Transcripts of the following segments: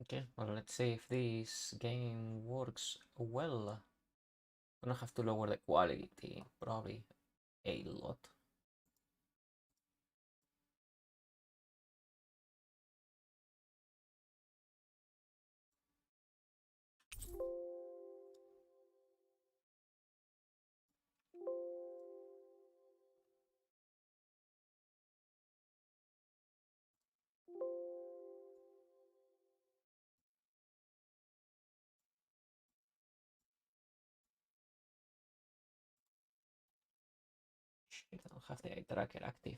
Okay, well, let's see if this game works well. Gonna have to lower the quality, probably a lot. Shit, I don't have the eye tracker active.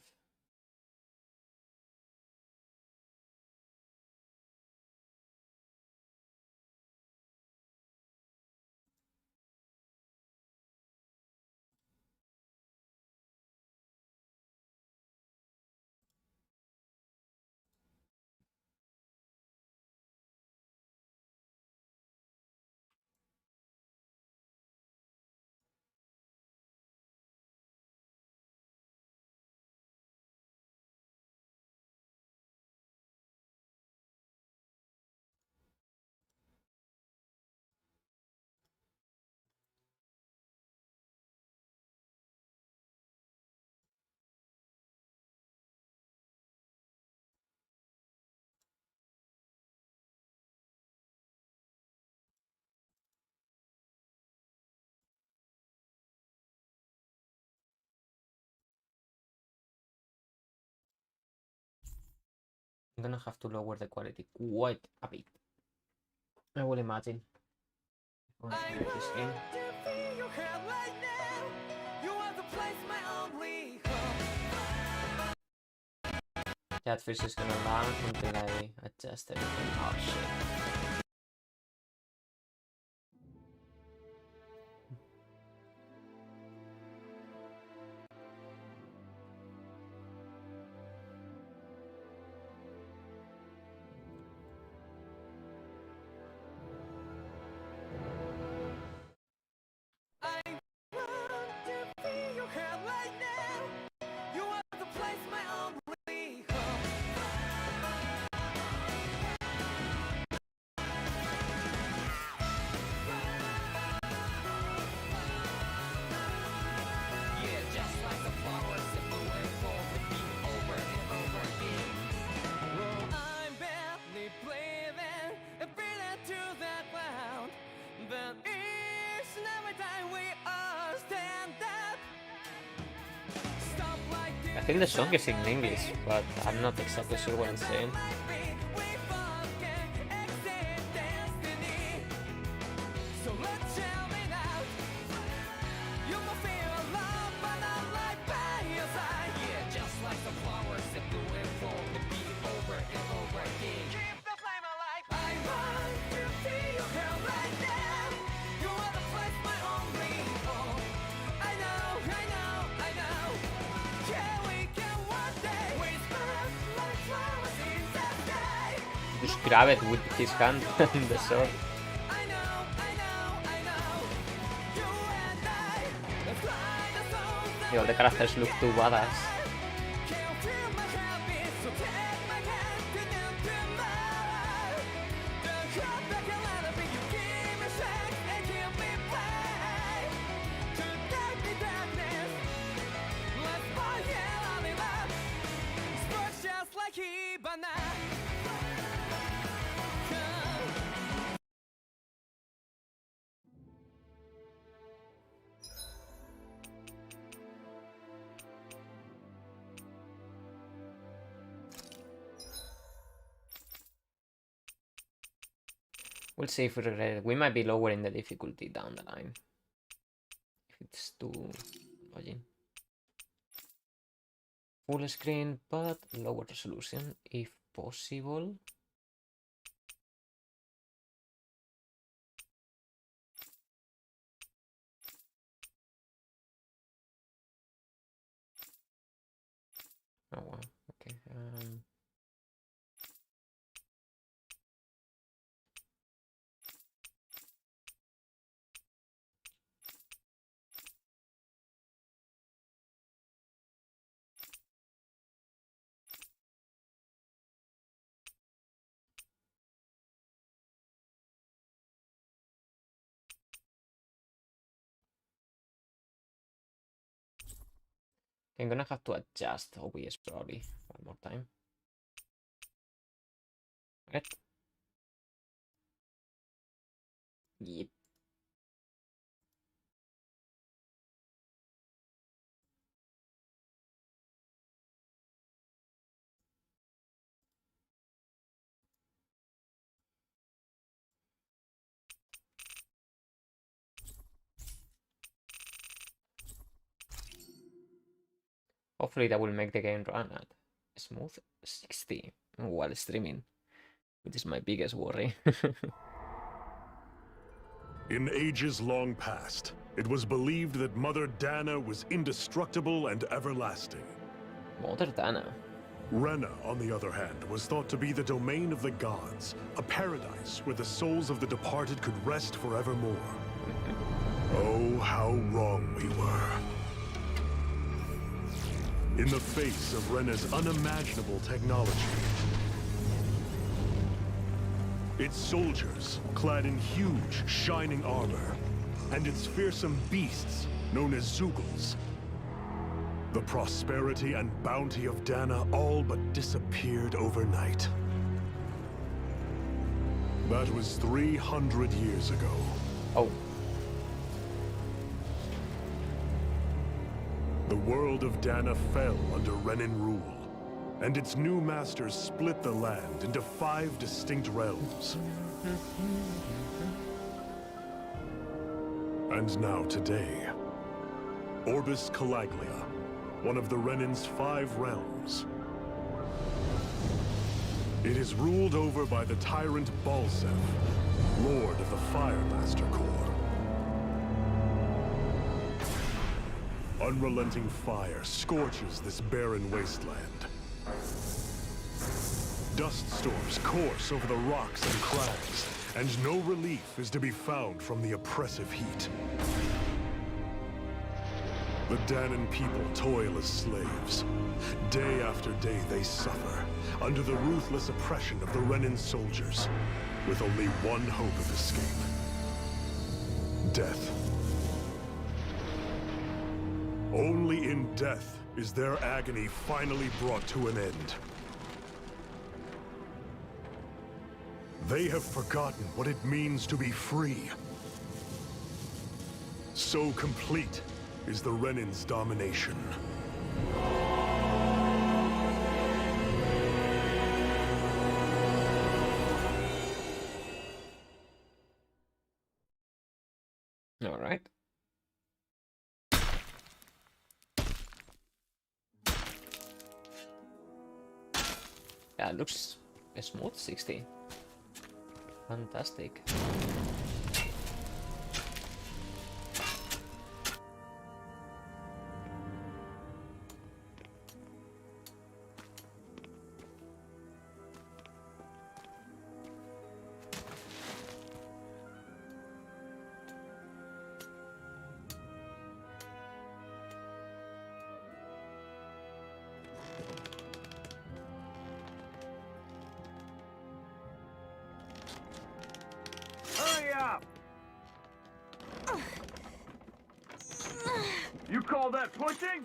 I'm gonna have to lower the quality quite a bit. I will imagine. This game. Catfish is gonna launch until I adjust everything. Oh shit. I think the song is in English, but I'm not exactly sure what it's saying. Just grab it with his hand and the sword. All the characters look too badass. We'll see if we regret it. We might be lowering the difficulty down the line. If it's too annoying. Full screen, but lower resolution if possible. Oh wow, okay. I'm gonna have to adjust OBS probably one more time. Right? Yep. Hopefully that will make the game run at smooth 60 while streaming, which is my biggest worry. In ages long past, it was believed that Mother Dana was indestructible and everlasting. Mother Dana. Rena, on the other hand, was thought to be the domain of the gods, a paradise where the souls of the departed could rest forevermore. Oh, how wrong we were. In the face of Rena's unimaginable technology, its soldiers, clad in huge, shining armor, and its fearsome beasts, known as Zeugles. The prosperity and bounty of Dana all but disappeared overnight. That was 300 years ago. Oh. The world of Dana fell under Renan rule, and its new masters split the land into 5 distinct realms. And now today, Orbis Calaglia, one of the Renan's 5 realms. It is ruled over by the tyrant Balseph, Lord of the Firemaster Corps. Unrelenting fire scorches this barren wasteland. Dust storms course over the rocks and crags, and no relief is to be found from the oppressive heat. The Danan people toil as slaves. Day after day they suffer, under the ruthless oppression of the Renan soldiers, with only one hope of escape. Death. Only in death is their agony finally brought to an end. They have forgotten what it means to be free. So complete is the Renan's domination. All right. Yeah, it looks a smooth 60. Fantastic. You call that pushing?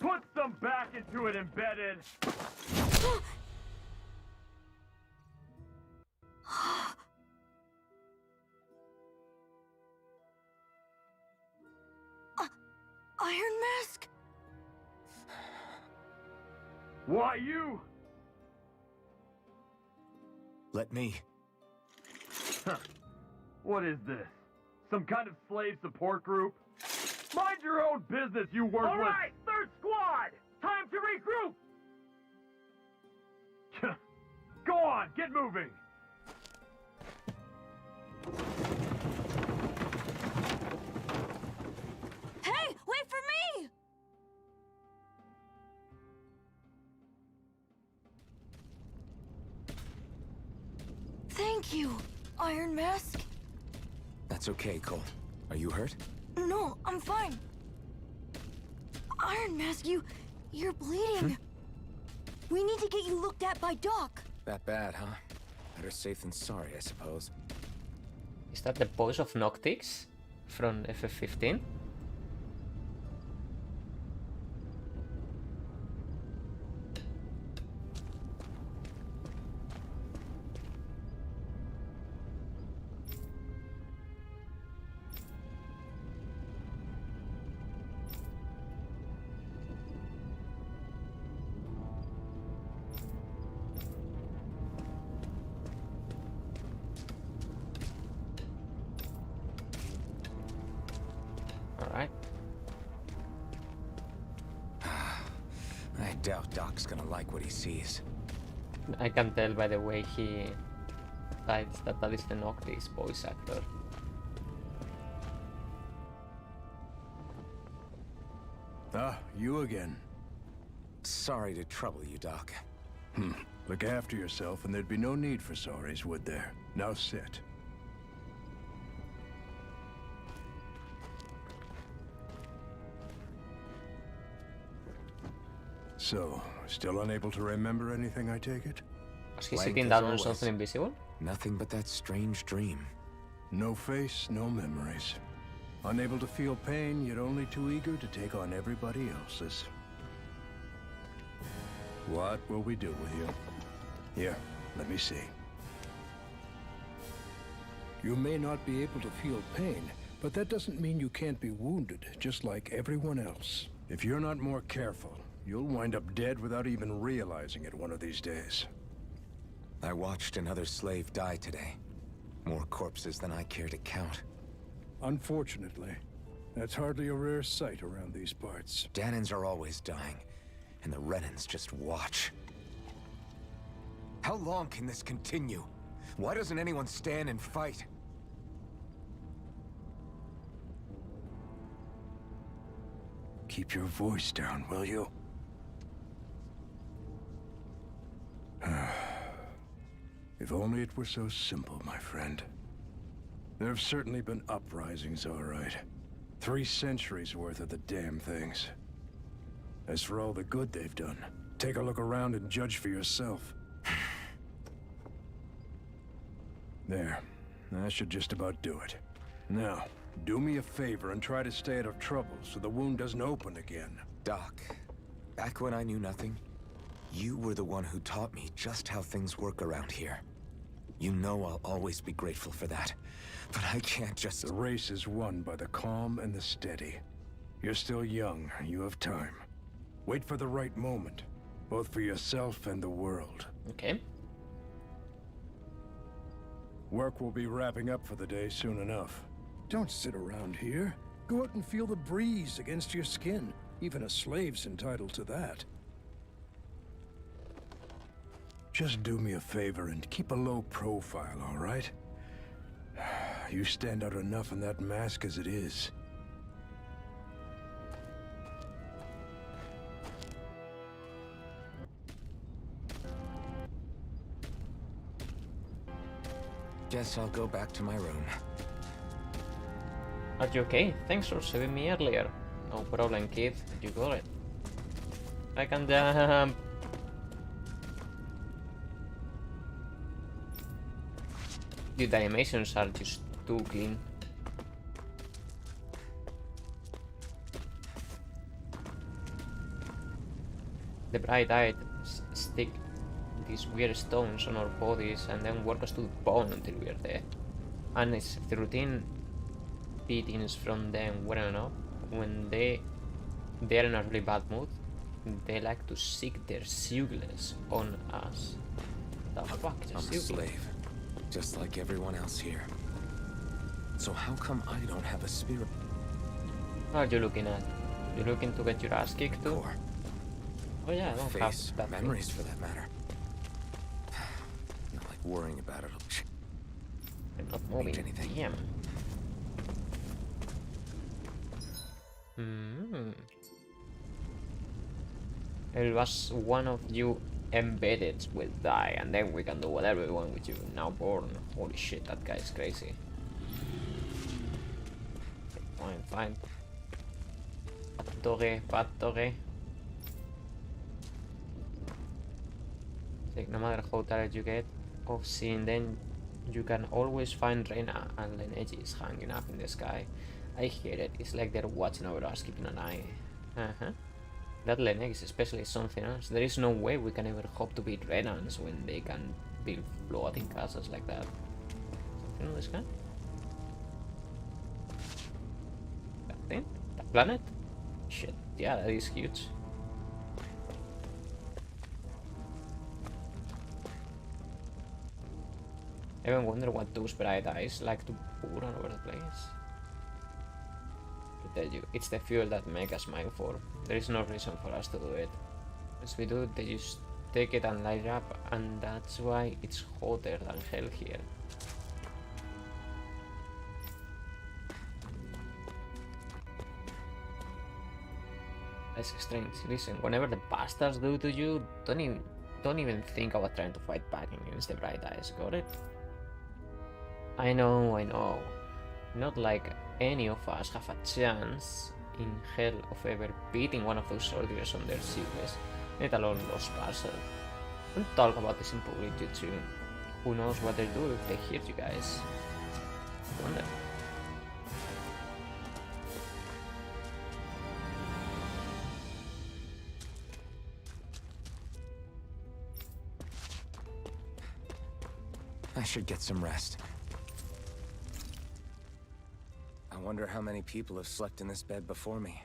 Put some back into it, embedded. Iron Mask? Why you? Let me. What is this? Some kind of slave support group? Mind your own business, you worthless. All right, third squad. Time to regroup. Go on, get moving. Hey, wait for me! Thank you, Iron Mask. That's okay, Cole. Are you hurt? No, I'm fine. Iron Mask, you're bleeding. We need to get you looked at by Doc. That bad, huh? Better safe than sorry, I suppose. Is that the voice of Noctix from FF15? doubt Doc's gonna like what he sees. I can tell by the way he types that that is the Noctis voice actor. Ah, you again. Sorry to trouble you, Doc. Look after yourself and there'd be no need for sorries, would there? Now sit. So, still unable to remember anything, I take it? Was he Blank sitting as down on always. something invisible? Nothing but that strange dream. No face, no memories. Unable to feel pain, yet only too eager to take on everybody else's. What will we do with you? Here, let me see. You may not be able to feel pain, but that doesn't mean you can't be wounded, just like everyone else. If you're not more careful, you'll wind up dead without even realizing it one of these days. I watched another slave die today. More corpses than I care to count. Unfortunately, that's hardly a rare sight around these parts. Danans are always dying, and the Renans just watch. How long can this continue? Why doesn't anyone stand and fight? Keep your voice down, will you? If only it were so simple, my friend. There have certainly been uprisings, all right. 3 centuries worth of the damn things. As for all the good they've done, take a look around and judge for yourself. There. That should just about do it. Now, do me a favor and try to stay out of trouble so the wound doesn't open again. Doc, back when I knew nothing, you were the one who taught me just how things work around here. You know I'll always be grateful for that, but I can't just... The race is won by the calm and the steady. You're still young, you have time. Wait for the right moment, both for yourself and the world. Okay. Work will be wrapping up for the day soon enough. Don't sit around here. Go out and feel the breeze against your skin. Even a slave's entitled to that. Just do me a favor and keep a low profile, all right? You stand out enough in that mask as it is. Guess I'll go back to my room. Are you okay? Thanks for saving me earlier. No problem, kid. You got it. I can jump. Dude, the animations are just too clean. The bright-eyed stick these weird stones on our bodies and then work us to the bone until we are dead. And it's the routine beatings from them weren't enough. When they're in a really bad mood, they like to seek their Zugles on us. The fuck is a I'm a Zugle? slave, just like everyone else here. So how come I don't have a spirit What are you looking at? You looking to get your ass kicked too? core? Oh yeah, I don't Face, have that memories for that matter. Not like worrying about it. I'm not moving. anything. Damn. Hmm. It was one of you embedded will die, and then we can do whatever we want with you. Now born. Holy shit, that guy is crazy. Fine, fine. Pattore. Like, no matter how tired you get of seeing them, you can always find Reyna and Lenegis hanging up in the sky. I hear it. It's like they're watching over us, keeping an eye. That Lenegis especially is something else. There is no way we can ever hope to beat Renans when they can build floating castles like that. Something on the sky? That thing? That planet? Shit, yeah, that is huge. I even wonder what those bright eyes like to pour all over the place. To tell you, it's the fuel that Megas mine for. There is no reason for us to do it. As we do, they just take it and light it up, and that's why it's hotter than hell here. That's strange. Listen, whenever the bastards do to you, don't even think about trying to fight back against the bright eyes, got it? I know. Not like any of us have a chance in hell of ever beating one of those soldiers on their secrets, let alone Lost Parcel. Don't talk about this in public, you two. Who knows what they'll do if they hear you guys? I wonder. I should get some rest. I wonder how many people have slept in this bed before me.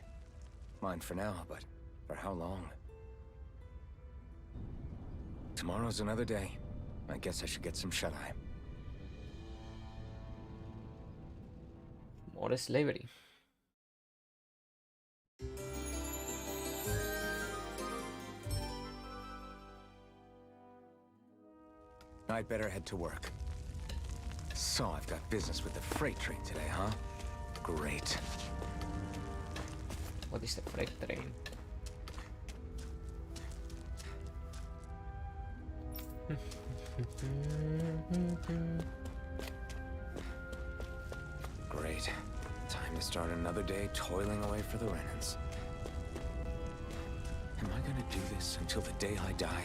Mine for now, but for how long? Tomorrow's another day. I guess I should get some shut-eye. More slavery. I'd better head to work. So I've got business with the freight train today, huh? Great. What is the freight train? Great. Time to start another day toiling away for the Renans. Am I gonna do this until the day I die?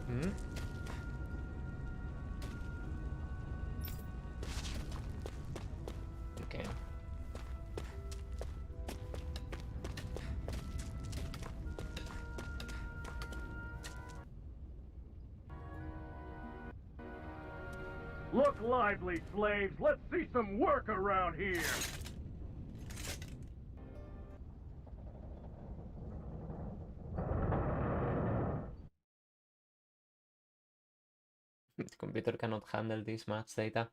Hmm? Okay. Look lively, slaves. Let's see some work around here. The computer cannot handle this much data.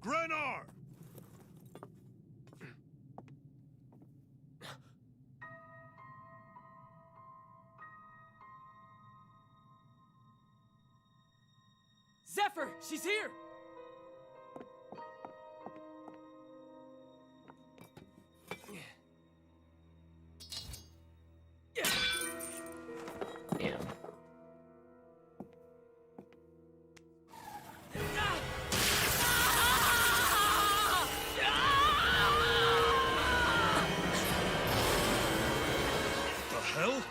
Grenar! Zephyr, she's here! Damn. The hell?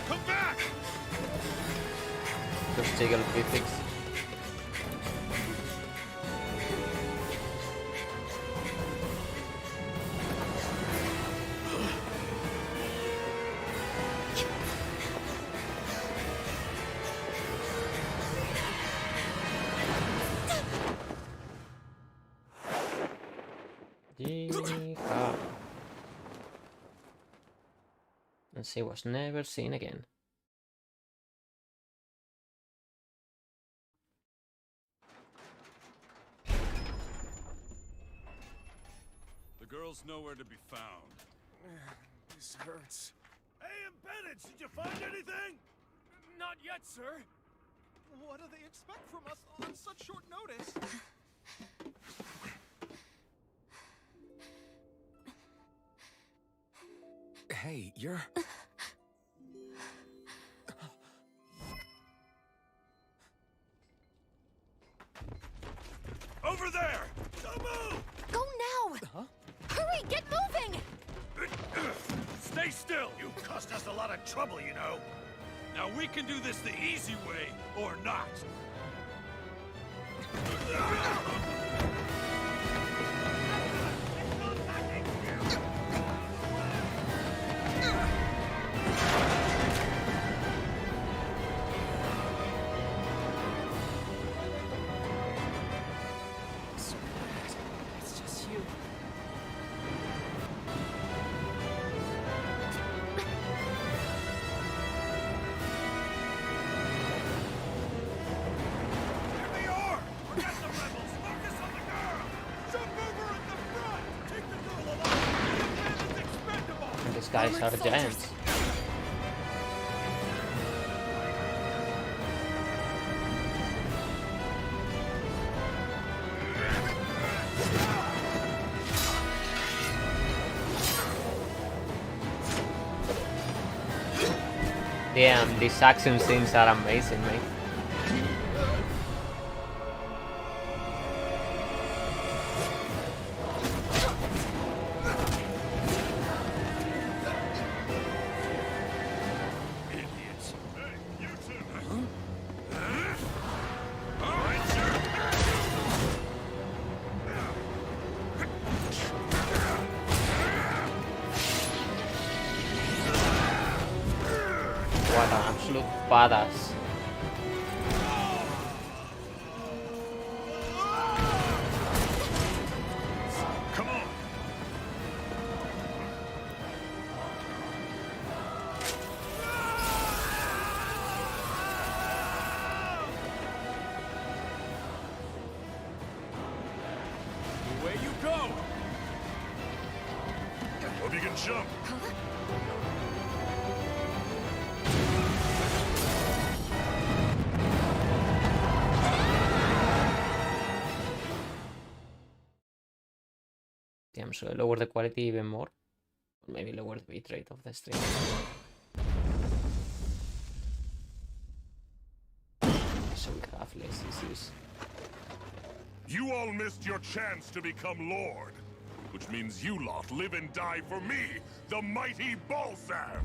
Come back! Just jiggle physics. Yeehaw. And she was never seen again. The girl's nowhere to be found. This hurts. Hey, Bennett, did you find anything? Not yet, sir. What do they expect from us on such short notice? Hey, you're... still! You caused us a lot of trouble, you know. Now we can do this the easy way, or not. It's just you. There they are! Forget the rebels! Focus on the girl! Jump over at the front! Take the girl alive! The man is expendable! And these guys are giants. Damn, these action scenes are amazing, mate. Idiots! Hey, you two! All right, sir! What an absolute badass. Come on! Away you go! Hope you can jump. Damn, should I lower the quality even more? Or maybe lower the bitrate of the stream. So we have less issues. You all missed your chance to become Lord. Which means you lot live and die for me, the mighty Balzath!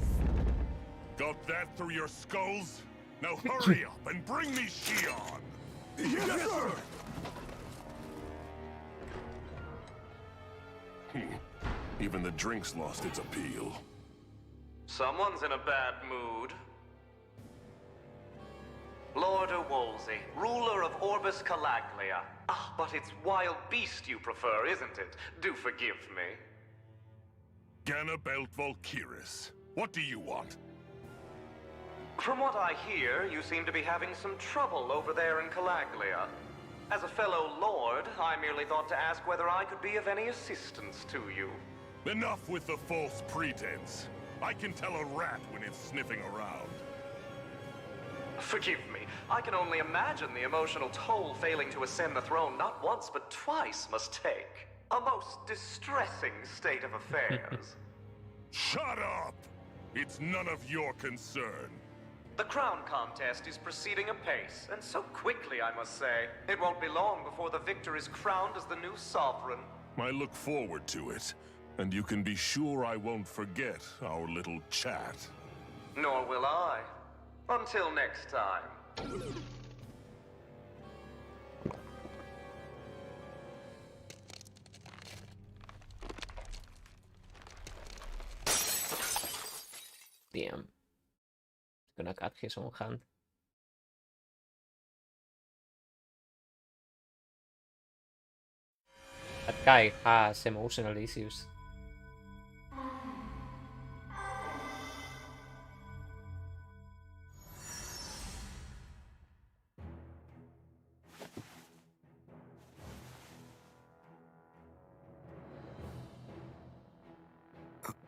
Got that through your skulls? Now hurry up and bring me Shion! Yes, sir! Even the drink's lost its appeal. Someone's in a bad mood. Lord Wolsey, ruler of Orbis Calaglia. Ah, but it's wild beast you prefer, isn't it? Do forgive me. Ganabelt Volkiris, what do you want? From what I hear, you seem to be having some trouble over there in Calaglia. As a fellow lord, I merely thought to ask whether I could be of any assistance to you. Enough with the false pretense. I can tell a rat when it's sniffing around. Forgive me, I can only imagine the emotional toll failing to ascend the throne not once but twice must take. A most distressing state of affairs. Shut up! It's none of your concern. The crown contest is proceeding apace, and so quickly, I must say. It won't be long before the victor is crowned as the new sovereign. I look forward to it, and you can be sure I won't forget our little chat. Nor will I. Until next time. Damn. Gonna cut his own hand. That guy has emotional issues.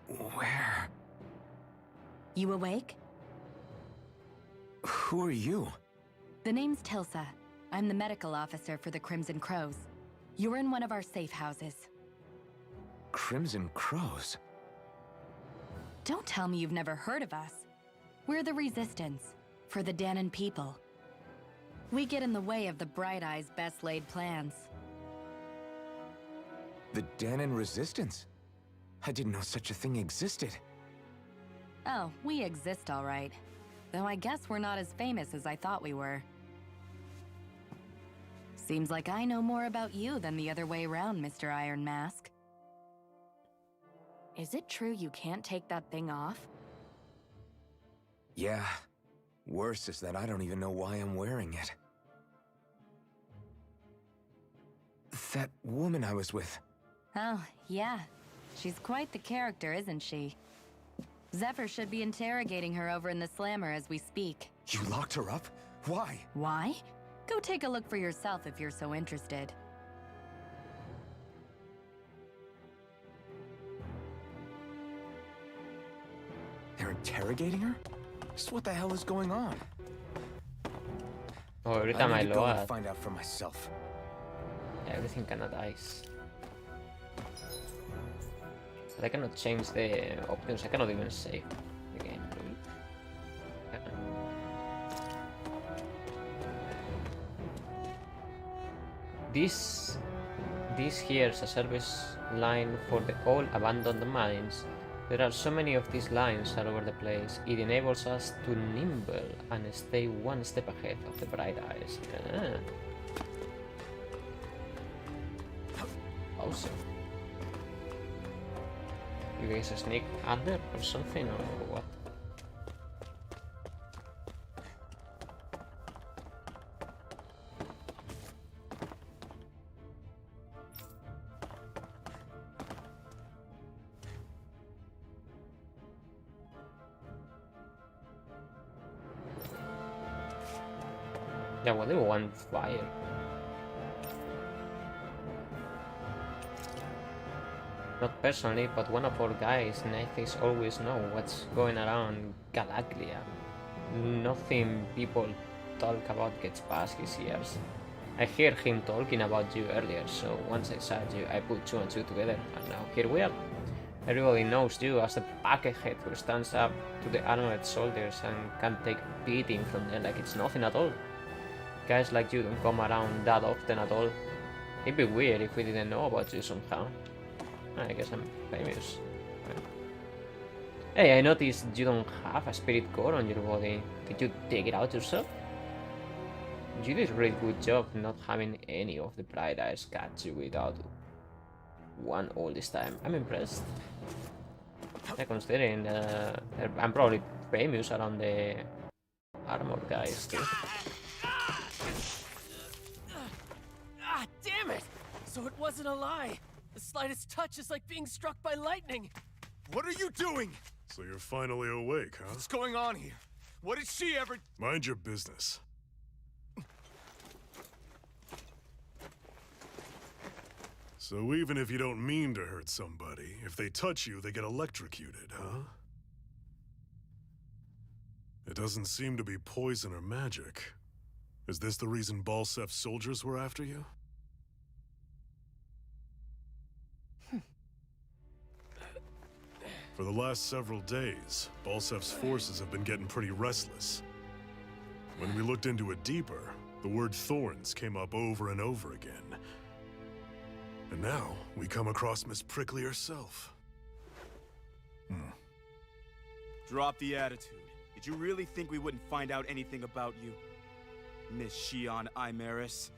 Where? You awake? Who are you? The name's Tilsa. I'm the medical officer for the Crimson Crows. You're in one of our safe houses. Crimson Crows? Don't tell me you've never heard of us. We're the Resistance, for the Dahnan people. We get in the way of the Bright Eyes' best-laid plans. The Dahnan Resistance? I didn't know such a thing existed. Oh, we exist all right. Though I guess we're not as famous as I thought we were. Seems like I know more about you than the other way around, Mr. Iron Mask. Is it true you can't take that thing off? Yeah. Worse is that I don't even know why I'm wearing it. That woman I was with. Oh, yeah. She's quite the character, isn't she? Zephyr should be interrogating her over in the Slammer as we speak. You locked her up? Why? Why? Go take a look for yourself if you're so interested. They're interrogating her? So what the hell is going on? Oh, every time I need to go and load, find out for myself. everything cannot dice. But I cannot change the options, I cannot even save the game. This here is a service line for the all abandoned mines. There are so many of these lines all over the place. It enables us to nimble and stay one step ahead of the bright eyes. Awesome. You guys sneak under or something or what? Yeah, well, they want fire. Not personally, but one of our guys, Nathan, always know what's going around Galaglia. Nothing people talk about gets past his ears. I heard him talking about you earlier, so once I saw you, I put two and two together, and now here we are. Everybody knows you as the buckethead who stands up to the armored soldiers and can take beating from them like it's nothing at all. Guys like you don't come around that often at all. It'd be weird if we didn't know about you somehow. I guess I'm famous. Hey, I noticed you don't have a spirit core on your body. Did you take it out yourself? You did a really good job not having any of the Bright Eyes catch you without one all this time. I'm impressed. Yeah, considering I'm probably famous around the armor guys too. Ah, damn it! So it wasn't a lie. The slightest touch is like being struck by lightning. What are you doing? So you're finally awake, huh? What's going on here? What did she ever... Mind your business. So even if you don't mean to hurt somebody, if they touch you, they get electrocuted, huh? It doesn't seem to be poison or magic. Is this the reason Balsef's soldiers were after you? For the last several days, Balsef's forces have been getting pretty restless. When we looked into it deeper, the word thorns came up over and over again. And now, we come across Miss Prickly herself. Drop the attitude. Did you really think we wouldn't find out anything about you? Miss Shion Imaris?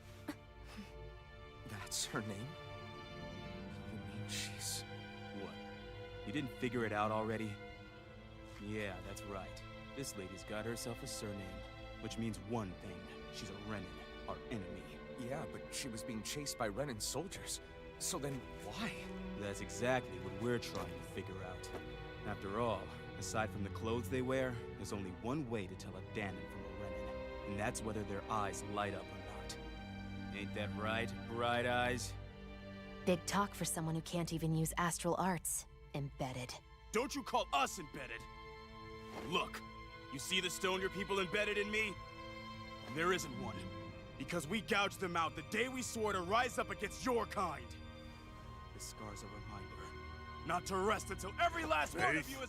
That's her name? You mean she's... What? You didn't figure it out already? Yeah, that's right. This lady's got herself a surname, which means one thing. She's a Renin, our enemy. Yeah, but she was being chased by Renin soldiers. So then, why? That's exactly what we're trying to figure out. After all, aside from the clothes they wear, there's only one way to tell a Danon from a Renin, and that's whether their eyes light up or not. Ain't that right, Bright Eyes? Big talk for someone who can't even use astral arts. Embedded. Don't you call us embedded! Look, you see the stone your people embedded in me? There isn't one. Because we gouged them out the day we swore to rise up against your kind. This scar's a reminder, not to rest until every last one of you is...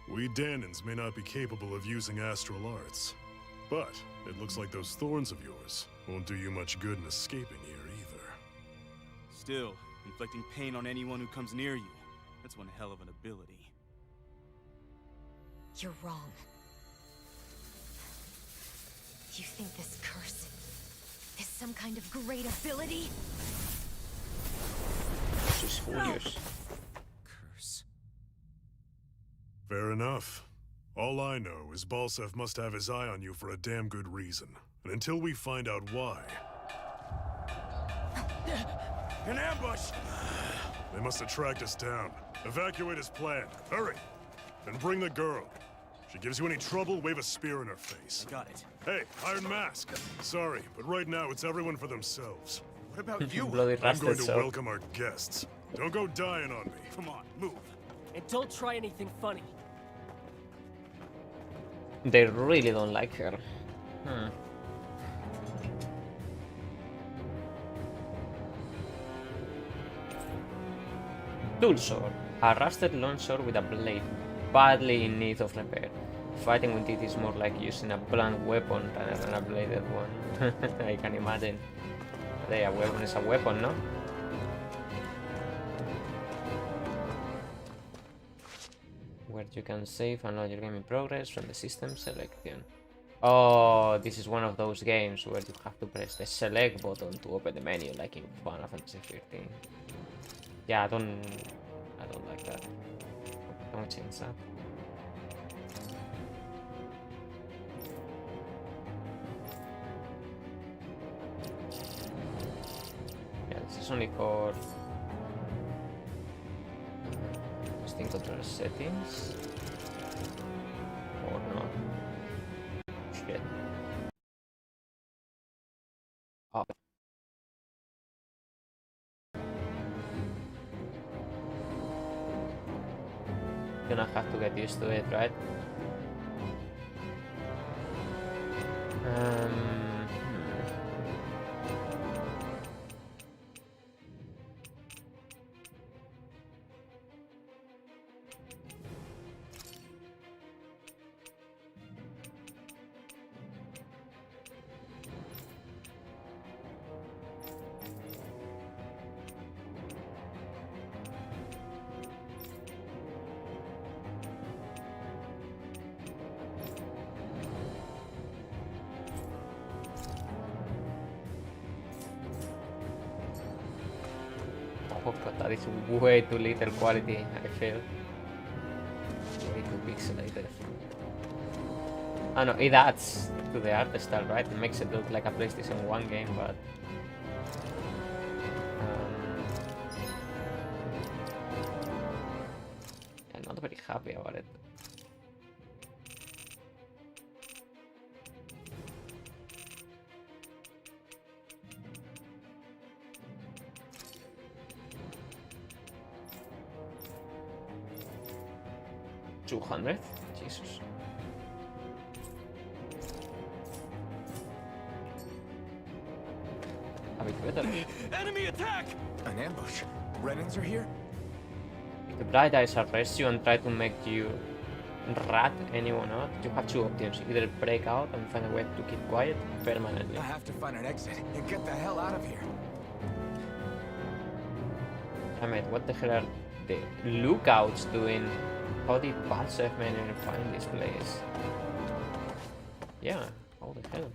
We Danons may not be capable of using astral arts, but it looks like those thorns of yours won't do you much good in escaping here either. Still, inflicting pain on anyone who comes near you. That's one hell of an ability. You're wrong. You think this curse is some kind of great ability? She's furious. Curse. Fair enough. All I know is Balsef must have his eye on you for a damn good reason. And until we find out why... An ambush! They must have tracked us down. Evacuate as planned. Hurry! And bring the girl. If she gives you any trouble, wave a spear in her face. Got it. Hey, Iron Mask. Sorry, but right now it's everyone for themselves. What about you? Bloody I'm going rusted to soap. welcome our guests. Don't go dying on me. Come on, move. And don't try anything funny. They really don't like her. Tool sword. A rusted long sword with a blade, badly in need of repair. Fighting with it is more like using a blunt weapon rather than a bladed one. I can imagine. A weapon is a weapon, no? Where you can save and load your gaming progress from the system selection. Oh, this is one of those games where you have to press the select button to open the menu, like in Final Fantasy 15. Yeah, I don't like that. Don't change that. Yeah, this is only for Steam controller settings or not. Shit. Oh. Gonna have to get used to it, right? Oh god, that is way too little quality, I feel. Way too pixelated. I know, it adds to the art style, right? It makes it look like a PlayStation 1 game, but... I'm not very happy about it. $200? Jesus. A bit better. Enemy attack! An ambush? Renans are here? If the Bright Eyes arrest you and try to make you rat anyone out, you have two options. Either break out and find a way to keep quiet permanently. I have to find an exit and get the hell out of here. I mean, what the hell are the lookouts doing? How did Balsef manage to find this place? Yeah, how the hell?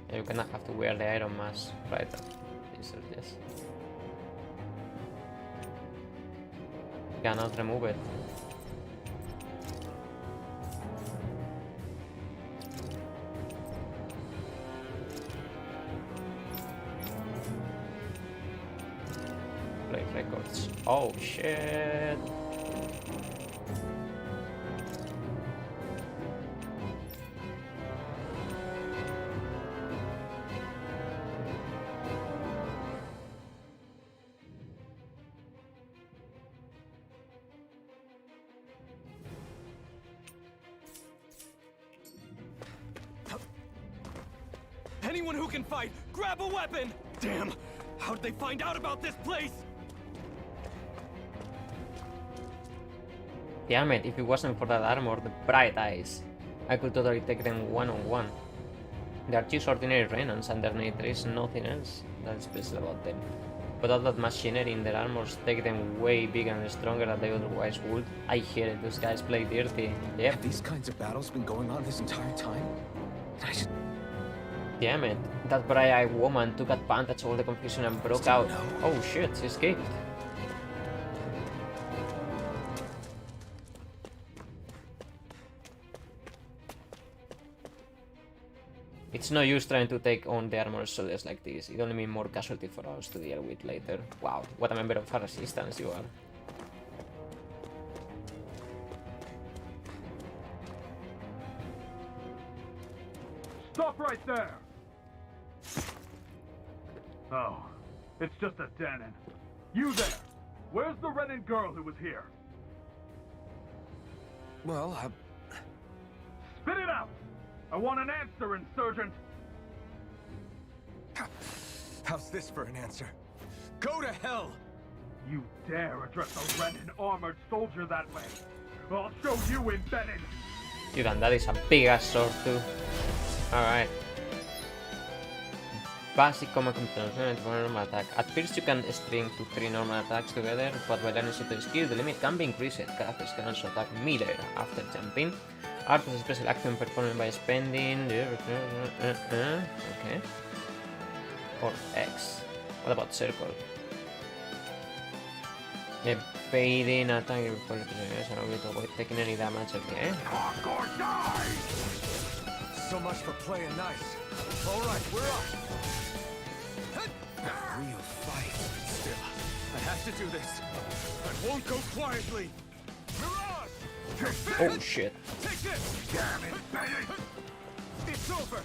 Yeah, you're gonna have to wear the iron mask, right? Yes. Cannot remove it. Play records. Oh shit. Anyone who can fight, grab a weapon! Damn! How'd they find out about this place? Damn it, if it wasn't for that armor, the bright eyes, I could totally take them one-on-one. They are just ordinary Renans underneath, there is nothing else that's special about them. But all that machinery in their armors take them way bigger and stronger than they otherwise would. I hear it, those guys play dirty. Yep. Have these kinds of battles been going on this entire time? I should... Damn it, that bright-eyed woman took advantage of all the confusion and broke out. Oh shit, she escaped. It's no use trying to take on the armored soldiers like this. It only means more casualty for us to deal with later. Wow, what a member of our resistance you are. Stop right there! Oh, it's just a Danon. You there! Where's the Renan girl who was here? Well, Spit it out! I want an answer, Insurgent! How's this for an answer? Go to hell! You dare address a Renan armored soldier that way? I'll show you embedded! Dude, and that is a big ass sword too. Alright. Basic combat combination for normal attack. At first you can string 2-3 normal attacks together, but while learning certain skills, the limit can be increased. Characters can also attack melee after jumping. Art is a special action performed by spending... Okay. Or X. What about circle? Evading attack before it is allowed to avoid taking any damage, okay. Talk or die! So much for playing nice. Alright, we're up. A real fight. Still, I have to do this. I won't go quietly. Mirage! Oh shit. Take this! Damn it, Benny! It's over!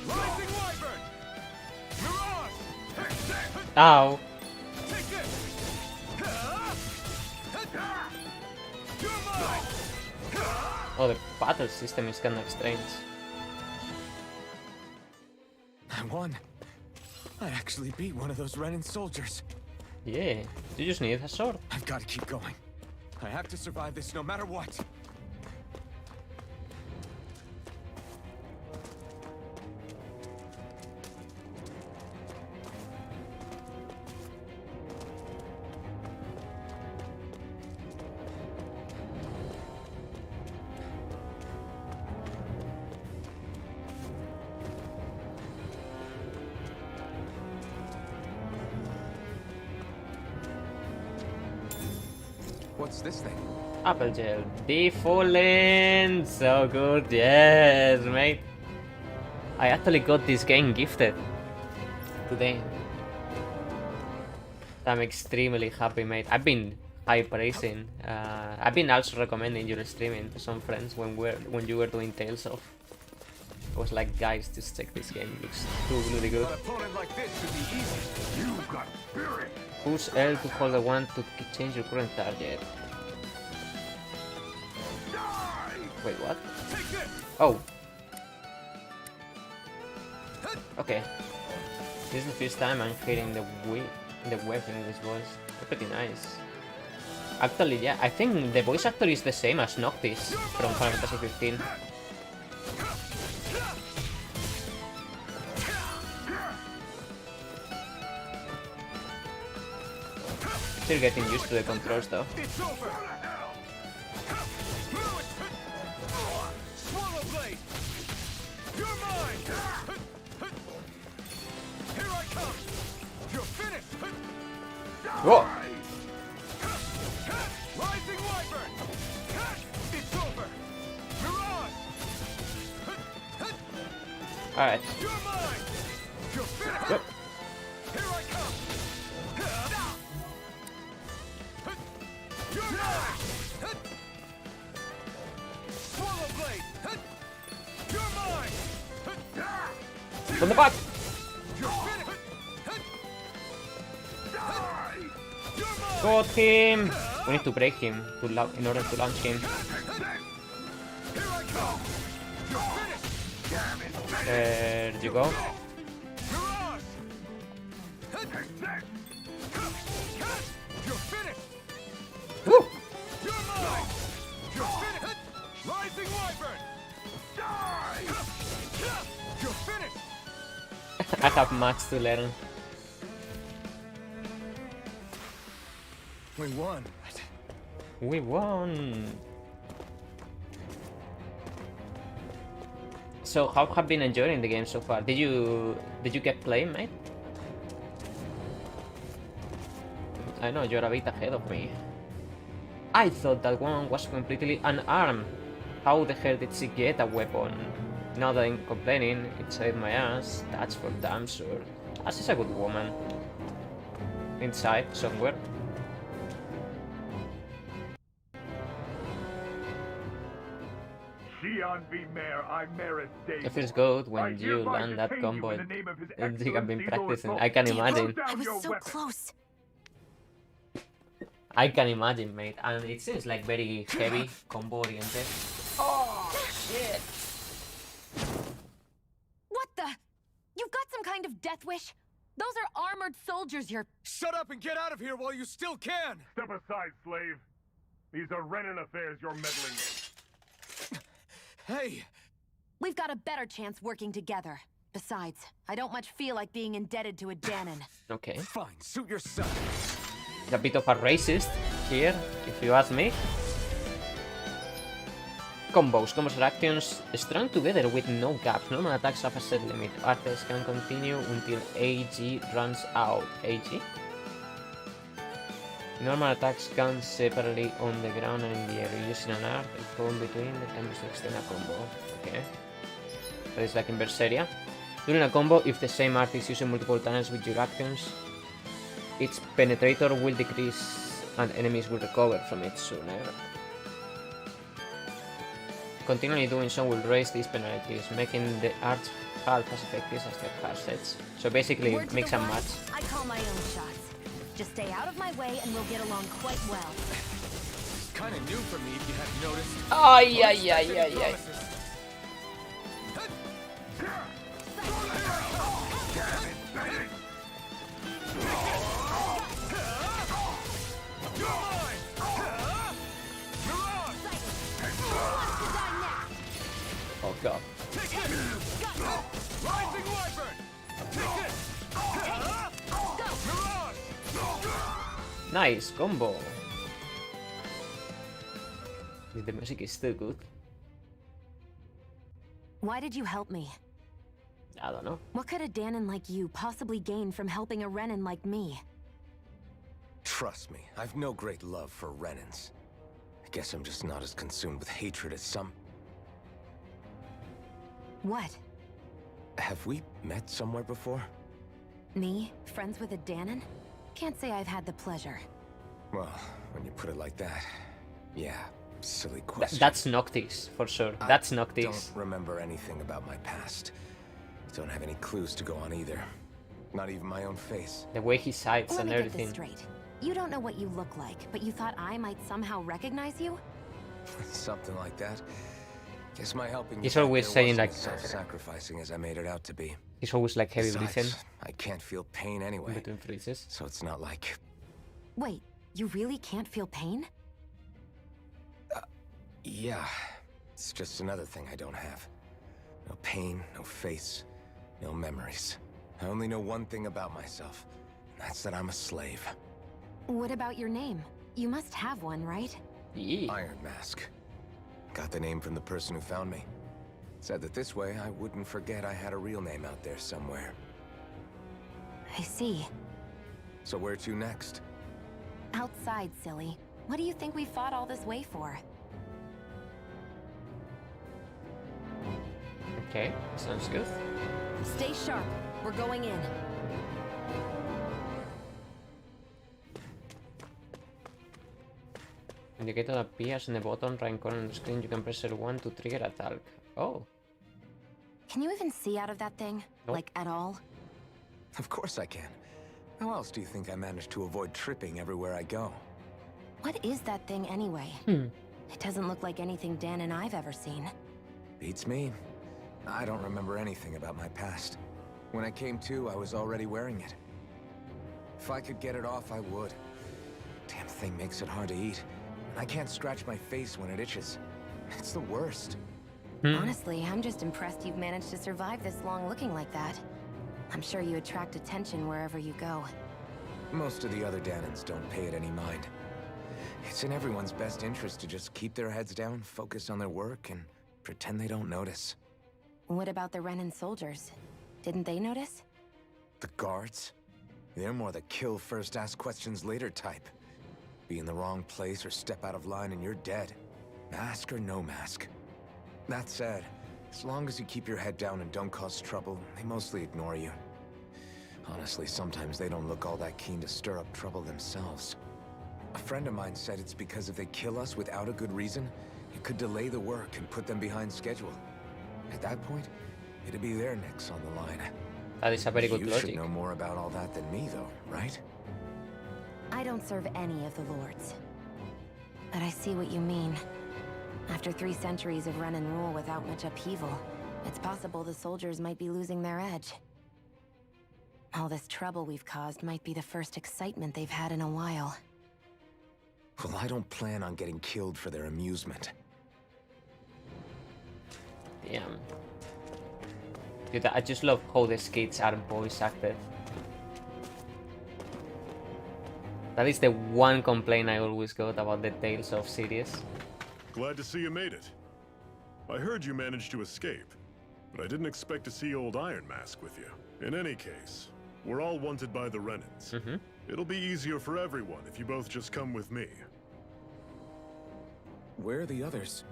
Rising Wyvern! Mirage! Ow. Take this! You're mine! Oh, the battle system is kind of strange. I won. I actually beat one of those Renan soldiers. Yeah, you just need a sword. I've got to keep going. I have to survive this no matter what. What's this thing? Apple gel. Defallen! So good, yes, mate. I actually got this game gifted today. I'm extremely happy, mate. I've been high praising. I've been also recommending your streaming to some friends when you were doing Tales of. I was like, guys, just check this game. It looks too bloody good. An opponent like this should be easy. You've got spirit! Push L to hold the one to change your current target. Wait, what? Oh. Okay. This is the first time I'm hearing the weapon in this voice. Pretty nice. Actually, yeah, I think the voice actor is the same as Noctis from Final Fantasy 15. Still getting used to the controls though. It's over! Swallow Blade! You're mine! Here I come! You're finished! Whoa! Rising Wyvern! It's over! Mirage! Alright. You're mine! You're finished! Yep. Here I come! You're mine! Swallow Blade! You're mine! From the back! You're finished! You're mine! Got him! We need to break him in order to launch him. Here I come! You're finished! There you go. Mirage! You're finished! Woo! I have much to learn. We won. We won! So, how have you been enjoying the game so far? Did you get playing, mate? I know you're a bit ahead of me. I thought that one was completely unarmed. How the hell did she get a weapon? Now that I'm complaining, it saved my ass. That's for damn sure. Ah, she's a good woman. Inside, somewhere. Xian V. Mayor, I'm Maris Davis. It feels good I when you hereby land that detain you combo in the name of His and you have been Excellency Lord practicing. Salt. I can Put imagine. down I your was so weapon. close. I can imagine, mate. And it seems like very heavy, combo oriented. Oh, shit! What the? You've got some kind of death wish? Those are armored soldiers you're... Shut up and get out of here while you still can! Step aside, slave. These are Renan affairs you're meddling in. Hey! We've got a better chance working together. Besides, I don't much feel like being indebted to a Danon. Okay. Fine, suit yourself. A bit of a racist here, if you ask me. Combos are actions strung together with no gaps. Normal attacks have a set limit. Artes can continue until AG runs out. AG? Normal attacks can separately on the ground and in the air. Using an art, a combo between that can be to extend a combo. Okay. So it's like in Berseria. During a combo, if the same art is using multiple times with your actions, its penetrator will decrease and enemies will recover from it sooner. Continually doing so will raise these penalties, making the arts half as effective as their card sets. So basically, Word to mix the and wise, match. I call my own shots. Just stay out of my way and we'll get along quite well. Kinda new for me if you hadn't noticed. Ay, ay, ay, ay, ay. Oh god. Nice combo. The music is still good. Why did you help me? I don't know. What could a Danon like you possibly gain from helping a Renan like me? Trust me, I've no great love for Renans. I guess I'm just not as consumed with hatred as some. What? Have we met somewhere before? Me? Friends with a Danon? Can't say I've had the pleasure. Well, when you put it like that, yeah, silly question. That's Noctis, for sure. That's I Noctis. don't remember anything about my past. Don't have any clues to go on either. Not even my own face. The way he sights Let and me get everything. this straight. You don't know what you look like, but you thought I might somehow recognize you? Something like that. Guess my helping He's you back always there saying, wasn't like- as self-sacrificing as I made it out to be. He's always like heavy breathing Besides, I can't feel pain anyway, between freezes. so it's not like... Wait, you really can't feel pain? Yeah, it's just another thing I don't have. No pain, no face, no memories. I only know one thing about myself, and that's that I'm a slave. What about your name? You must have one, right? Yeah. Iron Mask. Got the name from the person who found me. Said that this way I wouldn't forget I had a real name out there somewhere. I see. So where to next? Outside, silly. What do you think we fought all this way for? Okay, sounds good. Stay sharp. We're going in. Indicator appears in the bottom right corner of the screen. You can press L1 to trigger attack. Oh, Can you even see out of that thing? Nope. Like, at all? Of course I can. How else do you think I managed to avoid tripping everywhere I go? What is that thing anyway? It doesn't look like anything Dan and I've ever seen. Beats me. I don't remember anything about my past. When I came to, I was already wearing it. If I could get it off, I would. Damn thing makes it hard to eat. And I can't scratch my face when it itches. It's the worst. Honestly, I'm just impressed you've managed to survive this long looking like that. I'm sure you attract attention wherever you go. Most of the other Danans don't pay it any mind. It's in everyone's best interest to just keep their heads down, focus on their work, and pretend they don't notice. What about the Renan soldiers? Didn't they notice? The guards? They're more the kill first, ask questions later type. Be in the wrong place or step out of line and you're dead. Mask or no mask. That said, as long as you keep your head down and don't cause trouble, they mostly ignore you. Honestly, sometimes they don't look all that keen to stir up trouble themselves. A friend of mine said it's because if they kill us without a good reason, it could delay the work and put them behind schedule. At that point, it'd be their necks on the line. That is a very good You logic. should know more about all that than me, though, right? I don't serve any of the lords. But I see what you mean. After 3 centuries of run and rule without much upheaval, it's possible the soldiers might be losing their edge. All this trouble we've caused might be the first excitement they've had in a while. Well, I don't plan on getting killed for their amusement. Damn. Dude, I just love how the kids are voice acted. That is the one complaint I always got about the Tales of series. Glad to see you made it. I heard you managed to escape, but I didn't expect to see old Iron Mask with you. In any case, we're all wanted by the Renans. It'll be easier for everyone if you both just come with me. Where are the others?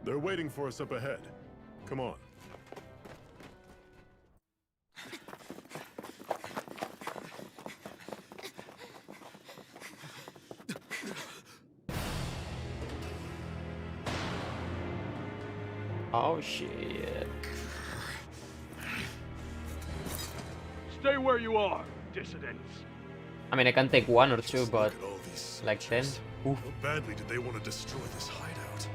They're waiting for us up ahead. Come on. Oh shit. Stay where you are, dissidents. I mean, I can take 1 or 2, but Look at all these like 10. soldiers. Oof. How badly did they want to destroy this hideout?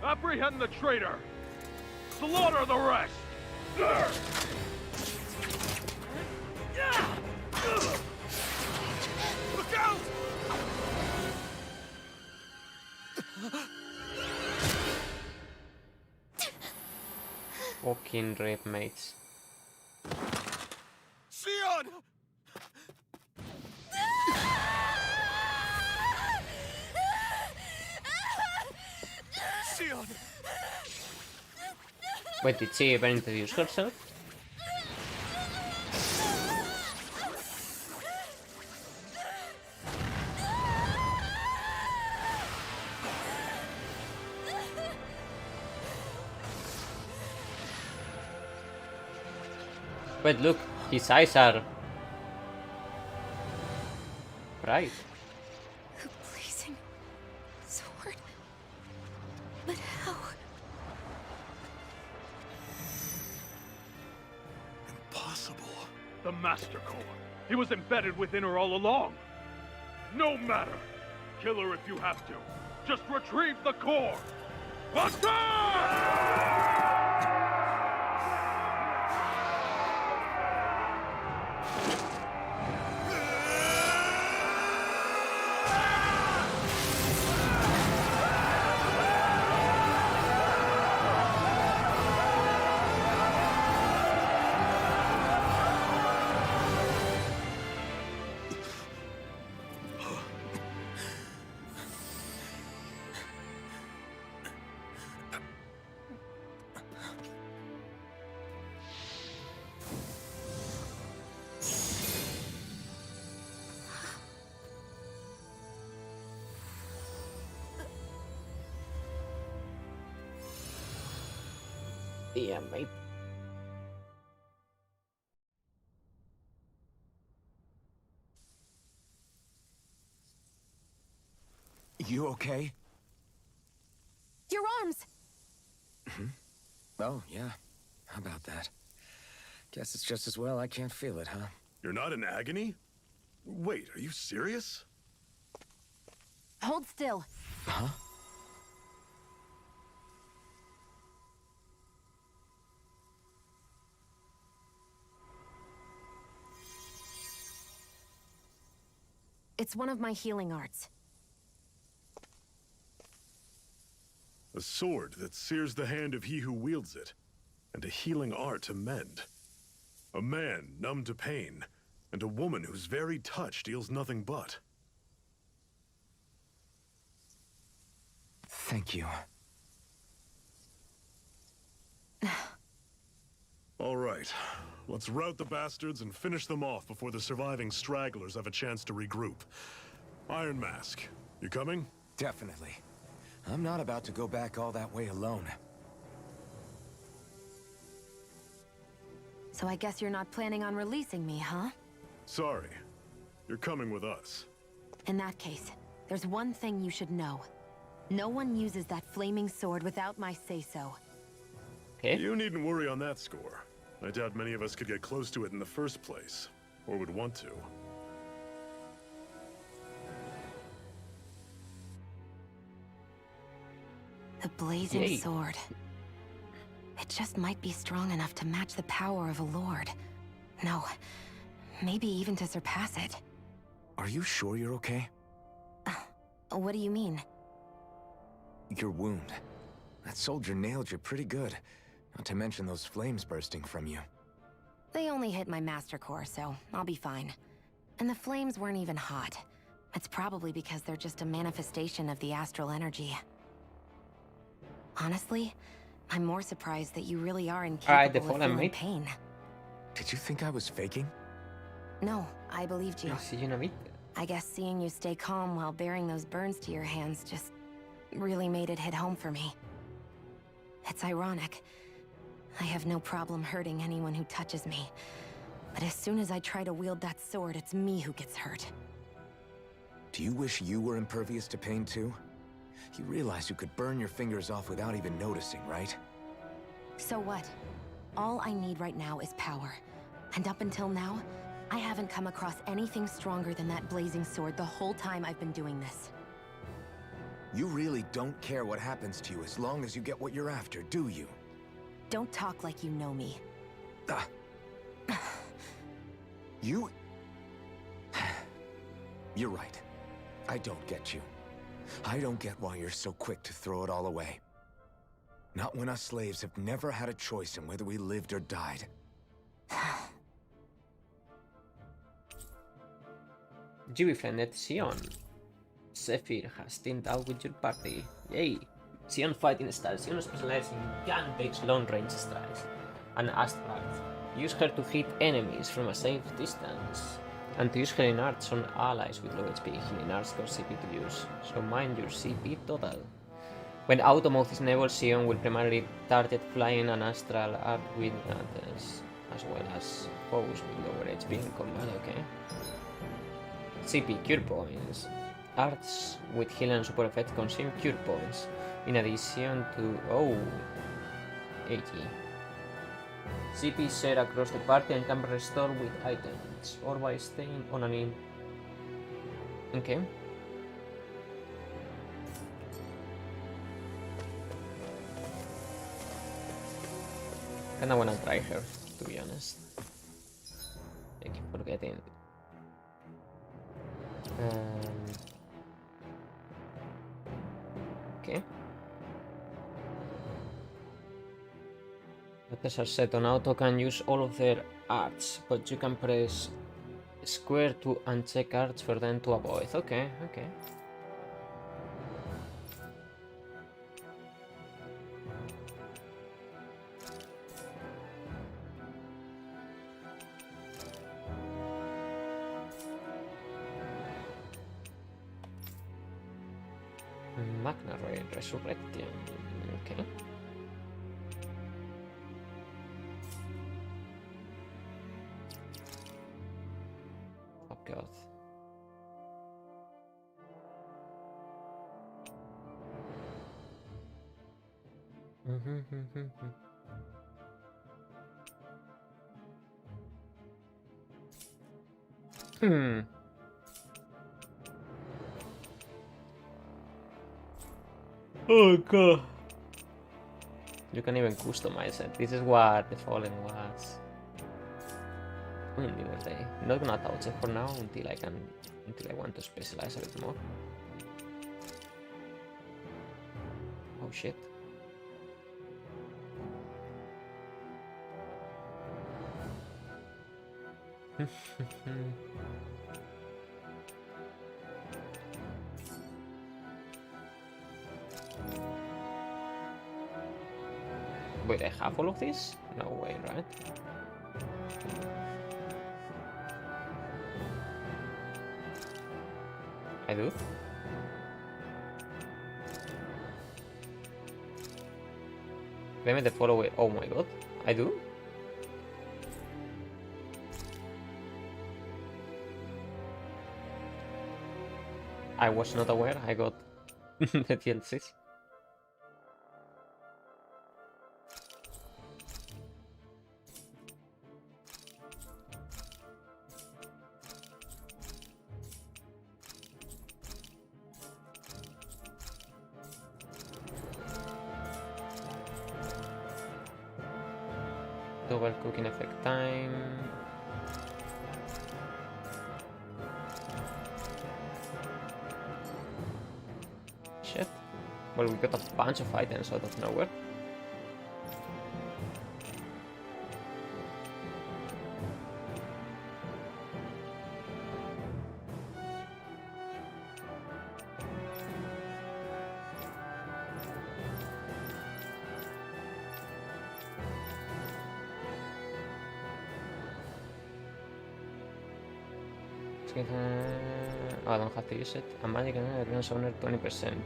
Apprehend the traitor. Slaughter the rest. Look out! Fucking rape mates. Sion! Sion! Wait, did she even introduce herself? Wait, look, his eyes are bright. A blazing sword. But how? Impossible. The Master Core. He was embedded within her all along. No matter. Kill her if you have to. Just retrieve the core. Attack! Yeah, mate. You okay? Your arms! Oh, yeah. How about that? Guess it's just as well I can't feel it, huh? You're not in agony? Wait, are you serious? Hold still. Huh? It's one of my healing arts. A sword that sears the hand of he who wields it. and a healing art to mend. A man numb to pain, and a woman whose very touch deals nothing but. Thank you. All right. Let's rout the bastards and finish them off before the surviving stragglers have a chance to regroup. Iron Mask, you coming? Definitely. I'm not about to go back all that way alone. So I guess you're not planning on releasing me, huh? Sorry. You're coming with us. In that case, there's one thing you should know. No one uses that flaming sword without my say-so. Okay. You needn't worry on that score. I doubt many of us could get close to it in the first place, or would want to. The blazing sword. It just might be strong enough to match the power of a lord. No, maybe even to surpass it. Are you sure you're okay? What do you mean? Your wound. That soldier nailed you pretty good. Not to mention those flames bursting from you. They only hit my master core, so I'll be fine. And the flames weren't even hot. It's probably because they're just a manifestation of the astral energy. Honestly, I'm more surprised that you really are incapable of feeling pain. Did you think I was faking? No, I believed you. I guess seeing you stay calm while bearing those burns to your hands just really made it hit home for me. It's ironic. I have no problem hurting anyone who touches me. But as soon as I try to wield that sword, it's me who gets hurt. Do you wish you were impervious to pain too? You realize you could burn your fingers off without even noticing, right? So what? All I need right now is power. And up until now, I haven't come across anything stronger than that blazing sword the whole time I've been doing this. You really don't care what happens to you as long as you get what you're after, do you? Don't talk like you know me. You... You're right. I don't get you. I don't get why you're so quick to throw it all away. Not when us slaves have never had a choice in whether we lived or died. You befriended Sion. Zephyr has teamed up with your party. Yay! Sion fighting style. Sion specializes in gun-based long-range strikes and abstract. Use her to hit enemies from a safe distance. And to use healing arts on allies with low HP. Healing arts cost CP to use, so mind your CP total. When auto mode is enabled, Sion will primarily target flying and astral art with others, as well as foes with lower HP in combat, okay? CP cure points. Arts with healing and support effect consume cure points, in addition to... oh... 80. CP share across the party and can be restored with items, or by staying on an in... okay. Kinda wanna try her, to be honest. I keep forgetting. Okay. Others are set on auto, can use all of their arts, but you can press square to uncheck arts for them to avoid. Okay, okay. Magna Ray Resurrection. Okay. Oh god. Oh god. You can even customize it. This is what the Fallen was. Not gonna touch it for now until I want to specialize a bit more. Oh shit. Wait, I have all of this? No way, right? I do? Maybe the following. Oh my god, I do? I was not aware I got the DLCs. Double cooking effect time. Shit. Well, we got a bunch of items out of nowhere. Oh, I don't have to use it. A magic grants owner 20%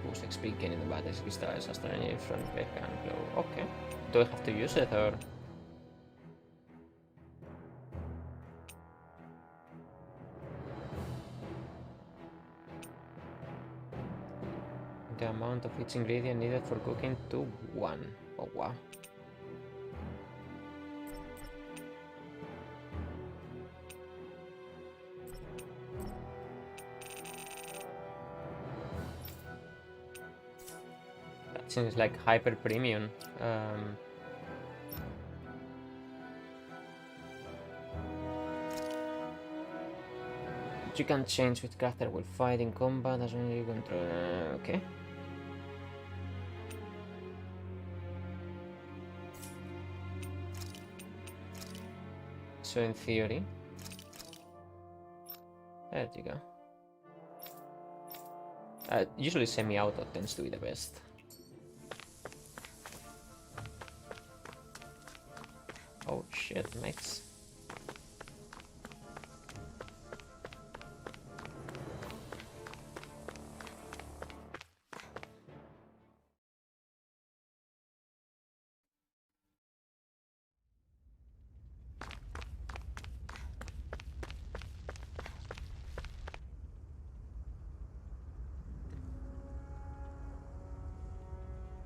boost XP gain in the battle crystals after any front back and glow. Okay. Do I have to use it or? The amount of each ingredient needed for cooking to 1. Oh wow. Seems like hyper premium. You can change with character while fighting combat as long as you control. Okay. So in theory, there you go. Usually semi-auto tends to be the best. Oh shit, mates.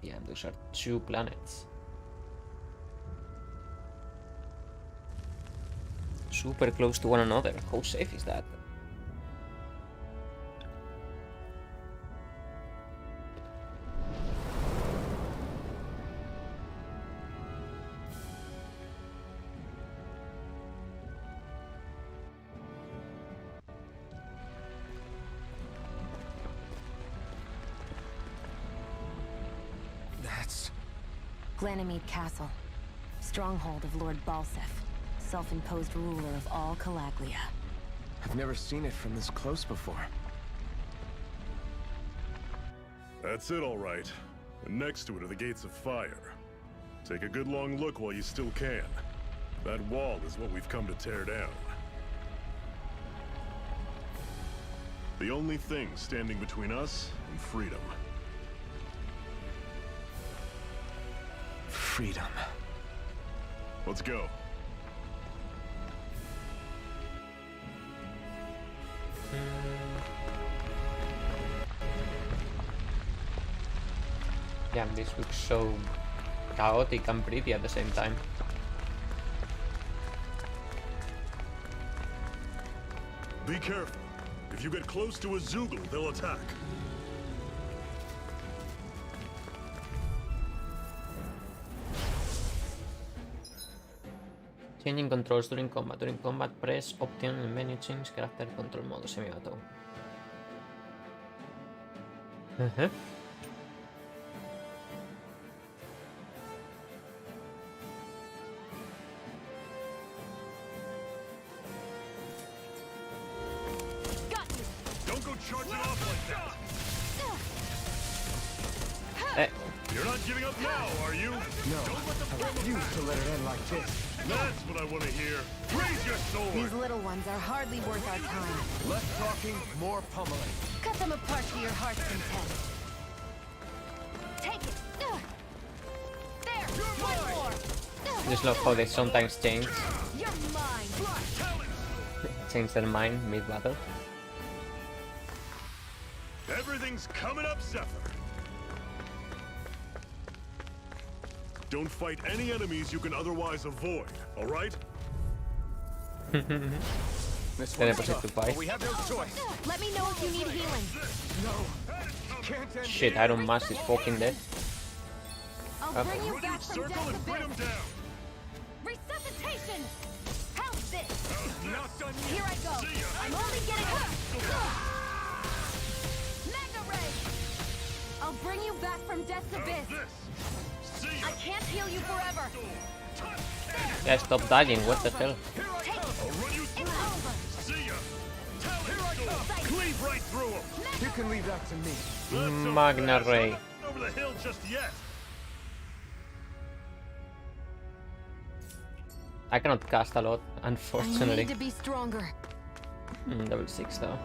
Yeah, those are 2 planets. Super close to one another. How safe is that? That's... Glanimede Castle. Stronghold of Lord Balseph. Self-imposed ruler of all Calaglia. I've never seen it from this close before. That's it, all right. And next to it are the Gates of Fire. Take a good long look while you still can. That wall is what we've come to tear down. The only thing standing between us and freedom. Freedom. Let's go. Yeah, this looks so chaotic and pretty at the same time. Be careful. If you get close to a Zoogle, they'll attack. Changing controls during combat. During combat, press Option in menu change character control mode semi-auto. You're not giving up now, are you? No, I refuse to let it end like this. That's what I want to hear. Raise your sword! These little ones are hardly worth our time. Less talking, more pummeling. Cut them apart to your heart's content. Take it! There! One more! Just love how they sometimes change. You're mine! Change their mind mid-battle. Everything's coming up, Zephyr. Don't fight any enemies you can otherwise avoid, all right? This Then I one's proceed tough, to but fight. we have no choice. Let me know if you need healing. No, can't end Shit, Iron Mask is fucking dead. I'll bring you Run back your from circle death and bring abyss. them down. Resuscitation! How's this? Not done yet. Here I go. See ya. I'm only getting Mega Ray! I'll bring you back from death's abyss. This. See I ya. can't heal you forever. Yeah, stop dying, what the hell? Take it. I'll run you It's through. over. See ya. Cleave right through them. You can leave that to me. That's so Magna fast. Ray. I'm not over the hill just yet. I cannot cast a lot, I unfortunately. need to be stronger. Level 6 though.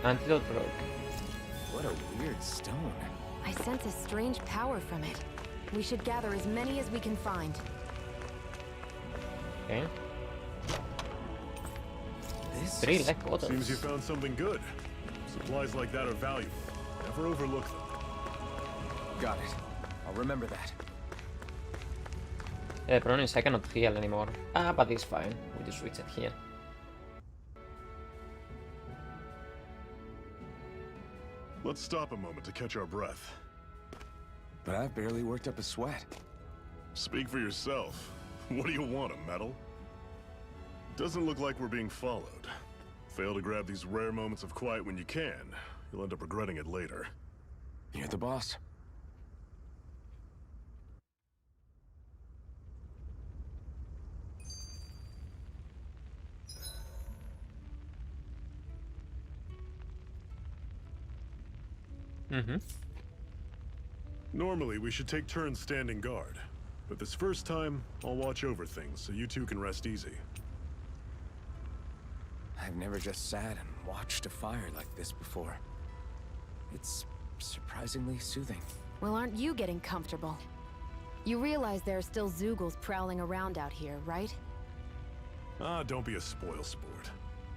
Antidote broke. What a weird stone. I sense a strange power from it. We should gather as many as we can find. Okay. This 3 is- life bottles. Seems you found something good. Supplies like that are valuable. Never overlook them. Got it. I'll remember that. The problem is I cannot heal anymore. Ah, but it's fine. We just reach it here. Let's stop a moment to catch our breath. But I've barely worked up a sweat. Speak for yourself. What do you want, a medal? Doesn't look like we're being followed. Fail to grab these rare moments of quiet when you can. You'll end up regretting it later. You're the boss. Mm-hmm. Normally, we should take turns standing guard. But this first time, I'll watch over things so you two can rest easy. I've never just sat and watched a fire like this before. It's surprisingly soothing. Well, aren't you getting comfortable? You realize there are still Zeugles prowling around out here, right? Ah, don't be a spoilsport.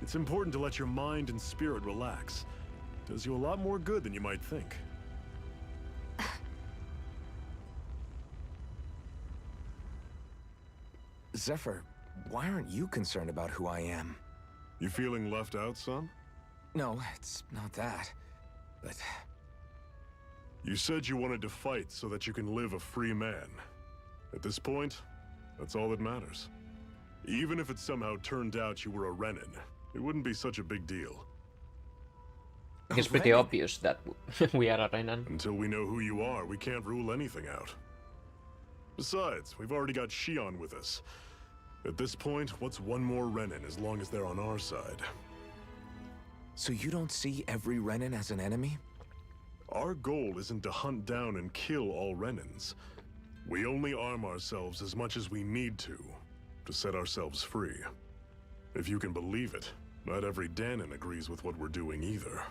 It's important to let your mind and spirit relax. Does you a lot more good than you might think. Zephyr, why aren't you concerned about who I am? You feeling left out, son? No, it's not that. But You said you wanted to fight so that you can live a free man. At this point, that's all that matters. Even if it somehow turned out you were a Renin, it wouldn't be such a big deal. It's pretty obvious that we are a Renan. Until we know who you are, we can't rule anything out. Besides, we've already got Shion with us. At this point, what's one more Renin as long as they're on our side? So you don't see every Renin as an enemy? Our goal isn't to hunt down and kill all Renins. We only arm ourselves as much as we need to set ourselves free. If you can believe it, not every Danon agrees with what we're doing either.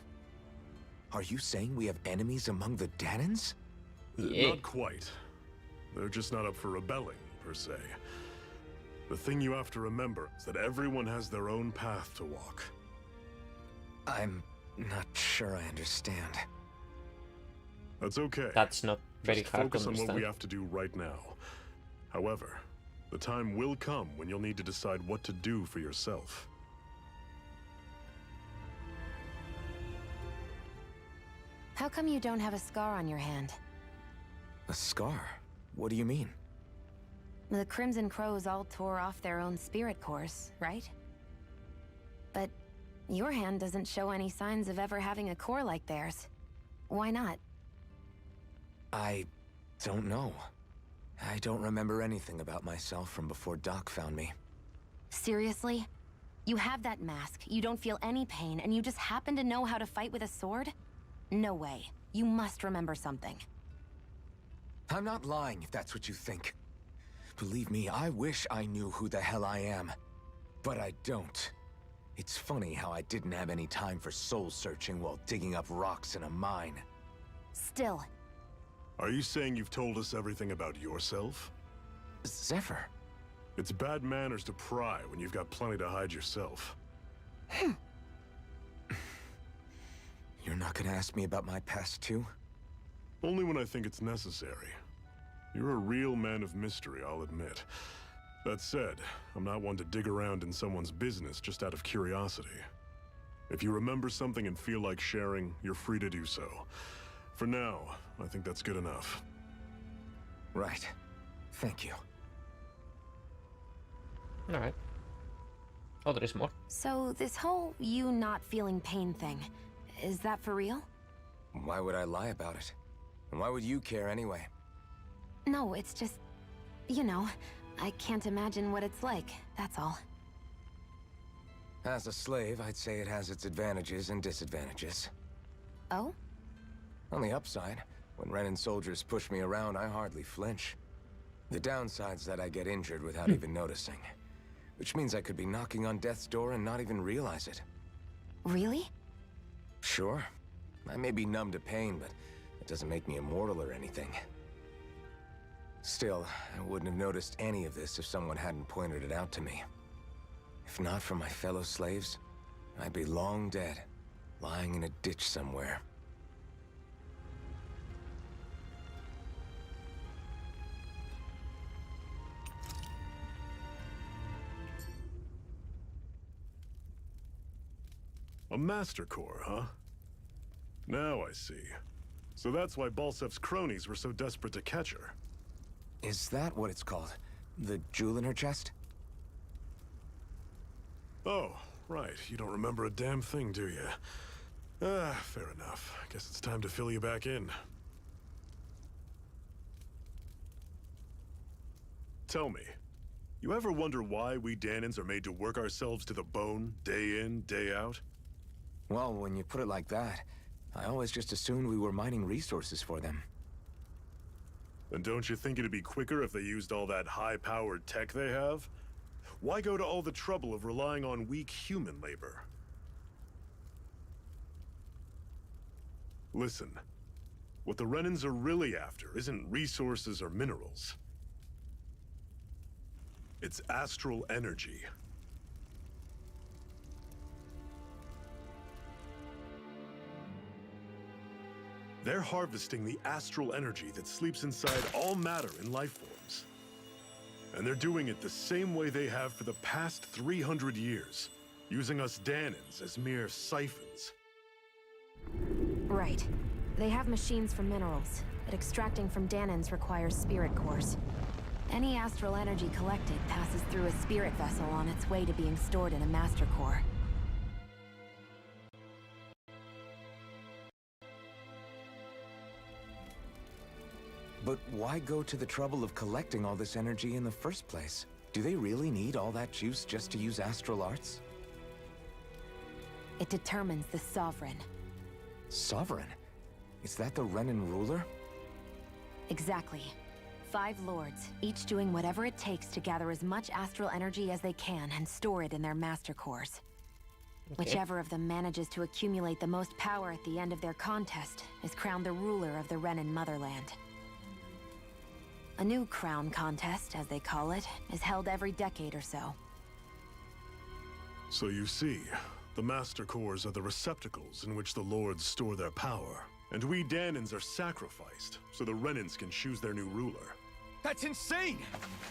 Are you saying we have enemies among the Danons? Yeah. Not quite. They're just not up for rebelling, per se. The thing you have to remember is that everyone has their own path to walk. I'm not sure I understand. That's okay. That's not very Just hard to focus on what we understand. have to do right now. However, the time will come when you'll need to decide what to do for yourself. How come you don't have a scar on your hand? A scar? What do you mean? The Crimson Crows all tore off their own spirit cores, right? But Your hand doesn't show any signs of ever having a core like theirs. Why not? I don't know. I don't remember anything about myself from before Doc found me. Seriously? You have that mask, you don't feel any pain, and you just happen to know how to fight with a sword? No way. You must remember something. I'm not lying if that's what you think. Believe me, I wish I knew who the hell I am. But I don't. It's funny how I didn't have any time for soul-searching while digging up rocks in a mine. Still. Are you saying you've told us everything about yourself? Zephyr. It's bad manners to pry when you've got plenty to hide yourself. You're not gonna ask me about my past too? Only when I think it's necessary. You're a real man of mystery, I'll admit. That said, I'm not one to dig around in someone's business just out of curiosity. If you remember something and feel like sharing, you're free to do so. For now, I think that's good enough. Right. Thank you. Alright. Oh, there is more. So this whole you not feeling pain thing, is that for real? Why would I lie about it? And why would you care anyway? No, it's just... you know, I can't imagine what it's like, that's all. As a slave, I'd say it has its advantages and disadvantages. Oh? On the upside, when Renan soldiers push me around, I hardly flinch. The downside's that I get injured without even noticing. Which means I could be knocking on death's door and not even realize it. Really? Sure. I may be numb to pain, but it doesn't make me immortal or anything. Still, I wouldn't have noticed any of this if someone hadn't pointed it out to me. If not for my fellow slaves, I'd be long dead, lying in a ditch somewhere. A Master Core, huh? Now I see. So that's why Balsef's cronies were so desperate to catch her. Is that what it's called? The jewel in her chest? Oh, right. You don't remember a damn thing, do you? Fair enough. Guess it's time to fill you back in. Tell me, you ever wonder why we Dahnans are made to work ourselves to the bone, day in, day out? Well, when you put it like that, I always just assumed we were mining resources for them. And don't you think it'd be quicker if they used all that high-powered tech they have? Why go to all the trouble of relying on weak human labor? Listen, what the Renans are really after isn't resources or minerals. It's astral energy. They're harvesting the astral energy that sleeps inside all matter in life forms. And they're doing it the same way they have for the past 300 years, using us Dahnans as mere siphons. Right. They have machines for minerals, but extracting from Dahnans requires spirit cores. Any astral energy collected passes through a spirit vessel on its way to being stored in a master core. But why go to the trouble of collecting all this energy in the first place? Do they really need all that juice just to use astral arts? It determines the Sovereign. Sovereign? Is that the Renan ruler? Exactly. 5 lords, each doing whatever it takes to gather as much astral energy as they can and store it in their master cores. Okay. Whichever of them manages to accumulate the most power at the end of their contest is crowned the ruler of the Renan motherland. A new crown contest, as they call it, is held every decade or so. So you see, the Master Cores are the receptacles in which the Lords store their power. And we Dahnans are sacrificed, so the Renans can choose their new ruler. That's insane!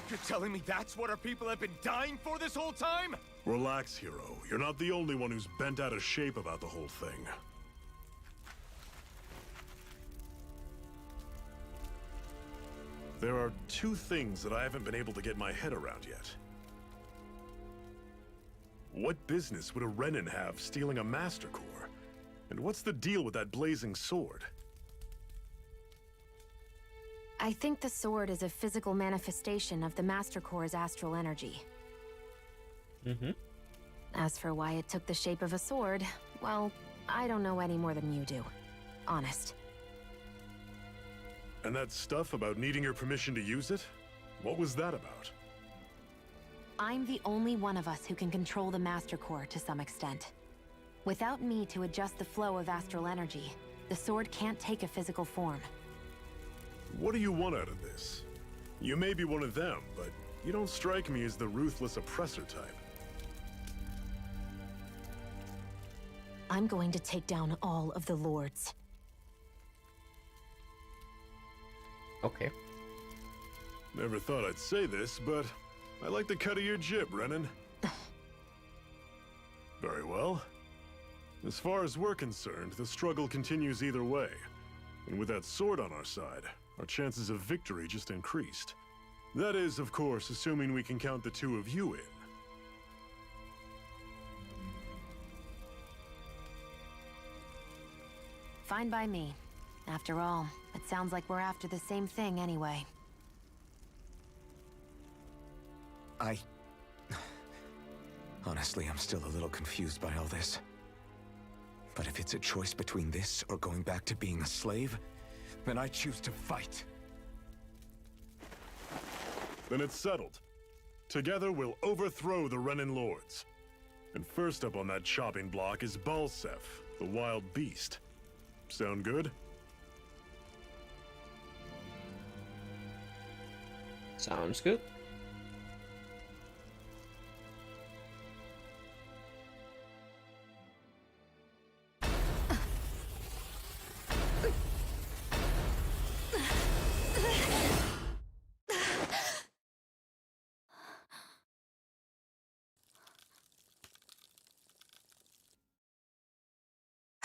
You're telling me that's what our people have been dying for this whole time? Relax, hero. You're not the only one who's bent out of shape about the whole thing. There are 2 things that I haven't been able to get my head around yet. What business would a Renin have stealing a Master Core? And what's the deal with that blazing sword? I think the sword is a physical manifestation of the Master Core's astral energy. As for why it took the shape of a sword, well, I don't know any more than you do. Honest. And that stuff about needing your permission to use it? What was that about? I'm the only one of us who can control the Master Core to some extent. Without me to adjust the flow of astral energy, the sword can't take a physical form. What do you want out of this? You may be one of them, but you don't strike me as the ruthless oppressor type. I'm going to take down all of the Lords. Okay. Never thought I'd say this, but I like the cut of your jib, Renin. Very well. As far as we're concerned, the struggle continues either way. And with that sword on our side, our chances of victory just increased. That is, of course, assuming we can count the two of you in. Fine by me. After all, it sounds like we're after the same thing anyway. Honestly, I'm still a little confused by all this. But if it's a choice between this or going back to being a slave, then I choose to fight. Then it's settled. Together we'll overthrow the Renin Lords. And first up on that chopping block is Balseph, the wild beast. Sound good? Sounds good.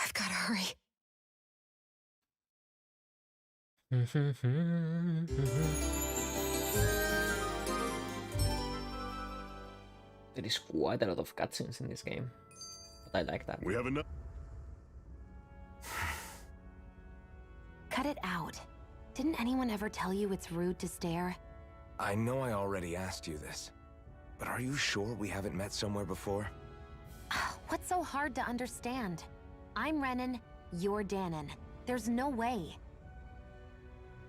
I've gotta hurry. There is quite a lot of cutscenes in this game, but I like that. We have enough. Cut it out. Didn't anyone ever tell you it's rude to stare? I know I already asked you this, but are you sure we haven't met somewhere before? What's so hard to understand? I'm Renin, you're Danon. There's no way.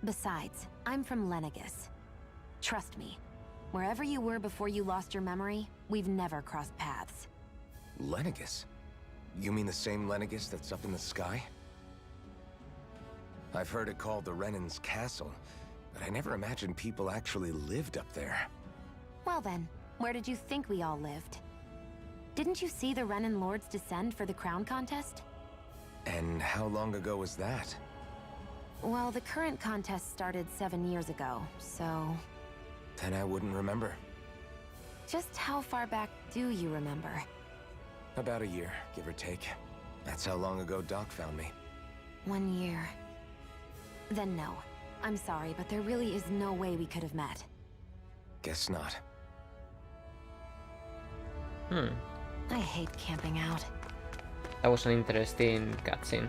Besides, I'm from Lenegis. Trust me, wherever you were before you lost your memory, we've never crossed paths. Lenegis? You mean the same Lenegis that's up in the sky? I've heard it called the Renin's Castle, but I never imagined people actually lived up there. Well then, where did you think we all lived? Didn't you see the Renin Lords descend for the crown contest? And how long ago was that? Well, the current contest started 7 years ago, so... Then I wouldn't remember. Just how far back do you remember? About a year, give or take. That's how long ago Doc found me. 1 year. Then no. I'm sorry, but there really is no way we could have met. Guess not. I hate camping out. That was an interesting cutscene.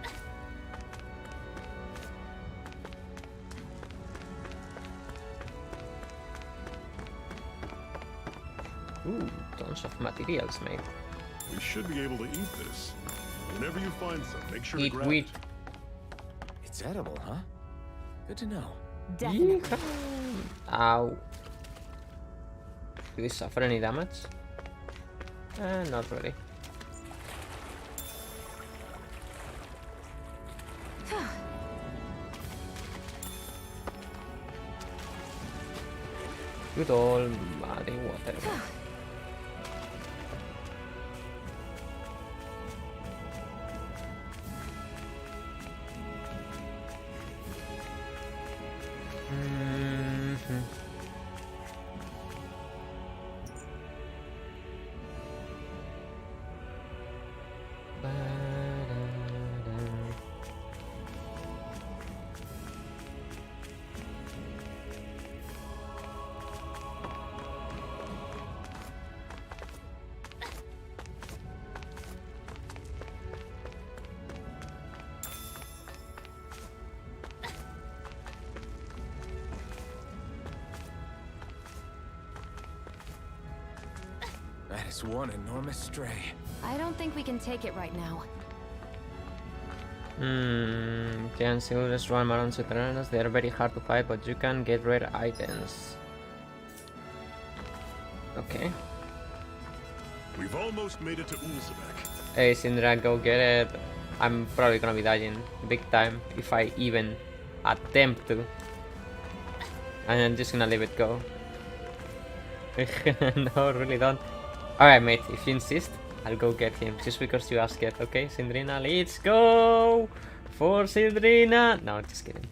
Ooh, tons of materials, mate. We should be able to eat this. Whenever you find some, make sure Eat to grab wheat. it. It's edible, huh? Good to know. Definitely. Ow. Do we suffer any damage? Not really. Good old muddy water. Just one enormous stray. I don't think we can take it right now. Giant silvers run around Sutranas. They are very hard to fight, but you can get rare items. Okay. We've almost made it to Ulzebek. Hey Syndra, go get it. I'm probably gonna be dying big time if I even attempt to. And I'm just gonna leave it go. No, really don't. Alright mate, if you insist, I'll go get him. Just because you ask it, okay Sindrina? Let's go! For Sindrina! No, just kidding.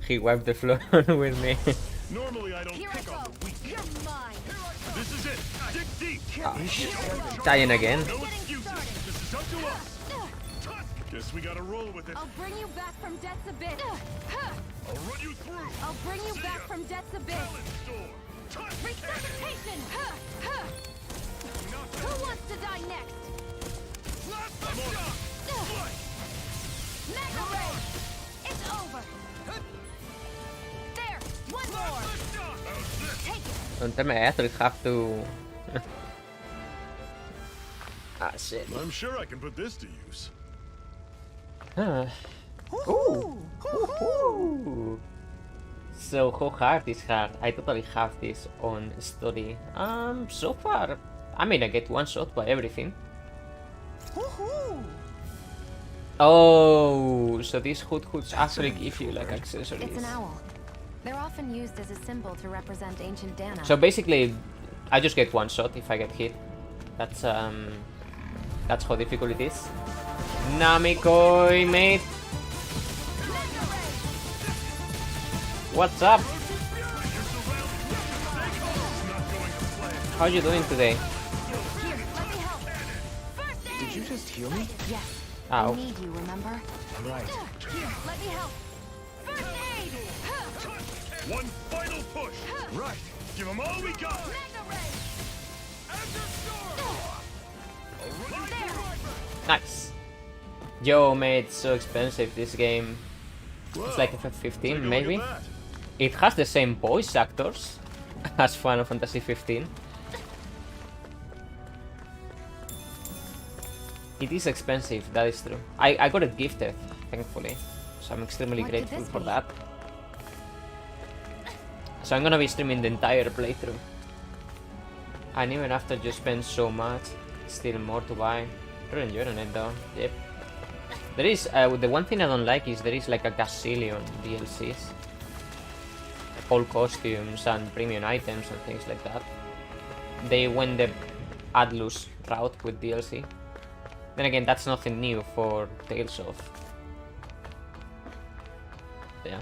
He wiped the floor with me. Normally I don't pick on the weak. You're mine. This is it. Dig deep. Oh, dying again. No excuses. This is up to us. Guess we gotta roll with it. I'll bring you back from Death's Abyss. I'll run you through. I'll bring you back from Death's Abyss. Resuscitation! Who wants to die next? Mega Ray! It's over! There! One more! Take it! Don't tell me I actually have to... Ah, shit. I'm sure I can put this to use. Ooh. Ooh. So how hard is hard? I totally have this on story. So far, I mean I get one shot by everything. Oh, so these hoods actually give you like accessories. It's an owl. They're often used as a symbol to represent ancient Dana. So basically, I just get one shot if I get hit. That's how difficult it is. Namikoi, mate. What's up? How are you doing today? Did you just heal me? Yes. Ow. I need you, remember? Right. Here, let me help. First aid! One final push. Right. Give them all we got. Mega Ray! Nice. Yo, mate, it's so expensive this game. It's like FF15, maybe. It has the same voice actors as Final Fantasy 15. It is expensive, that is true. I got it gifted, thankfully. So I'm extremely grateful for that. So I'm gonna be streaming the entire playthrough. And even after you spend so much, still more to buy. Really enjoying it though, yep. There is, the one thing I don't like is there is like a gazillion DLCs. All costumes and premium items and things like that. They went the Atlus route with DLC. Then again, that's nothing new for Tales of. Yeah.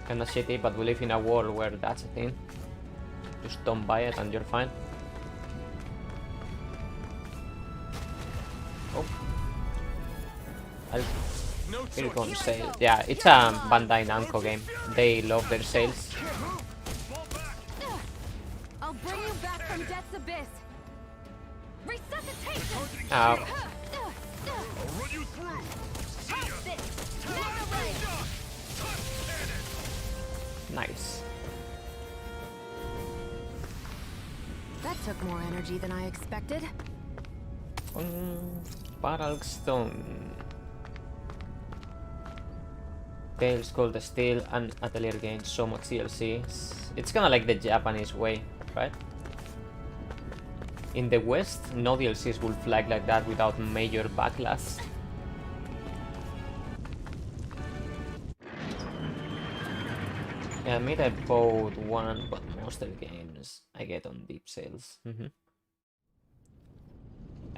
Kinda shitty, but we live in a world where that's a thing. Just don't buy it and you're fine. Oh. I'll put it on sale. Yeah, it's a Bandai Namco game. They love their sales. I'll bring you back from Death's Abyss. Resuscitation! Ow. I'll run you through. Mega Ray! Nice. That took more energy than I expected. Barrel Stone. Tales, Cold Steel, and Atelier gained so much DLC. It's kinda like the Japanese way, right? In the West, no DLCs will flag like that without major backlash. Yeah, I made I bought one, but most of the games I get on deep sales.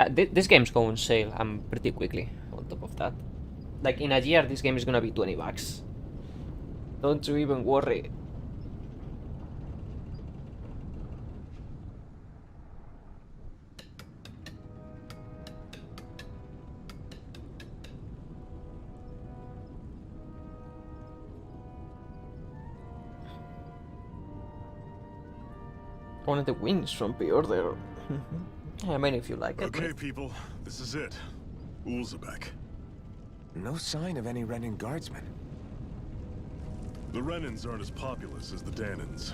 This game's going on sale pretty quickly on top of that. Like in a year, this game is gonna be $20. Don't you even worry. One of the wings from pre-order. I mean, if you like it. Okay, people, this is it. Ulzebek. No sign of any Renan guardsmen. The Renans aren't as populous as the Danans.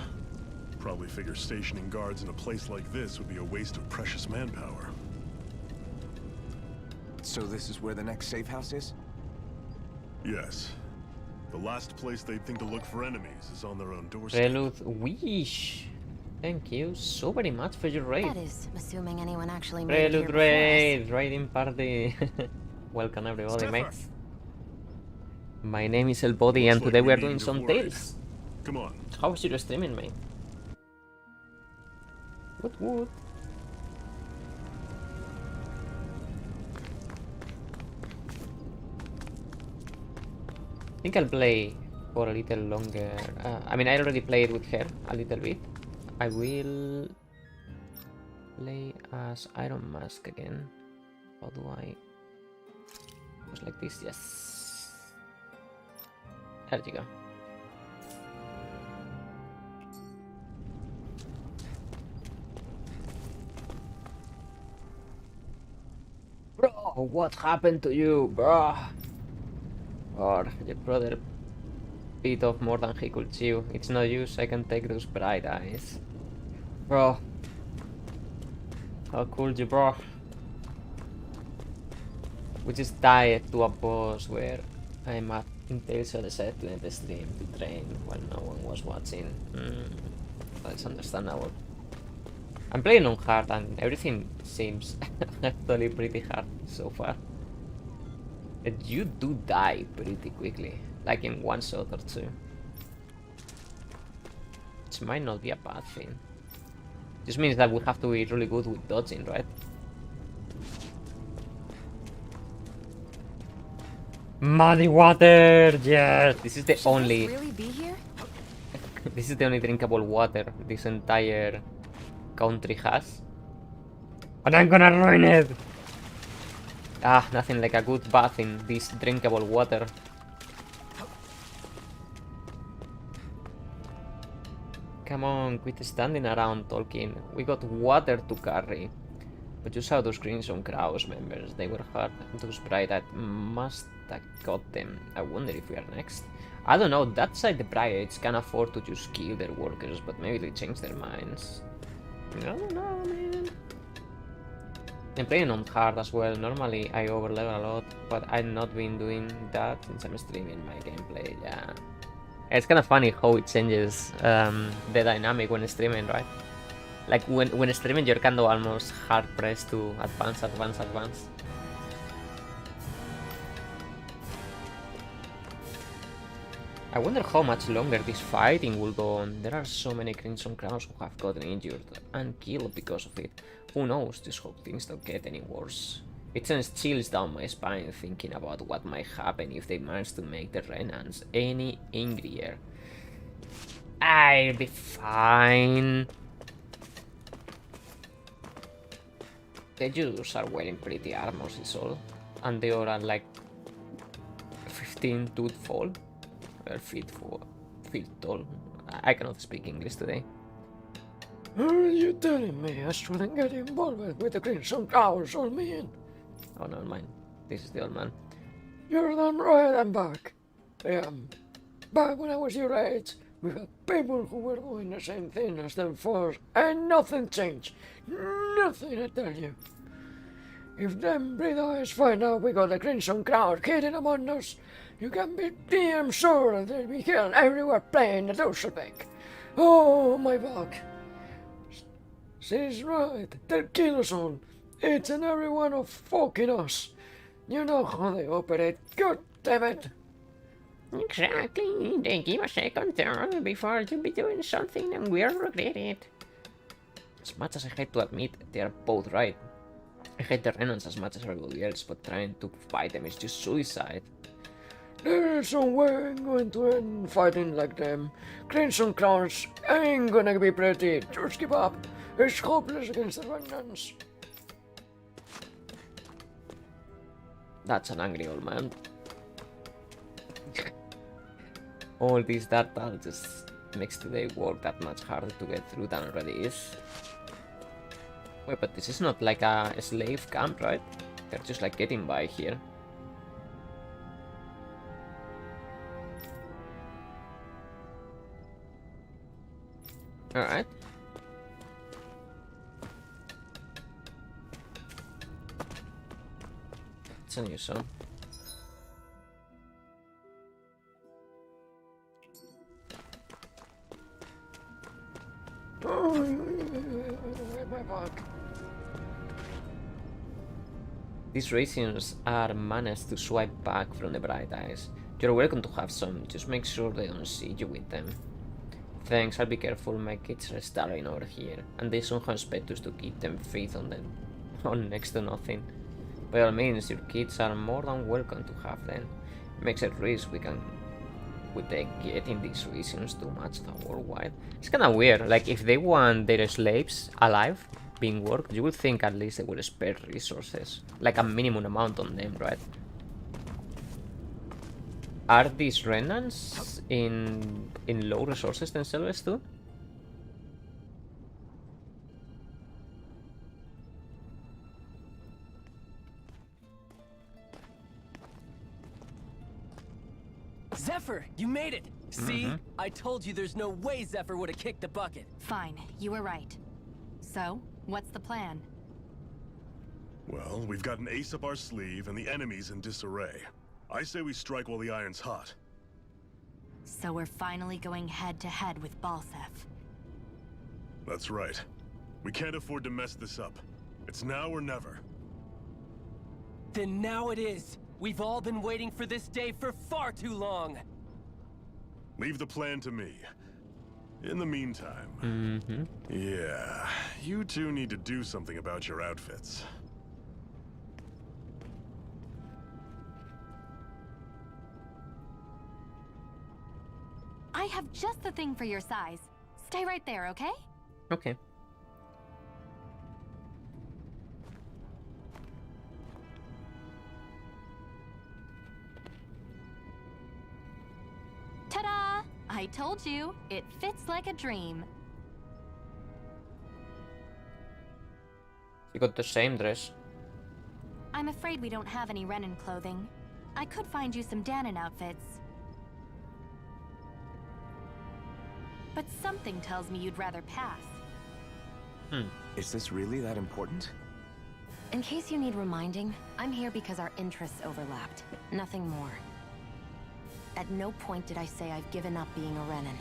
Probably figure stationing guards in a place like this would be a waste of precious manpower. So this is where the next safe house is? Yes. The last place they'd think to look for enemies is on their own doorstep. Prelude Wish. Thank you so very much for your raid. That is, assuming anyone actually made it here Prelude before us. raid, raiding party. Welcome everybody, mates. My name is Elbody and Looks today like we are we doing need some your raid. tales. Come on. How is your streaming, mate? What? I think I'll play for a little longer. I mean, I already played with her a little bit. I will play as Iron Mask again. How do I? Just like this, yes. There you go. Bro, what happened to you, bro? Or your brother bit off more than he could chew. It's no use, I can take those bright eyes. Bro. How could you, bro? We just died to a boss where I'm at Tales of the Settled stream to train while no one was watching. That's understandable. I'm playing on hard and everything seems actually pretty hard so far. But you do die pretty quickly, like in one shot or two. Which might not be a bad thing. Just means that we have to be really good with dodging, right? Muddy water! Yes! This is the only... Really be here? This is the only drinkable water this entire country has. And I'm gonna ruin it! Ah, nothing like a good bath in this drinkable water. Come on, quit standing around talking. We got water to carry. But you saw those Crimson Crows members. They were hard. Those bright-eyed must have got them. I wonder if we are next. I don't know. That side the Brights can afford to just kill their workers, but maybe they change their minds. I don't know, man. I'm playing on hard as well. Normally I overlevel a lot, but I've not been doing that since I'm streaming my gameplay. Yeah, it's kind of funny how it changes the dynamic when streaming, right? Like when streaming, you're kind of almost hard pressed to advance. I wonder how much longer this fighting will go on. There are so many Crimson Crowns who have gotten injured and killed because of it. Who knows, just hope things don't get any worse. It sends chills down my spine thinking about what might happen if they manage to make the Renans any angrier. I'll be fine. The Jews are wearing pretty armors is all. And they are like 15 tooth fall. Well, feet tall. I cannot speak English today. Are you telling me I shouldn't get involved with the Crimson Crows, old man? Oh, never mind. This is the old man. You're damn right I'm back. I am. Back when I was your age, we had people who were doing the same thing as them first, and nothing changed. Nothing, I tell you. If them bright eyes find out we got the Crimson Crowd hidden among us, you can be damn sure that they'll be here everywhere playing the Dusselbeck. Oh, my back. She's right. They'll kill us all. Each and every one of fucking us. You know how they operate. God damn it. Exactly. They give a second turn before you be doing something and we'll regret it. As much as I hate to admit, they are both right. I hate the Renans as much as everybody else, but trying to fight them is just suicide. There's some way I'm going to end fighting like them. Crimson Crowns ain't gonna be pretty. Just give up. It's hopeless against the Renans. That's an angry old man. All these data just makes today work that much harder to get through than already is. Wait, but this is not like a slave camp, right? They're just like getting by here. Alright. It's a new song. My bug. These raisins are managed to swipe back from the bright eyes. You're welcome to have some, just make sure they don't see you with them. Thanks, I'll be careful, my kids are starving over here, and they somehow expect us to keep them feed on them, on next to nothing. By all means, your kids are more than welcome to have them. It makes a risk we take getting these raisins too much worldwide. It's kinda weird, like if they want their slaves alive, being worked, you would think at least they would spare resources, like a minimum amount on them, right? Are these remnants in low resources themselves too? Zephyr, you made it! See? I told you there's no way Zephyr would have kicked the bucket. Fine, you were right. So, what's the plan? Well, we've got an ace up our sleeve and the enemy's in disarray. I say we strike while the iron's hot. So we're finally going head-to-head with Balseph. That's right. We can't afford to mess this up. It's now or never. Then now it is! We've all been waiting for this day for far too long! Leave the plan to me. In the meantime... Yeah, you two need to do something about your outfits. I have just the thing for your size. Stay right there, okay? Okay. Ta-da! I told you, it fits like a dream. You got the same dress. I'm afraid we don't have any Renan clothing. I could find you some Danon outfits. But something tells me you'd rather pass. Is this really that important? In case you need reminding, I'm here because our interests overlapped. Nothing more. At no point did I say I've given up being a Renan.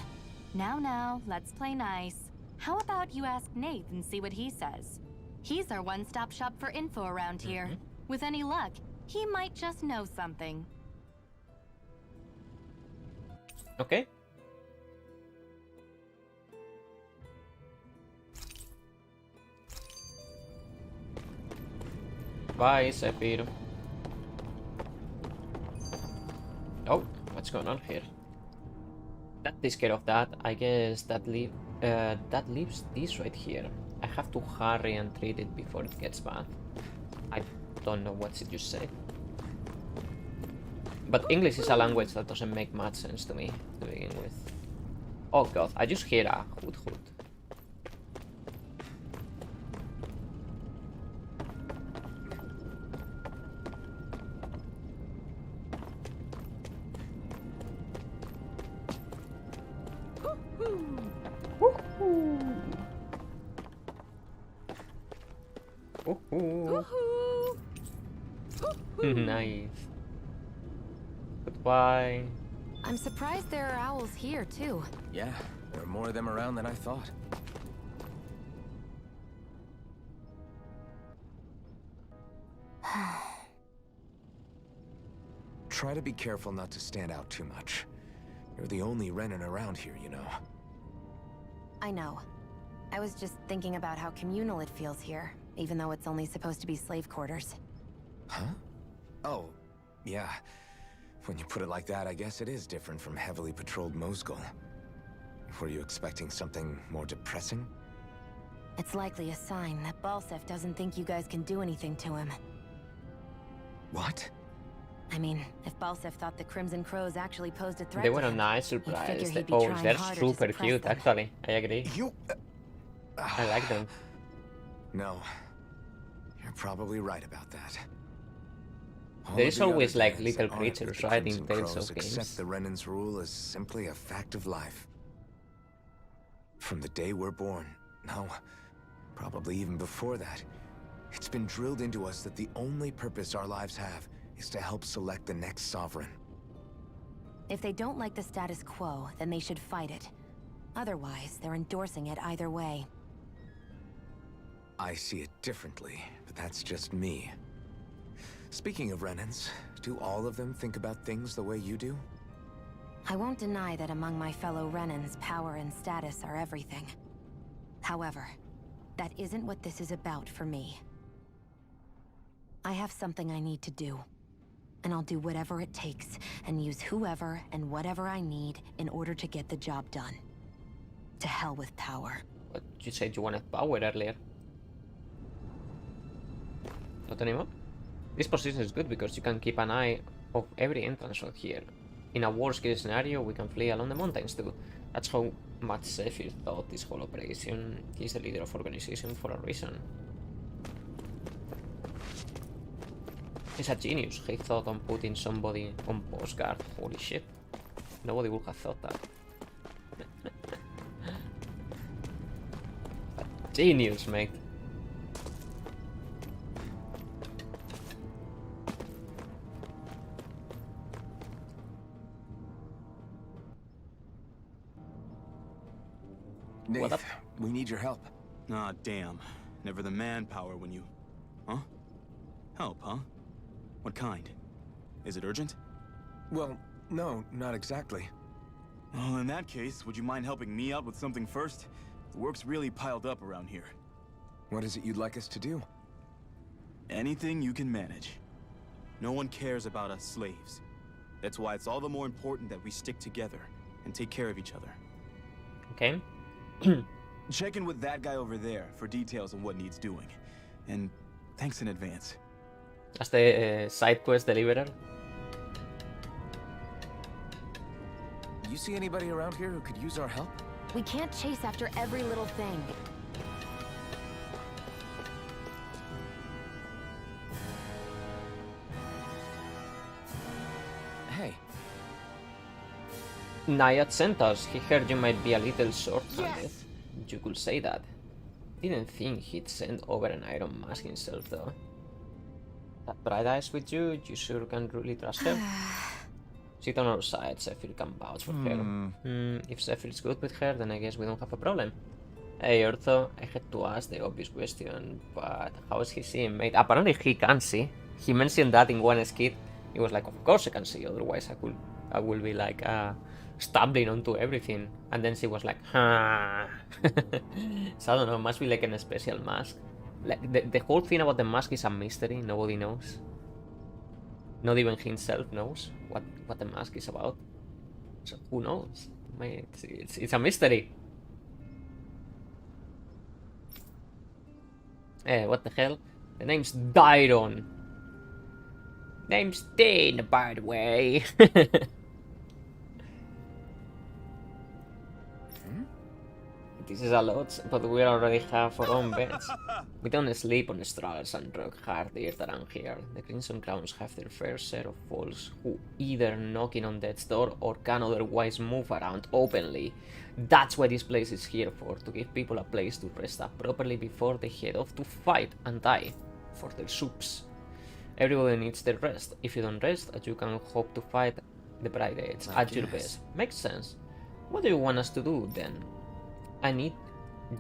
Now, let's play nice. How about you ask Nate and see what he says? He's our one-stop shop for info around here. With any luck, he might just know something. Okay. Bye, Zephyr. Oh, what's going on here? That takes care of that. I guess that leaves this right here. I have to hurry and treat it before it gets bad. I don't know what you say. But English is a language that doesn't make much sense to me to begin with. Oh god, I just hear a hoot hoot. Nice. Goodbye. I'm surprised there are owls here, too. Yeah, there are more of them around than I thought. Try to be careful not to stand out too much. You're the only Renan around here, you know. I know. I was just thinking about how communal it feels here, even though it's only supposed to be slave quarters. Huh? Oh, yeah. When you put it like that, I guess it is different from heavily patrolled Mosgul. Were you expecting something more depressing? It's likely a sign that Balseph doesn't think you guys can do anything to him. What? I mean, if Balseph thought the Crimson Crows actually posed a threat They to were a him, nice he'd surprise. figure he'd be Oh, trying they're harder to super suppress cute, them. actually. I agree. You... I like them. No. You're probably right about that. All There of is the always other like bands little that aren't with creatures, the right, in Crimson Tales Crows of games. accept the Renan's rule as simply a fact of life. From the day we're born. No, probably even before that. It's been drilled into us that the only purpose our lives have is to help select the next sovereign. If they don't like the status quo, then they should fight it. Otherwise, they're endorsing it either way. I see it differently, but that's just me. Speaking of Renans, do all of them think about things the way you do? I won't deny that among my fellow Renans, power and status are everything. However, that isn't what this is about for me. I have something I need to do. And I'll do whatever it takes, and use whoever and whatever I need in order to get the job done. To hell with power. But you said you wanted power earlier. Not anymore? This position is good because you can keep an eye of every entrance out here. In a worst case scenario, we can flee along the mountains too. That's how much Zephyr thought this whole operation. He's the leader of organization for a reason. He's a genius. He thought on putting somebody on post guard. Holy shit. Nobody would have thought that. A genius, mate. Nath, we need your help. Ah, damn. Never the manpower when you... Huh? Help, huh? What kind? Is it urgent? Well, no, not exactly. Well, in that case, would you mind helping me out with something first? The work's really piled up around here. What is it you'd like us to do? Anything you can manage. No one cares about us slaves. That's why it's all the more important that we stick together and take care of each other. Okay. Check in with that guy over there for details on what needs doing. And thanks in advance. That's the side quest deliverer. You see anybody around here who could use our help? We can't chase after every little thing. Hey. Naiad sent us. He heard you might be a little short-handed. Yes. You could say that. Didn't think he'd send over an Iron Mask himself, though. That Bright Eyes with you, you sure can really trust her? Sit on our side, Zephyr can vouch for her. If Zephyr's good with her, then I guess we don't have a problem. Hey, Ortho, I had to ask the obvious question, but how is he seeing, mate? Apparently he can see. He mentioned that in one skit. He was like, of course I can see, otherwise I will be like, stumbling onto everything. And then she was like, huh. So I don't know, must be like a special mask. Like the whole thing about the mask is a mystery, nobody knows. Not even himself knows what the mask is about. So who knows? Mate, it's a mystery. What the hell? The name's Dairon. Name's Dean, by the way. This is a lot, but we already have our own beds. We don't sleep on straws and rock hard dirt around here. The Crimson Crowns have their fair share of fools who either knocking on death's door or can otherwise move around openly. That's what this place is here for, to give people a place to rest up properly before they head off to fight and die for their soups. Everybody needs their rest. If you don't rest, you can hope to fight the Bright Edge at your best. Makes sense. What do you want us to do then? I need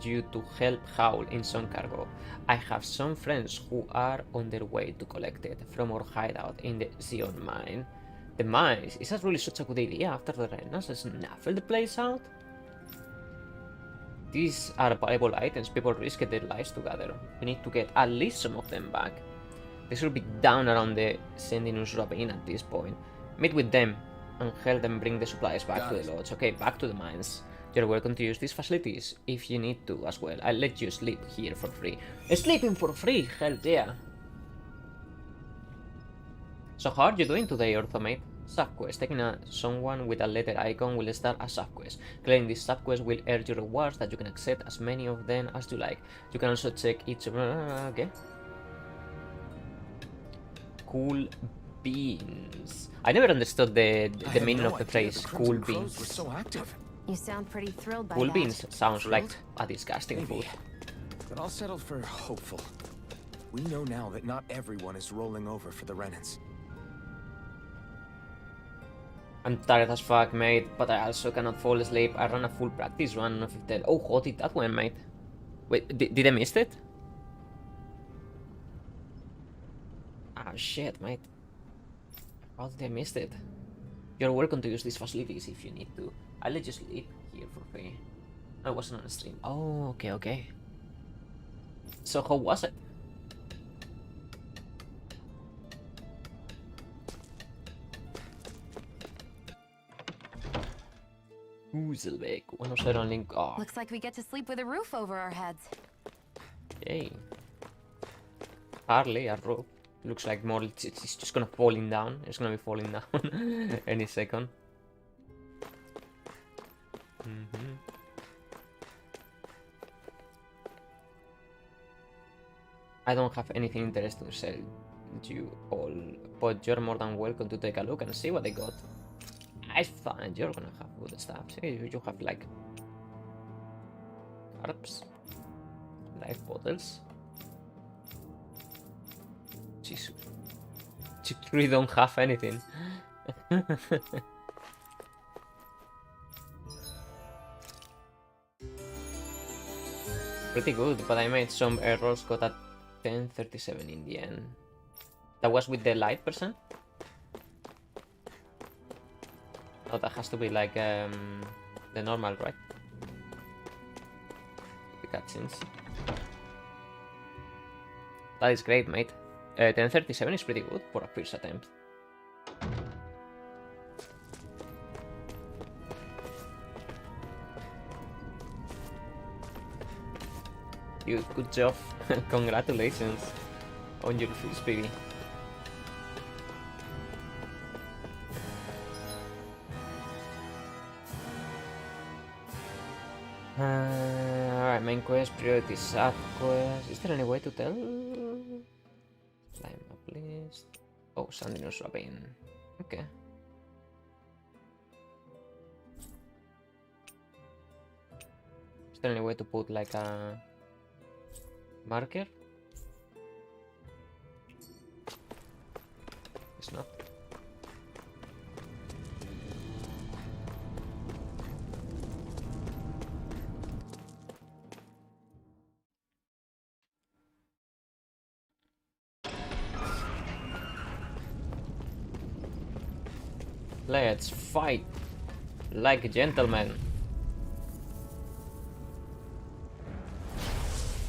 you to help Howl in some cargo. I have some friends who are on their way to collect it from our hideout in the Zion mine. The mines? Is that really such a good idea after the Renas snaffled the place out? These are valuable items people risk their lives to gather. We need to get at least some of them back. They should be down around the Sendinus Ravine at this point. Meet with them and help them bring the supplies back to the lodge. Okay, back to the mines. You're welcome to use these facilities if you need to as well. I'll let you sleep here for free. Sleeping for free? Hell yeah. So how are you doing today, Orthomate? Subquest. Taking someone with a letter icon will start a subquest. Clearing this subquest will earn you rewards that you can accept as many of them as you like. You can also check each... okay. Cool beans. I never understood the meaning of the phrase cool beans. Were so active. You sound pretty thrilled by Bull that. beans sounds like Thrilled? a disgusting Maybe. food. But I'll settle for hopeful. We know now that not everyone is rolling over for the Renans. I'm tired as fuck, mate, but I also cannot fall asleep. I ran a full practice run of it. Oh, how did that went, mate? Wait, did I miss it? Ah, shit, mate. How did I miss it? You're welcome to use these facilities if you need to. I'll let you sleep here for free. I wasn't on a stream. Oh, okay, okay. So how was it? Uzelbeek, 107 link. Oh, Looks like we get to sleep with a roof over our heads. yay. Hardly a roof. Looks like more it's just gonna falling down. It's gonna be falling down any second. I don't have anything interesting to sell you all, but you're more than welcome to take a look and see what they got. I find you're gonna have good stuff. See, you have like carps, life bottles. Jesus, you really don't have anything. Pretty good, but I made some errors. Got a 1037 in the end. That was with the light percent. Oh, that has to be like the normal, right? The cutscenes. That is great, mate. 1037 is pretty good for a first attempt. Good job. Congratulations on your first PB. Alright, main quest, priority sub quest. Is there any way to tell? Climb up list. Oh, Sandinus Ravine. Okay. Is there any way to put like a marker? It's not. Let's fight like a gentleman.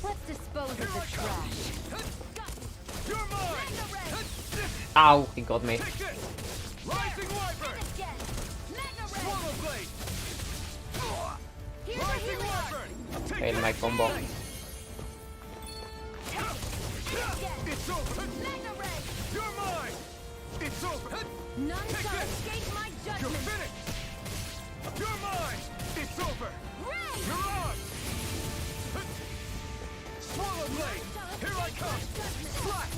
Let's dispose of the trash. Ow, he got me. Rising Wyvern! Swallow Blade! Rising Wyvern! Failed my combo. It's over! You're mine! It's over! None shall escape my You're judgment. finished! You're mine! It's over! Ray! You're on! Swallow Blade! Here I come! Slash!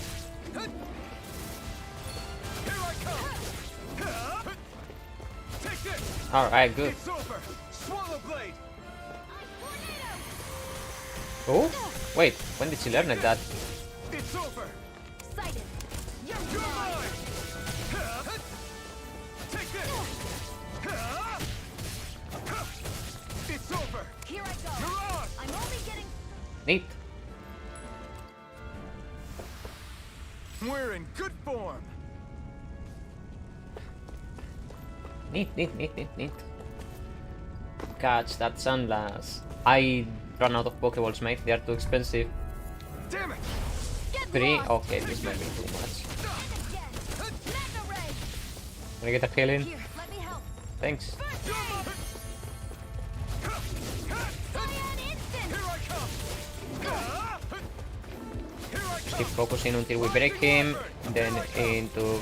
Here I come! Take this! Alright, good. It's over! Swallow Blade! Oh? Wait, when did she learn like that? It's over! Sighted. You're mine! Take this! It's over! Here I go. You're on! I'm only getting. Neat. We're in good form! Neat. Catch that sunglass. I ran out of Pokeballs, mate. They are too expensive. Damn it! 3? Okay, this might be too much. Can I get a healing? Here, let me help. Thanks. Keep focusing until we break him. Then into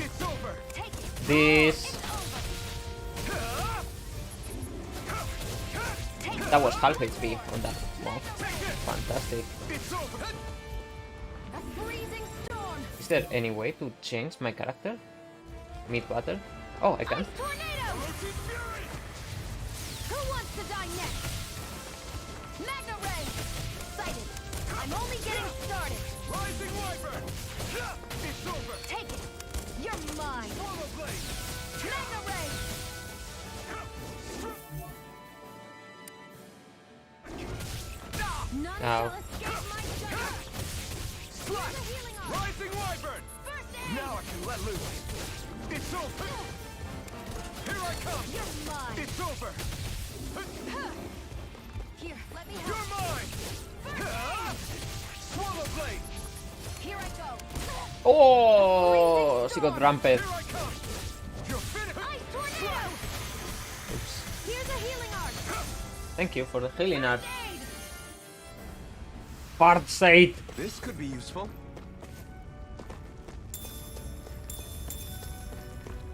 this. That was half HP on that mob. Fantastic. Is there any way to change my character mid-battle? Oh, I can. Who wants to die next? Magna Ray! Sighted. I'm only getting started. Rising Wyvern! It's over! Take it. You're mine. Swallow Blade! Magna Ray! None Ow. shall escape my judgment. Slash! Rising Wyvern! Now I can let loose. It's over! Here I come! You're mine. It's over! Here, let me help. You're mine! Swallow Blade! Here I go. Oh, she got ramped. Here I come! You're finished! Ice tornado! Oops. Here's a healing art. Thank you for the healing art. Aid. Part side. This could be useful.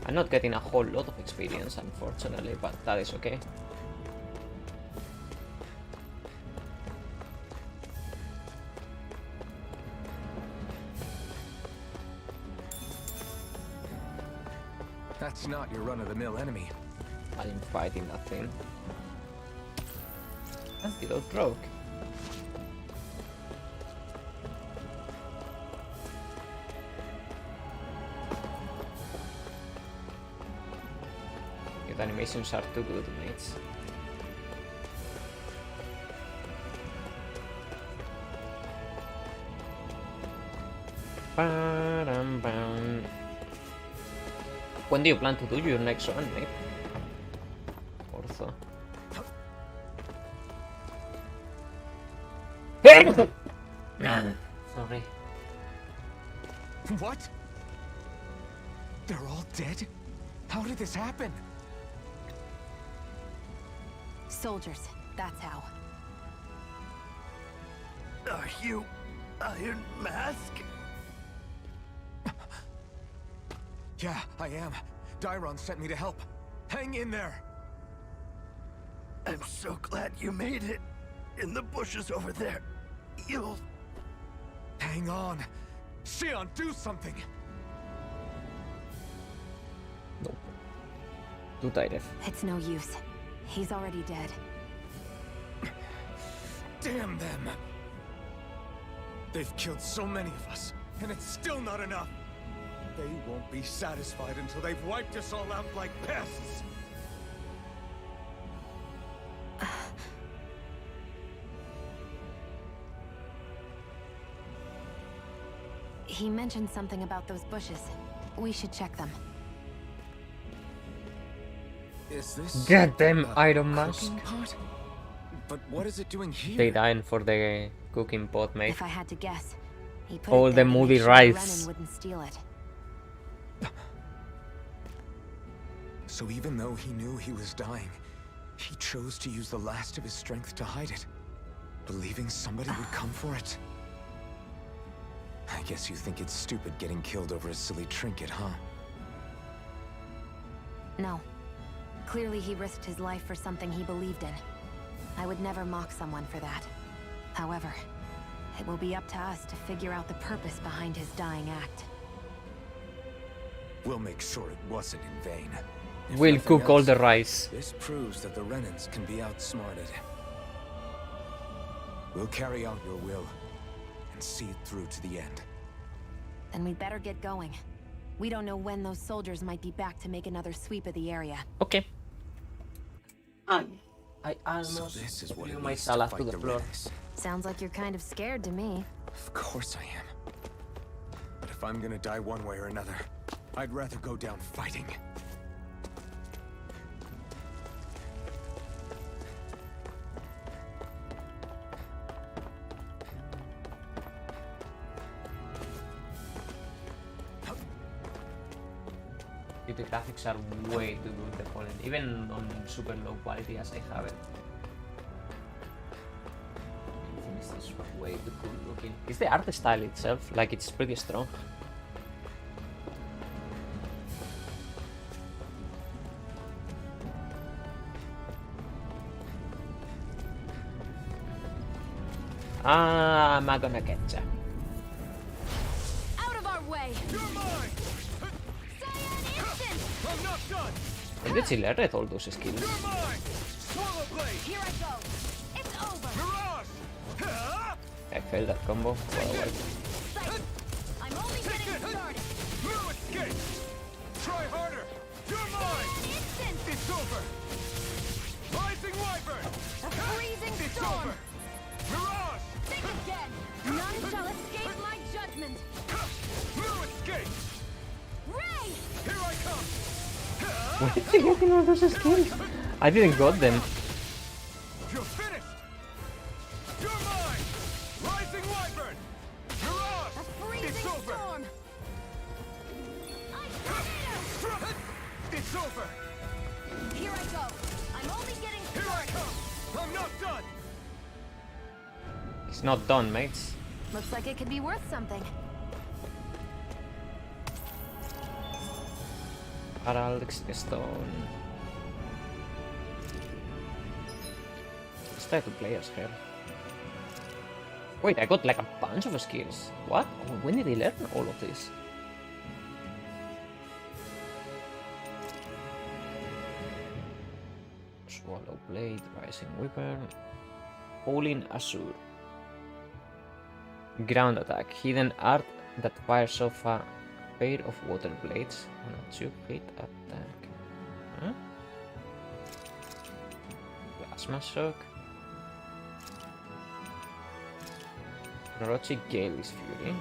I'm not getting a whole lot of experience, unfortunately, but that is okay. That's not your run-of-the-mill enemy. I'm fighting that thing. Antidote broke. Your animations are too good, mates. Ba-dum-bum. When do you plan to do your next one, mate? Ortho. Sorry. What? They're all dead? How did this happen? Soldiers, that's how. Are you Iron Mask? Yeah, I am. Dairon sent me to help. Hang in there! I'm so glad you made it. In the bushes over there. You'll... Hang on! Xion, do something! Nope. Too tired. It's no use. He's already dead. Damn them! They've killed so many of us, and it's still not enough! They won't be satisfied until they've wiped us all out like pests! He mentioned something about those bushes. We should check them. Is this... Goddamn a Iron Mask. cooking pot? But what is it doing here? They dying for the cooking pot, mate. If I had to guess, he put All it the there to movie make sure rights. Renan wouldn't steal it. So even though he knew he was dying, he chose to use the last of his strength to hide it, believing somebody would come for it. I guess you think it's stupid getting killed over a silly trinket, huh? No. Clearly he risked his life for something he believed in. I would never mock someone for that. However, it will be up to us to figure out the purpose behind his dying act. We'll make sure it wasn't in vain. If We'll nothing cook all else, the rice. This proves that the Renans can be outsmarted. We'll carry out your will and see it through to the end. Then we'd better get going. We don't know when those soldiers might be back to make another sweep of the area. Okay. I So almost this is what threw it my means to salad to fight the the floor. Renans. Sounds like you're kind of scared to me. Of course I am. But if I'm gonna die one way or another, I'd rather go down fighting. The graphics are way too good, the quality, even on super low quality as I have it. This is way too cool looking. Is the art style itself, like it's pretty strong. Ah, I'm not gonna get ya. Out of our way! You're mine! Cyan instant! I'm not done! Can you chill all those skills? You're mine! Here I go. It's over. I failed that combo. Well, I'm only getting started. You escape! Try harder! You're mine! It's over! Rising Wyvern! A freezing It's storm. over! Mirage! Think again. None shall escape my judgment. You escape! Ray! Here I come! where did you get all those skills? I didn't got them. You're finished! You're mine! Rising Wyvern! Mirage! A freezing It's over! storm. It's over! Here I go. I'm only getting Here I started. come! I'm not done! It's not done, mates. Looks like it could be worth something. Herald's Stone. Let's try to play as her. Wait, I got like a bunch of skills. What? When did I learn all of this? Swallow Blade, Rising Wyvern, Falling Azure. Ground attack, hidden art that fires off a pair of water blades on a 2-hit attack. Huh? Plasma Shock. Orochi Gale's Fury.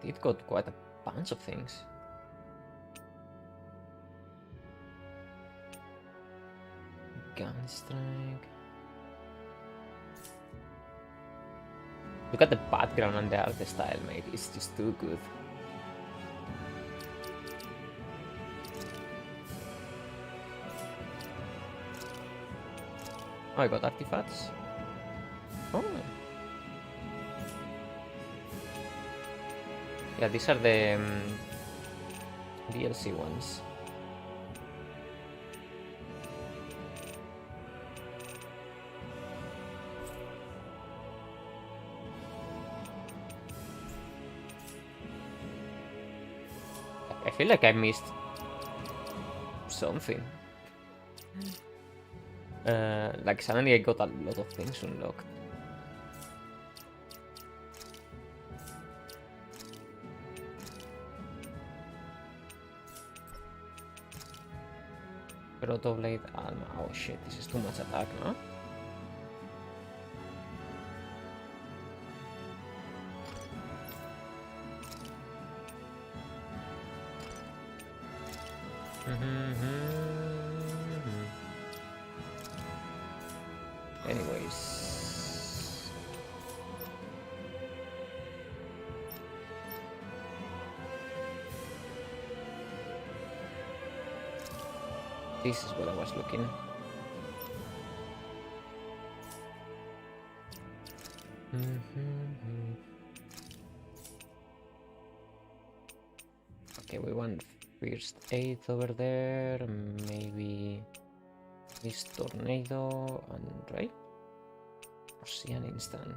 It got quite a bunch of things. Gunstrike. Look at the background and the art style, mate. It's just too good. Oh, I got artifacts. Oh. Yeah, these are the DLC ones. I feel like I missed something. Like suddenly I got a lot of things unlocked. Protoblade Alma. Oh shit, this is too much attack, no? Anyways. This is what I was looking. Okay, we want first aid over there, maybe this tornado and right? Ocean instant.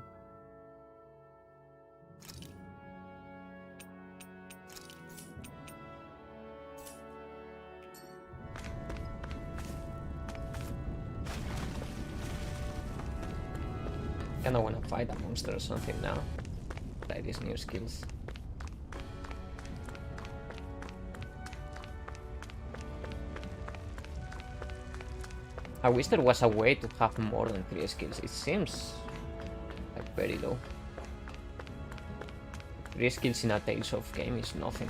Kinda wanna fight a monster or something now. Try these new skills. I wish there was a way to have more than 3 skills. It seems like very low. 3 skills in a Tales of game is nothing.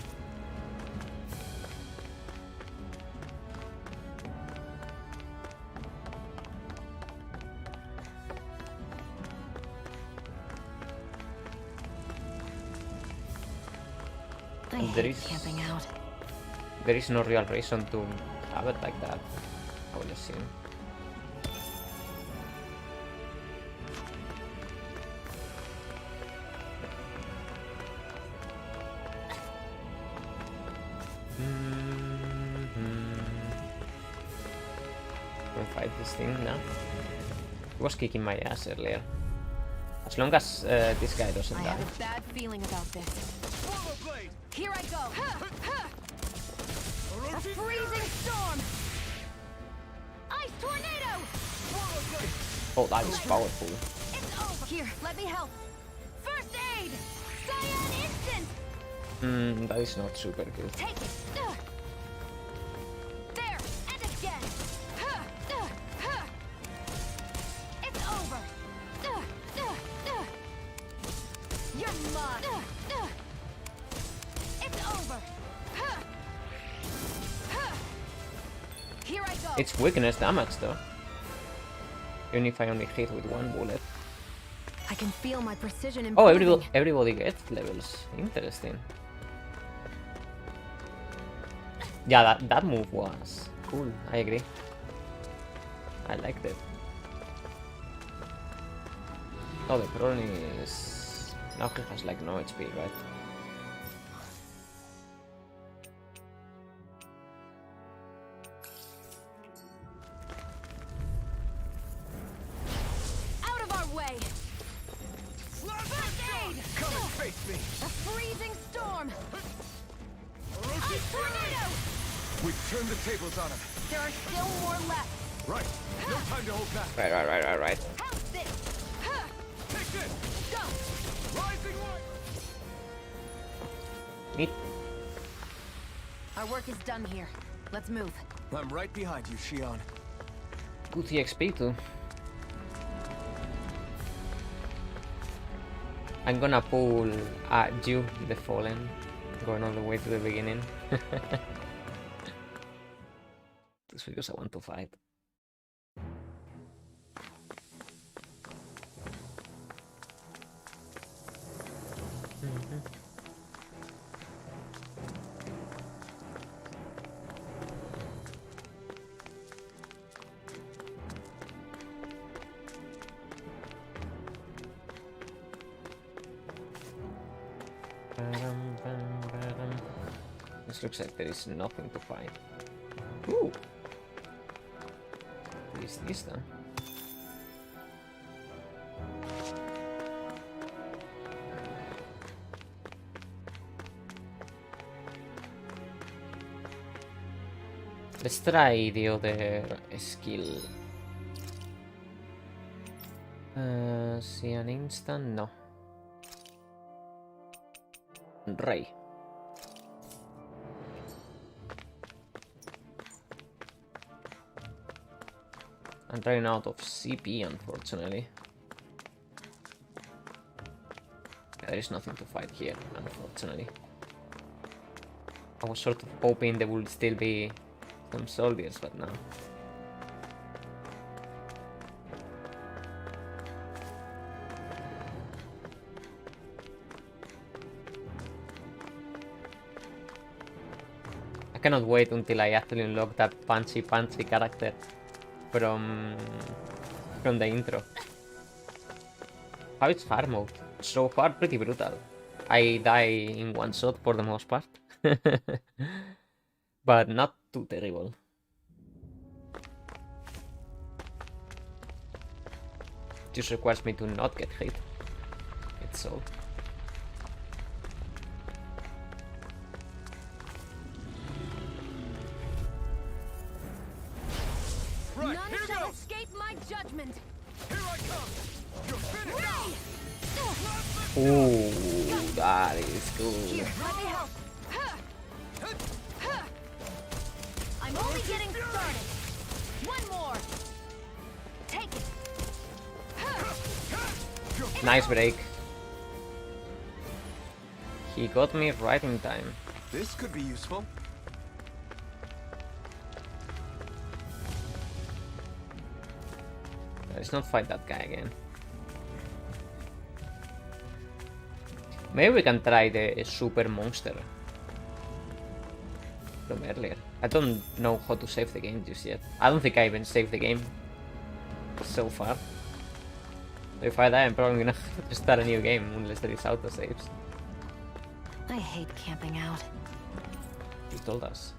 Camping out. There is no real reason to have it like that, I would assume. Can I fight this thing now? He was kicking my ass earlier. As long as this guy doesn't I die. have a bad feeling about this. Here I go. A freezing storm! Ice tornado! Oh, that is powerful. It's over! Here, let me help! First aid! Cyan instant! That is not super good. Take it! There! And again! It's over! You're mine! It's over! Here I go! It's weakness damage though. Even if I only hit with one bullet. I can feel my precision improving. Oh, everybody gets levels. Interesting. Yeah, that move was cool. I agree. I liked it. Oh, the problem is now he has like no HP, right? Out of our way! First aid! Come and face me! A freezing storm! Ice tornado! We've turned the tables on him. There are still more left. Right. No time to hold back. Right. How's this? Take this! Go! Rising light! Neat. Our work is done here. Let's move. I'm right behind you, Shion. Good XP too. I'm gonna pull Ju, the Fallen, going all the way to the beginning. Just because I want to fight. This looks like there is nothing to find. Ooh! What is this then? Let's try the other skill. See an instant? No. Ray. I'm running out of CP, unfortunately. There is nothing to fight here, unfortunately. I was sort of hoping there would still be some soldiers, but no. I cannot wait until I actually unlock that punchy character from the intro. How is hard mode? So far pretty brutal. I die in one shot for the most part. But not too terrible. Just requires me to not get hit. It's all. None shall escape my judgment. Here I come. You're finished now. Ooh, that is cool. Here, let me help. I'm only getting started. One more. Take it. Nice break. He got me right in time. This could be useful. Let's not fight that guy again. Maybe we can try the super monster from earlier. I don't know how to save the game just yet. I don't think I even saved the game so far. If I die, I'm probably gonna have to start a new game unless there is autosaves. I hate camping out. You told us.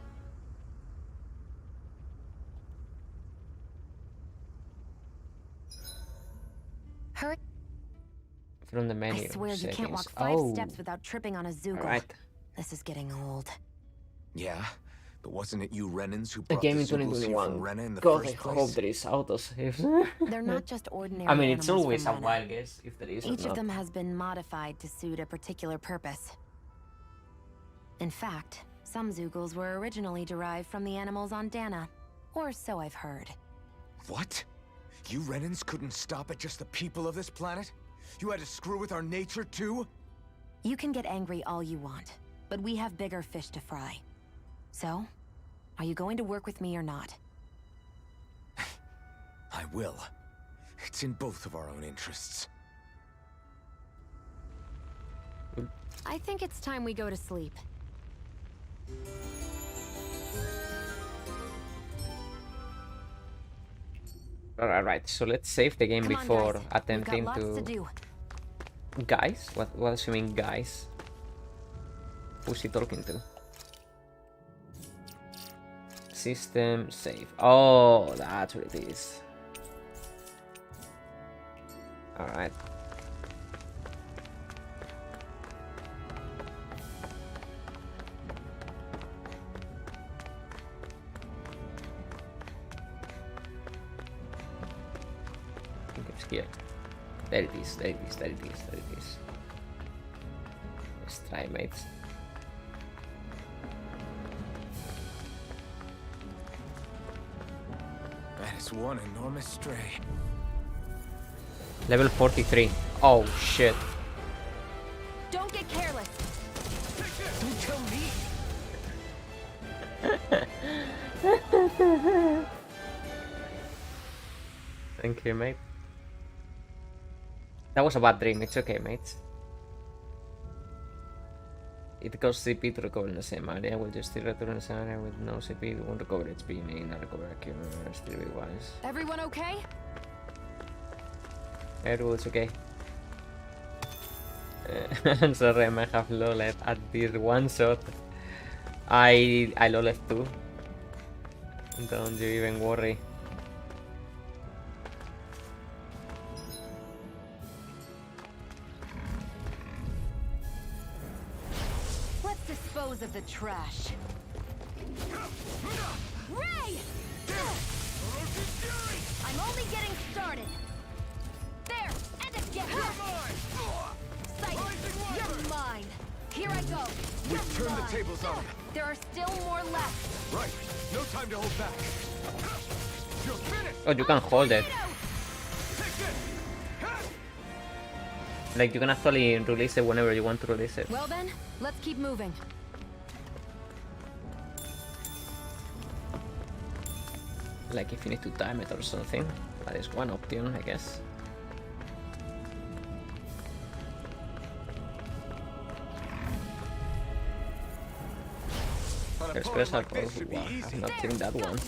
Hurry. From the menu. I swear you can't walk 5 steps without tripping on a Zoogle. Right. This is getting old. Yeah, But wasn't it you Renans who A brought game the in Zeugles here from 2021. Rena in the God, I first hope place? there is autosaves. They're not just ordinary I mean, it's animals always from a Rena. wild guess if there is or Each of not. them has been modified to suit a particular purpose. In fact, some Zeugles were originally derived from the animals on Dana. Or so I've heard. What? You Renans couldn't stop at just the people of this planet? You had to screw with our nature too? You can get angry all you want, but we have bigger fish to fry. So, are you going to work with me or not? I will. It's in both of our own interests. I think it's time we go to sleep. Alright, so let's save the game Come on, before guys. attempting We've got lots to to... do. Guys? What does she mean, guys? Who's he talking to? System save. Oh, that's what it is. Alright. I think it's here. There it is, there it is, there it is, there it is. Let's try, mates. That is one enormous stray. Level 43. Oh shit. Don't get careless. Don't tell me. Thank you, mate. That was a bad dream, it's okay, mates. It costs CP to recover in the same area. Will you still return in the same area with no CP? You won't recover HP, may not recover a cure, still be wise. Everyone okay? Everyone's okay. Sorry, I might have lolled at this one shot. I lolled too. Don't you even worry. Let's dispose of the trash. Ray! I'm only getting started. There, and again. Sight, you're mine. Here I go. We've turned the tables on him. There are still more left. Right. No time to hold back. You're finished. Oh, you can hold it. Like, you can actually release it whenever you want to release it. Well then, let's keep moving. Like, if you need to time it or something. That is one option, I guess. There's special code. Wow, I've not seen that one.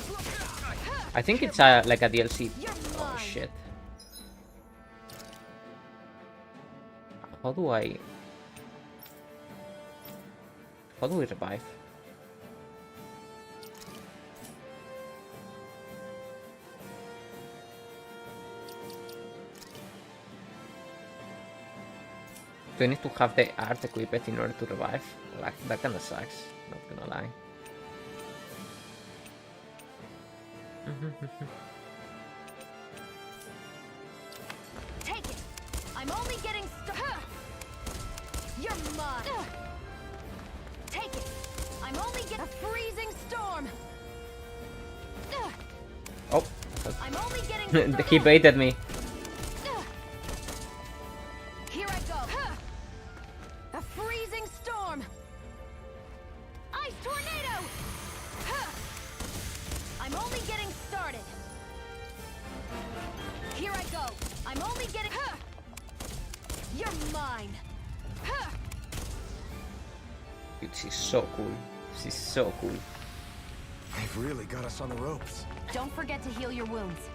I think it's like a DLC. Oh shit. How do we revive? Do I need to have the art equipped in order to revive? Like, that kinda sucks, not gonna lie. Take it. I'm only getting started. You're mine. Take it. I'm only getting a freezing storm. Oh, I'm only getting he baited me. Here I go. A freezing storm. Ice tornado. I'm only getting started. Here I go. I'm only getting. You're mine. Dude, she's so cool. She's so cool. They've really got us on the ropes. Don't forget to heal your wounds.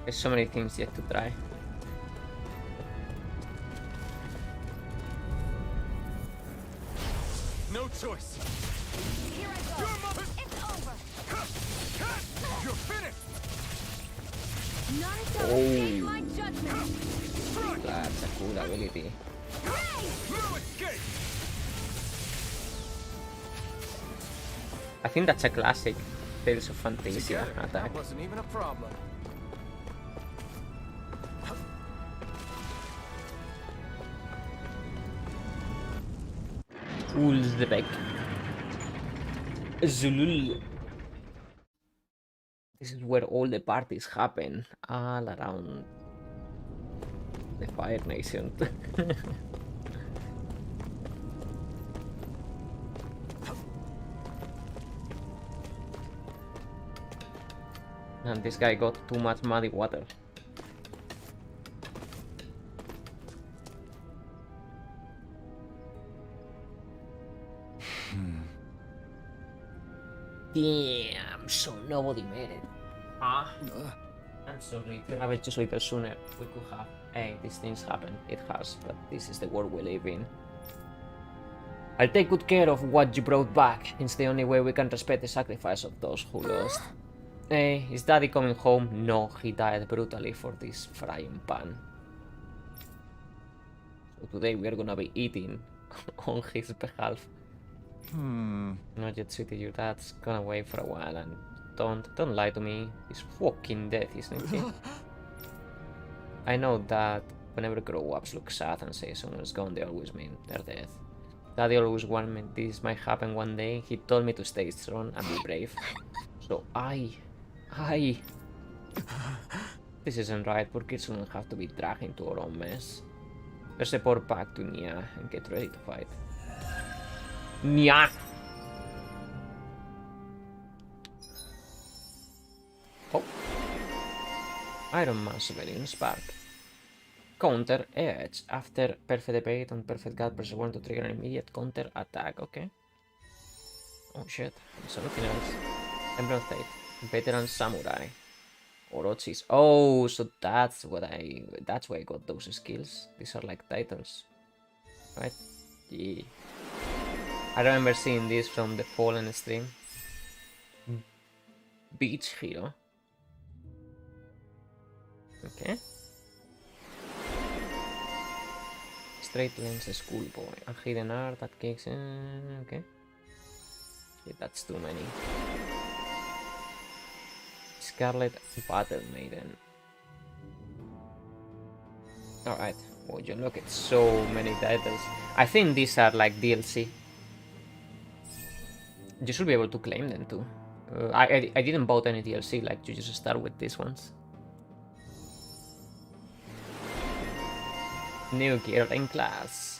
There's so many things yet to try. choice. Here I go. It's over. You're finished. Not until I change my judgment. That's a cool ability. No escape. I think that's a classic Tales of Fantasia attack. That wasn't even a problem. Ulzbek. Zulul. This is where all the parties happen, all around the Fire Nation. And this guy got too much muddy water. Damn, so nobody made it. I'm sorry, if you haven't just slept sooner, we could have. Hey, these things happen. It has, but this is the world we live in. I'll take good care of what you brought back. It's the only way we can respect the sacrifice of those who lost. Hey, is Daddy coming home? No, he died brutally for this frying pan. So today we are gonna be eating on his behalf. Not yet sweetie, your dad's gone away for a while, and don't lie to me. He's fucking dead, isn't he? I know that whenever grow-ups look sad and say someone's gone, they always mean they're dead. Daddy always warned me this might happen one day. He told me to stay strong and be brave. So this isn't right. Poor kids shouldn't have to be dragged into our own mess. Let's report back to Nya and get ready to fight. Nya! Oh. Iron Man Civilian Spark. Counter edge. After perfect debate on perfect guard, press 1 to trigger an immediate counter attack. Okay. Oh shit. Something else. Emblem State. Veteran Samurai. Orochi's. Oh, so that's why I got those skills. These are like titles. Right? Yeah. I remember seeing this from the Fallen stream. Beach Hero. Okay. Straight lens schoolboy. A hidden art that kicks in. Okay. Yeah, that's too many. Scarlet Battle Maiden. Alright. Would you look at so many titles? I think these are like DLC. You should be able to claim them too. I didn't bought any DLC, like you just start with these ones. New gear in class.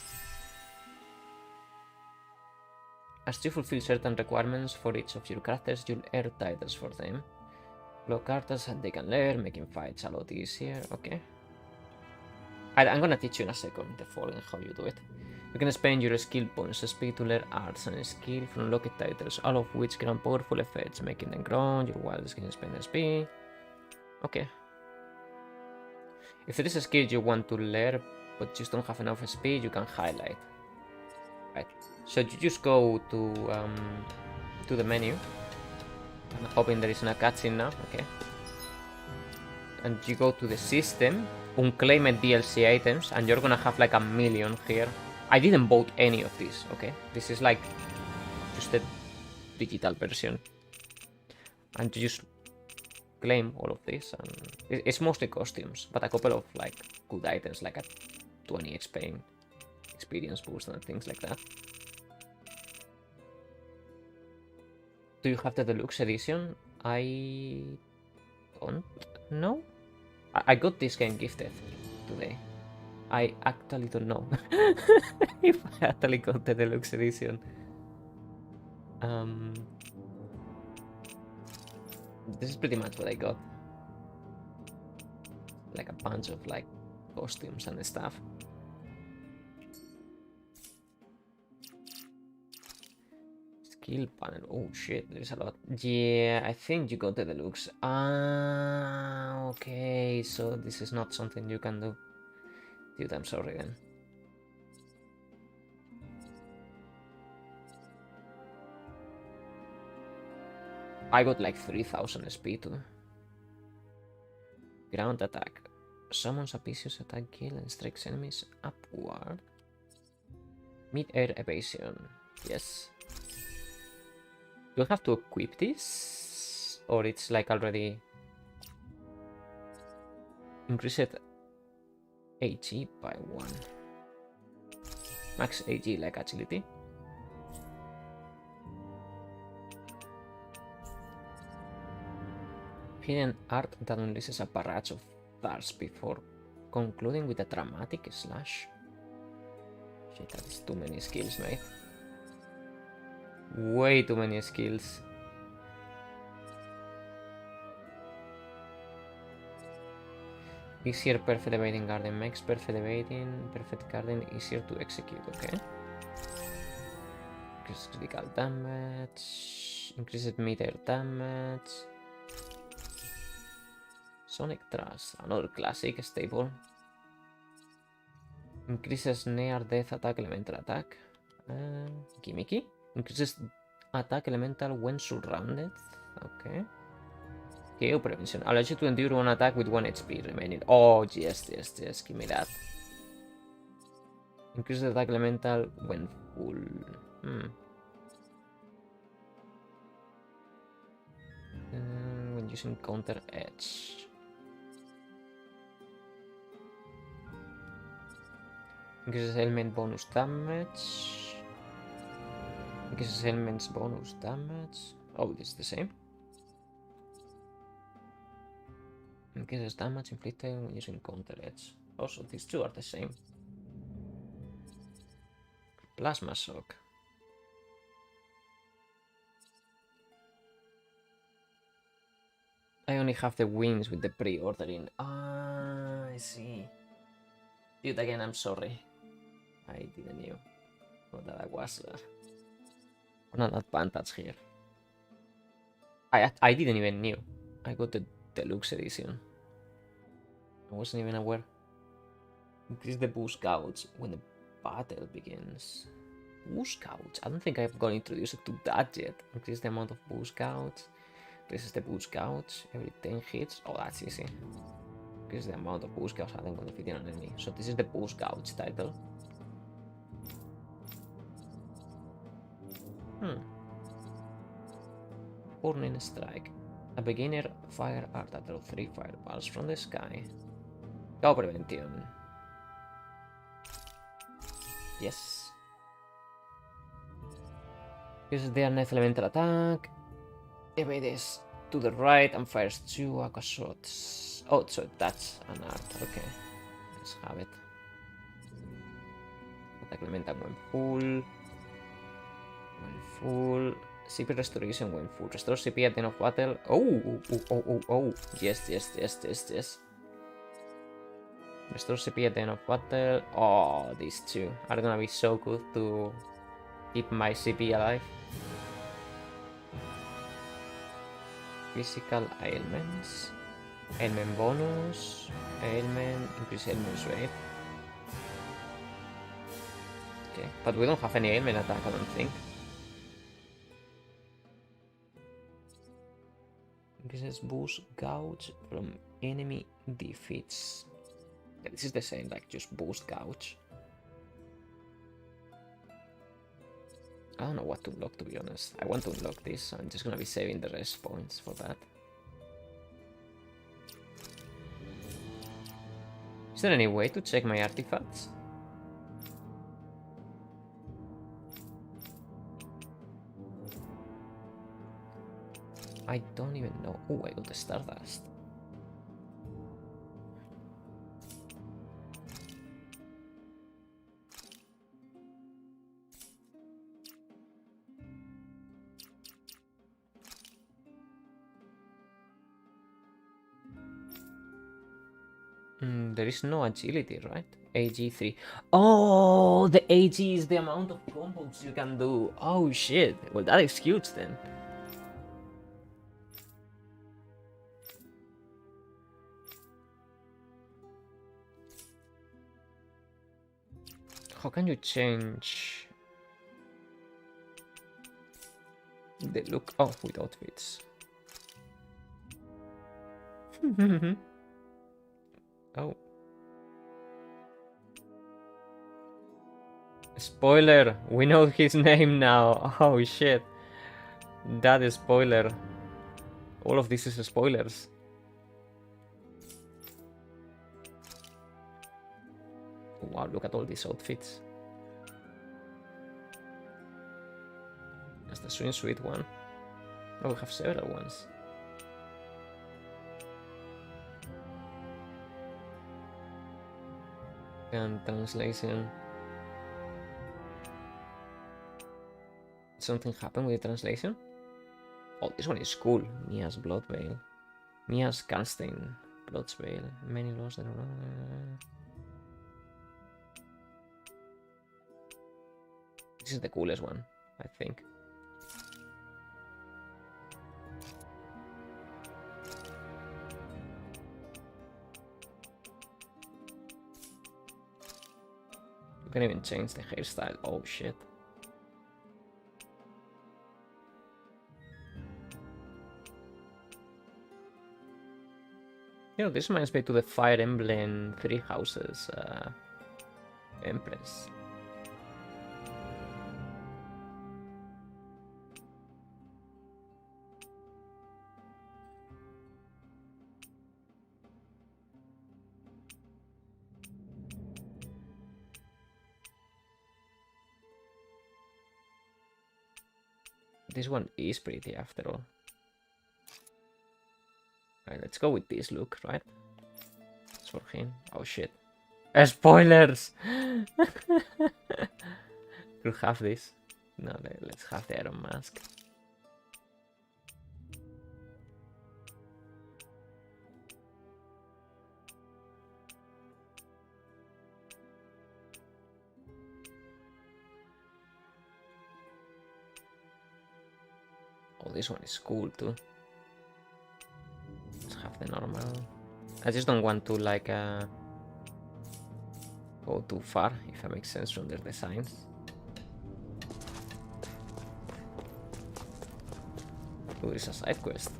As you fulfill certain requirements for each of your characters, you'll earn titles for them. Block characters and they can learn, making fights a lot easier. Okay. I'm gonna teach you in a second the following how you do it. You can spend your skill points SP to learn arts and skill from locked titles, all of which grant powerful effects, making them grow. Your wildest can spend SP. Okay. If there is a skill you want to learn but just don't have enough SP, you can highlight. Right. So you just go to the menu. I'm hoping there isn't a cutscene now. Okay. And you go to the system, unclaimed DLC items, and you're gonna have like 1 million here. I didn't bought any of these, okay? This is like just a digital version. And you just claim all of this, and it's mostly costumes, but a couple of like good items, like a 20 experience boost and things like that. Do you have the deluxe edition? I don't know. I got this game gifted today. I actually don't know if I actually got the deluxe edition. This is pretty much what I got. Like a bunch of like costumes and stuff. Skill panel. Oh shit, there's a lot. Yeah, I think you got the deluxe. Ah, okay. So this is not something you can do. Dude, I'm sorry then. I got like 3000 SP too. Ground attack. Summons a vicious attack kill and strikes enemies upward. Mid-air evasion. Yes. Do I have to equip this? Or it's like already... Increase it AG by 1. Max AG like agility. Hidden art that unleashes a barrage of stars before concluding with a dramatic slash. Shit, that is too many skills, mate. Way too many skills. Easier perfect evading garden makes perfect evading, perfect garden easier to execute, okay? Increases critical damage, increases mid-air damage. Sonic Thrust, another classic staple. Increases near death attack, elemental attack. Gimmicky. Increases attack elemental when surrounded. Okay. KO prevention. Allows you to endure one attack with 1 HP remaining. Oh, yes, yes, yes. Give me that. Increases attack elemental when full. When using counter edge. Increases element bonus damage. Increases elements bonus damage. Oh, this is the same. Increases damage inflicted when using counter edge. Also, these two are the same. Plasma shock. I only have the wings with the pre-ordering. Ah, I see. Dude, again, I'm sorry. I didn't know that I was on an advantage here. I didn't even knew. I got the deluxe edition. I wasn't even aware. Increase the boost gouge when the battle begins. Boost gouge? I don't think I've got introduced to that yet. Increase the amount of boost gouge. This is the boost gouge every 10 hits. Oh, that's easy. Increase the amount of boost gouge added when defeating an enemy. So this is the boost gouge title. Burning Strike. A beginner fire art that throws 3 fireballs from the sky. KO prevention. Yes. Uses the Earth elemental attack. Evades to the right and fires 2 aqua shots. Oh, so that's an art. Okay. Let's have it. Attack elemental when full. When full. CP restoration when full. Restore CP at the end of battle. Oh. Yes. Restore CP at the end of battle. Oh, these two are gonna be so good to keep my CP alive. Physical ailments. Ailment bonus. Ailment. Increase ailments rate. Okay, but we don't have any ailment attack, I don't think. Increases boost gouge from enemy defeats. Yeah, this is the same, like just boost gouge. I don't know what to unlock, to be honest. I want to unlock this, so I'm just gonna be saving the rest points for that. Is there any way to check my artifacts? I don't even know. Oh, I got the Stardust. There is no agility, right? AG3. Oh, the AG is the amount of combos you can do. Oh shit. Well, that is huge then. How can you change the look? Oh, with outfits. Oh. Spoiler! We know his name now. Oh shit. That is spoiler. All of this is spoilers. Wow, look at all these outfits. That's the swimsuit one. Oh, we have several ones. And translation. Something happened with the translation? Oh, this one is cool. Mia's Blood Veil. Mia's Karnstein Blood's Veil. Many lost that. This is the coolest one, I think. You can even change the hairstyle. Oh shit. You know, this reminds me to the Fire Emblem Three Houses Empress. This one is pretty after all. Alright, let's go with this look, right? It's for him. Oh shit. Spoilers! We'll have this. No, let's have the Iron Mask. Oh, this one is cool too. Let's have the normal. I just don't want to like go too far, if that makes sense, from their designs. Ooh, it's a side quest.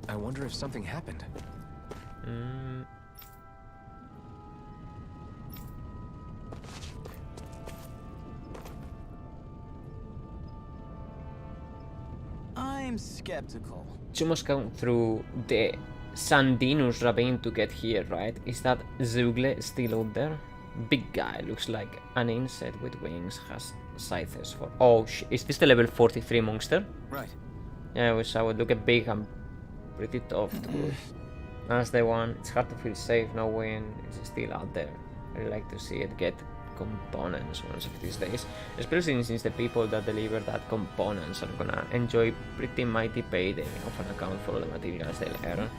I wonder if something happened. I'm skeptical. You must come through the Sandinus ravine to get here, right? Is that Zeugle still out there? Big guy, looks like an insect with wings, has scythes for... Oh, is this the level 43 monster? Right. Yeah, I wish I would look at big and pretty tough too. That's the one. It's hard to feel safe knowing it's still out there. I'd like to see it get components one of these days, especially since the people that deliver that components are gonna enjoy pretty mighty payday of an account for all the materials they'll earn.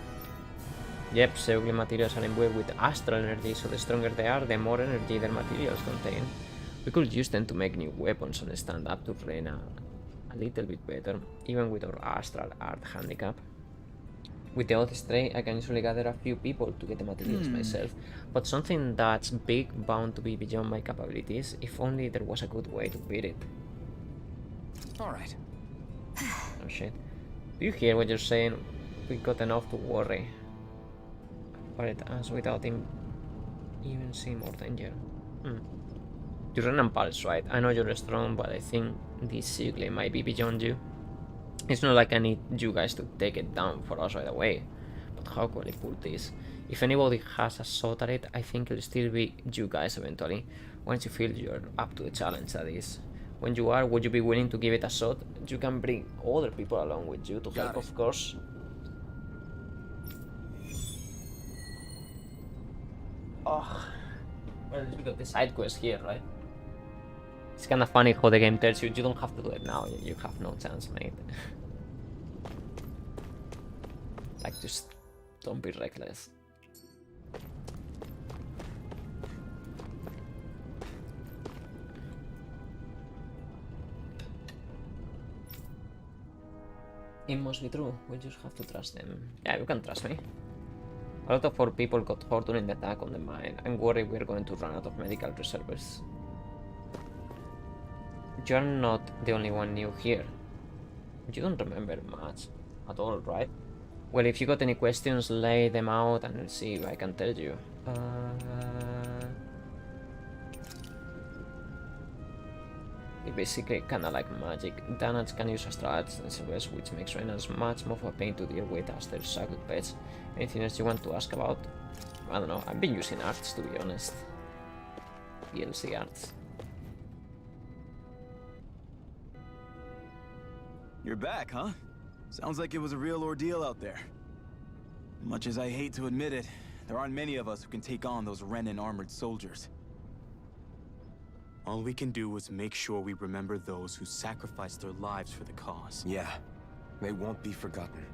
Yep, Zeugle materials are imbued with astral energy, so the stronger they are, the more energy their materials contain. We could use them to make new weapons and stand up to Rena a little bit better, even with our astral art handicap. With the Oath Stray, I can usually gather a few people to get the materials myself, but something that's big bound to be beyond my capabilities, if only there was a good way to beat it. Alright. Oh shit. Do you hear what you're saying? We got enough to worry about us without him even seeing more danger. You run and pulse, right? I know you're strong, but I think this Zeugle might be beyond you. It's not like I need you guys to take it down for us right away, but how could I pull this? If anybody has a shot at it, I think it'll still be you guys eventually, once you feel you're up to the challenge that is. When you are, would you be willing to give it a shot? You can bring other people along with you to help, of course. Oh, well, we got the side quest here, right? It's kind of funny how the game tells you you don't have to do it now, you have no chance, mate. Like, just don't be reckless. It must be true, we just have to trust them. Yeah, you can trust me. A lot of our people got hurt during the attack on the mine. I'm worried we're going to run out of medical reserves. You're not the only one new here. You don't remember much at all, right? Well, if you got any questions, lay them out and let's see if I can tell you. It basically kinda like magic. Danans can use astral essence, which makes Reynolds much more of a pain to deal with as their cyclic pets. Anything else you want to ask about? I don't know, I've been using arts to be honest. DLC arts. You're back, huh? Sounds like it was a real ordeal out there. Much as I hate to admit it, there aren't many of us who can take on those Renan armored soldiers. All we can do is make sure we remember those who sacrificed their lives for the cause. Yeah, they won't be forgotten.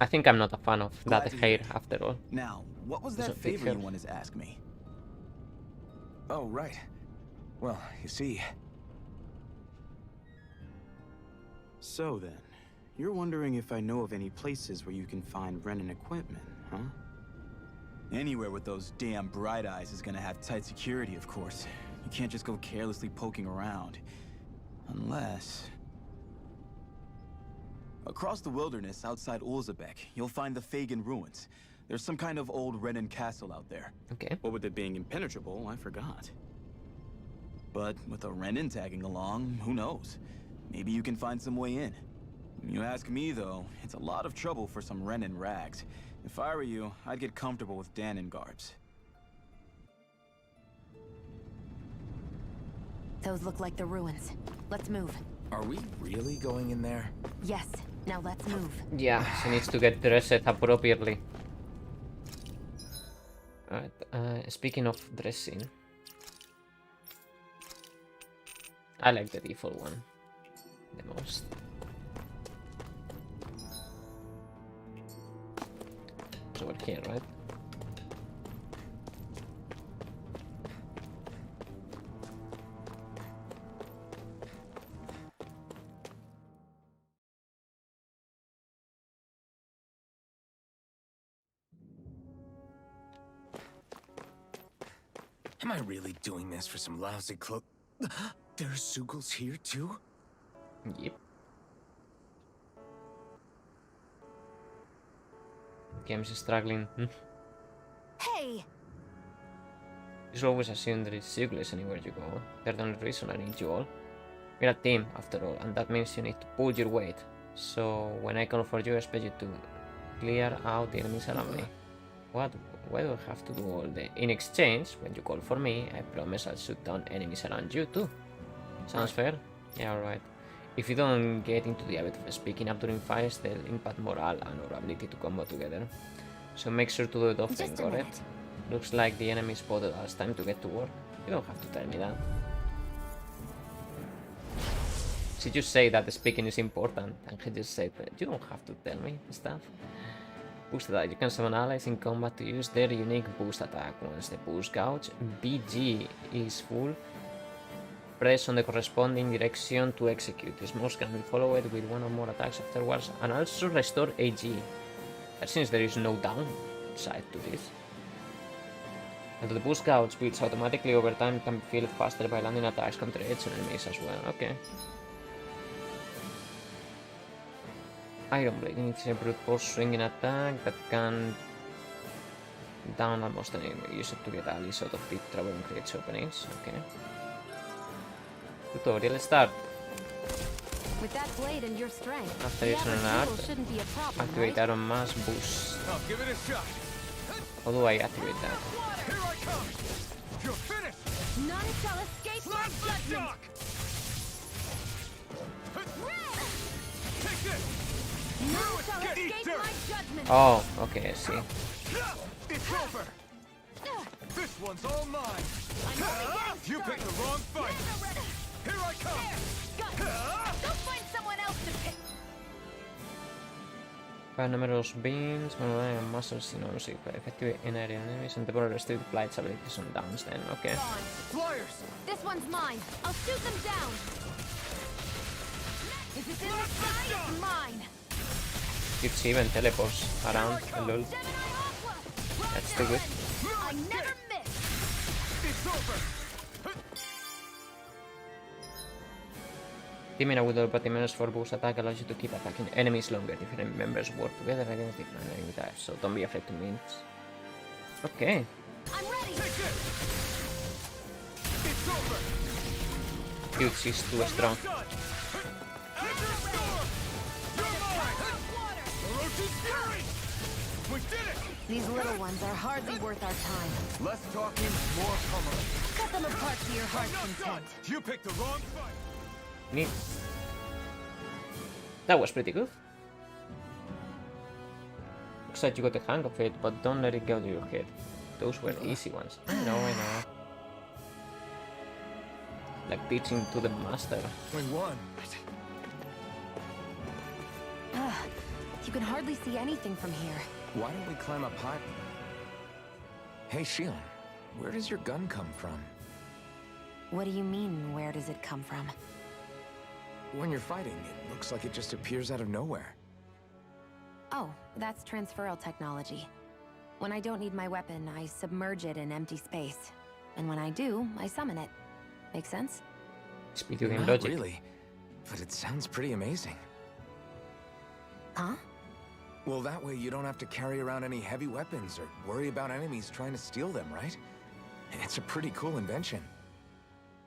I think I'm not a fan of Glad that to hair hear. after all. Now, what was There's that a big favor you hair. wanted to ask me? Oh, right. Well, you see... So then, you're wondering if I know of any places where you can find Renan equipment, huh? Anywhere with those damn bright eyes is gonna have tight security, of course. You can't just go carelessly poking around. Unless... Across the wilderness outside Ulzebek, you'll find the Fagin ruins. There's some kind of old Renan castle out there. Okay. What with it being impenetrable, I forgot. But with a Renan tagging along, who knows? Maybe you can find some way in. You ask me, though, it's a lot of trouble for some Renan rags. If I were you, I'd get comfortable with Danon garbs. Those look like the ruins. Let's move. Are we really going in there? Yes. Now let's move. Yeah, she needs to get dressed appropriately. Alright, speaking of dressing, I like the default one the most. It's over here, right? Am I really doing this for some lousy clo- There's Zugals here too? Yep. Games is struggling. Hey! You should always assume there is Zugles anywhere you go. They're the only reason I need you all. We're a team, after all, and that means you need to pull your weight. So, when I call for you, I expect you to clear out the enemies around me. What? Why do I have to do all the... In exchange, when you call for me, I promise I'll shoot down enemies around you too. Sounds fair? Yeah, alright. If you don't get into the habit of speaking up during fights, they'll impact morale and our ability to combo together. So make sure to do it often, got it? Looks like the enemy spotted us. Time to get to work. You don't have to tell me that. She just say that the speaking is important, and he just said that you don't have to tell me stuff. Boost attack. You can summon allies in combat to use their unique boost attack. Once the boost gauge BG is full, press on the corresponding direction to execute. This mouse can be followed with one or more attacks afterwards, and also restore AG. That seems there is no downside to this. And the boost gauge builds automatically over time, can be filled faster by landing attacks contra edge enemies as well. Okay. Iron Blade is a brute force swinging attack that can down almost any enemy. Use it to get allies out of deep trouble and create openings. Okay. Tutorial start. With that blade and your strength, After the using an average art, evil shouldn't be a problem, activate right? Iron Mass boost. I'll give it a shot. How do I activate that? Here I come. You're finished. None shall escape my judgment. Take this. None shall escape my judgment. Oh, okay, I see. It's over. This one's all mine. You picked the wrong fight. Here I come. Go find someone else to pick. Fire numerous beams, and muscles in honors effective in area enemies and temporarily restrict Blight's abilities on downs then, okay. Flyers. This one's mine. I'll shoot them down. If it's in the sky, it's mine. It's even teleports around, lol. That's still good. I never miss. It's over. Teaming up with other party members for boost attack allows you to keep attacking enemies longer. Different members work together against different enemy types, so don't be afraid to meet. Okay. I'm ready. Dude, she's too strong. These little ones are hardly worth our time. Less talking, more pummeling. Cut them apart to your heart's content. You picked the wrong fight. Neat. That was pretty good. Looks like you got the hang of it, but don't let it go to your head. Those were easy ones. I know. Like teaching to the master. We won. You can hardly see anything from here. Why don't we climb up high? Hey, Shion, where does your gun come from? What do you mean, where does it come from? When you're fighting, it looks like it just appears out of nowhere. Oh, that's transferal technology. When I don't need my weapon, I submerge it in empty space. And when I do, I summon it. Make sense? Speak to game Not logic. really, but it sounds pretty amazing. Huh? Well, that way you don't have to carry around any heavy weapons or worry about enemies trying to steal them, right? It's a pretty cool invention.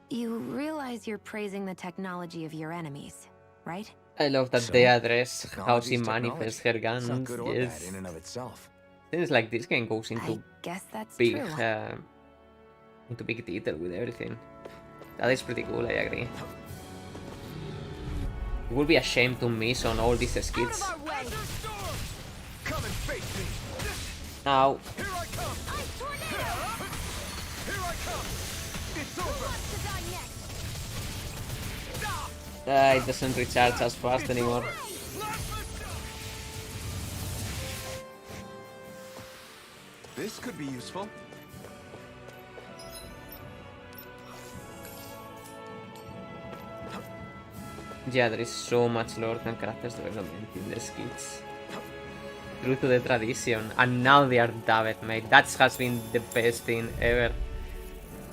You realize you're praising the technology of your enemies, right? I love that So, they address how she technology's manifests her technology. It's not guns. good or Yes. bad in and of itself. Seems like this game goes I into guess that's big, true. into big detail with everything. That is pretty cool. I agree. It would be a shame to miss on all these skits. Come and face me. Now, Here I come. Here I come. It's over. it doesn't recharge as fast anymore. This could be useful. Yeah, there is so much lore and characters development in the skits. True to the tradition, and now they are dubbed, mate. That has been the best thing ever.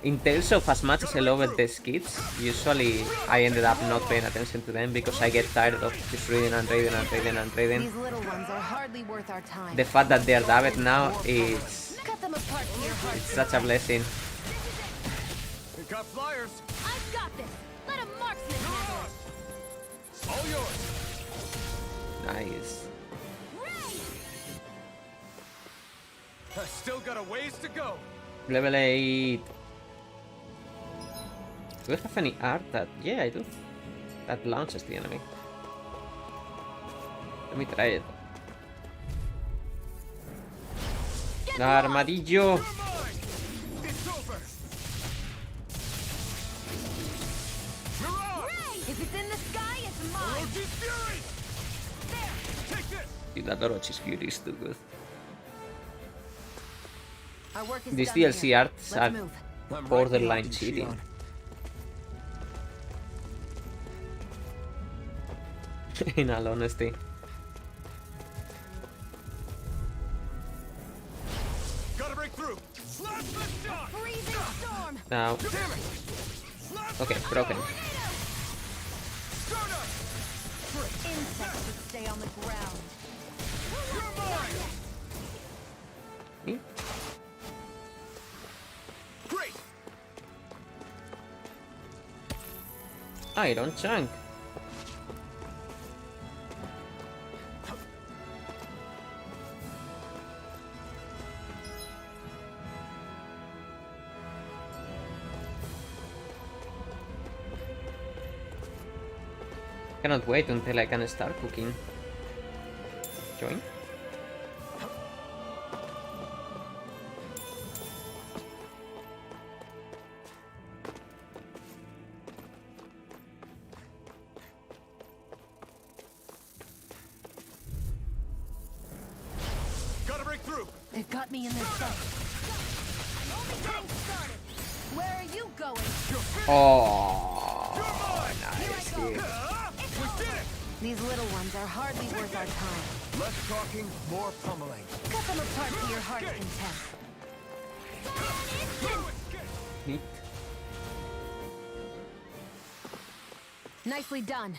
In Tales of, as much as I loved the skits, usually I ended up not paying attention to them because I get tired of just reading and reading and reading and reading. These little ones are hardly worth our time. The fact that they are dubbed now is Cut them apart to your heart's it's such a blessing. We got flyers. I've got this. Let a marksman handle it. All yours. Nice. Still got a ways to go. Level 8. Do I have any art that... Yeah, I do. That launches the enemy. Let me try it. Armadillo! It's over. If it's in the sky, it's mine. Orochi's fury. There. Take this. Dude, that Orochi's Fury is too good. Our work is These done DLC here. arts Let's are move. I'm right borderline behind you, cheating. Shion. In all honesty. Gotta break through. Slash the shot. Freezing storm. Now, Damn it. okay, broken. Insects should stay on the ground. You're mine. Me? Great. Iron Chunk. Cannot wait until I can start cooking. Join. Gotta break through. They've got me in this zone. I'm only getting started. Where are you going? Oh, Nice, dude. We did it. These little ones are hardly worth our time. Less talking, more pummeling. Cut them apart to your heart's content. Neat. Nicely done.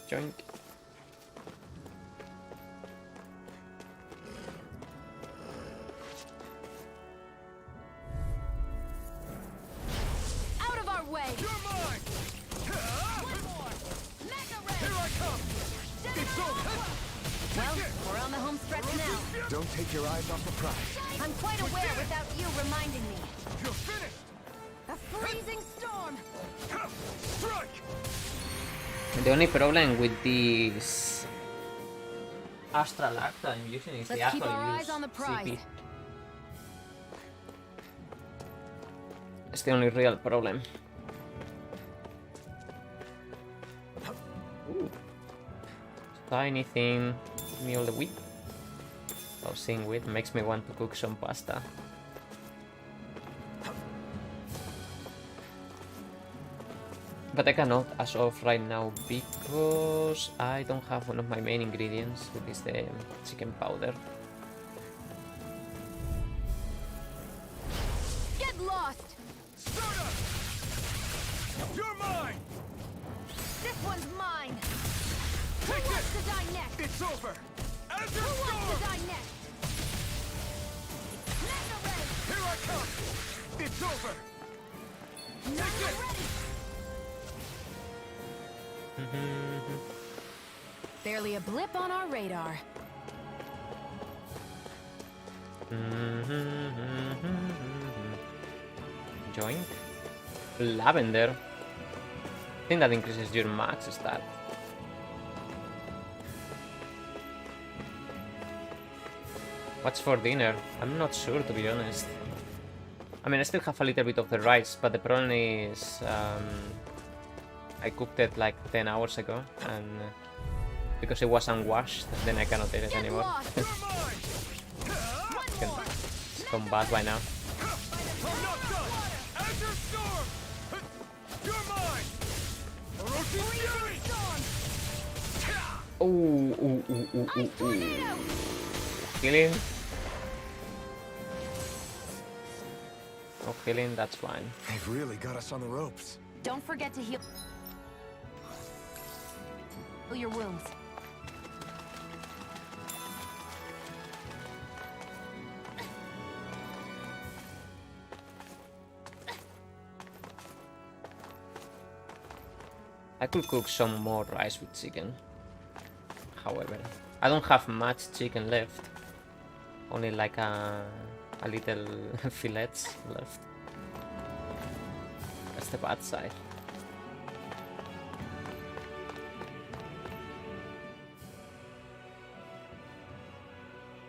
Joink. Out of our way! You're mine! One more! Mega Ray! Here I come! It's over! Well, we're on the home stretch now. Don't take your eyes off the prize. I'm quite aware without you reminding me. You're finished! A freezing storm! Strike! The only problem with this Astral Arc that I'm using is Let's the keep actual our use eyes on the prize. CP. It's the only real problem. Ooh. Tiny thing, give me all the wheat. Oh, seeing wheat makes me want to cook some pasta. But I cannot as of right now because I don't have one of my main ingredients, which is the chicken powder. Get lost! Soda! You're mine! This one's mine! Take Who wants this! to die next? It's over! Azure Who wants Storm! to die next? Mega Ray! Here I come! It's over! Now Take we're this! ready! Barely a blip on our radar. Join. Lavender. I think that increases your max stat. What's for dinner? I'm not sure, to be honest. I mean, I still have a little bit of the rice, but the problem is I cooked it like 10 hours ago, and because it was unwashed, then I cannot eat it anymore. It's gone bad by now. I'm not done! Azure Storm! You're mine! Orochi Fury! Healing? No healing, that's fine. They've really got us on the ropes. Don't forget to heal your wounds. I could cook some more rice with chicken. However, I don't have much chicken left. Only like a little fillets left. That's the bad side.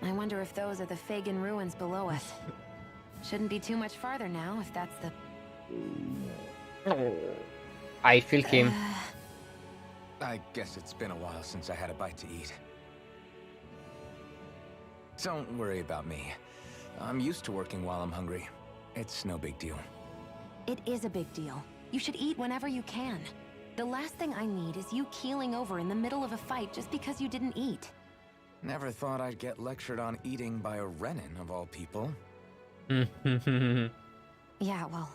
I wonder if those are the Fagin ruins below us. Shouldn't be too much farther now, if that's the... I feel him. I guess it's been a while since I had a bite to eat. Don't worry about me. I'm used to working while I'm hungry. It's no big deal. It is a big deal. You should eat whenever you can. The last thing I need is you keeling over in the middle of a fight just because you didn't eat. Never thought I'd get lectured on eating by a Renin, of all people. Yeah, well,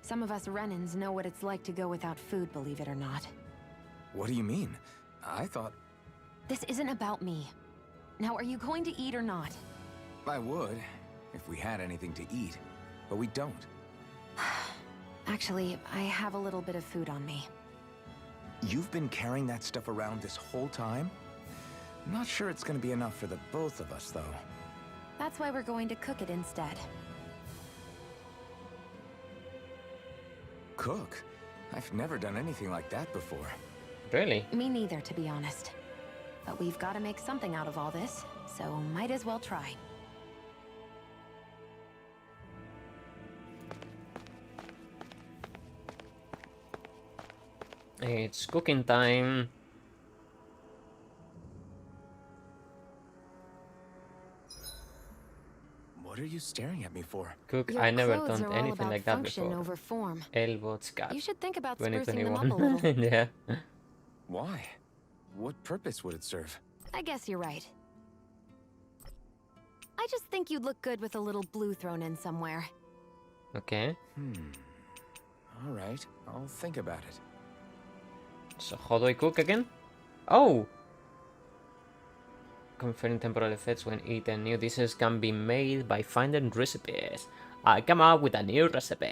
some of us Renins know what it's like to go without food, believe it or not. What do you mean? I thought... This isn't about me. Now, are you going to eat or not? I would, if we had anything to eat. But we don't. Actually, I have a little bit of food on me. You've been carrying that stuff around this whole time? I'm not sure it's gonna be enough for the both of us, though. That's why we're going to cook it instead. Cook? I've never done anything like that before. Really? Me neither, to be honest. But we've got to make something out of all this, so might as well try. It's cooking time. What are you staring at me for? Cook. Your I never clothes done are all anything about like that function before. over form. Elbows cut. You should think about sprucing them up a 2021. little. Yeah. Why? What purpose would it serve? I guess you're right. I just think you'd look good with a little blue thrown in somewhere. Okay. Alright, I'll think about it. So how do I cook again? Oh! Conferring temporal effects when eaten. New dishes can be made by finding recipes. I come up with a new recipe.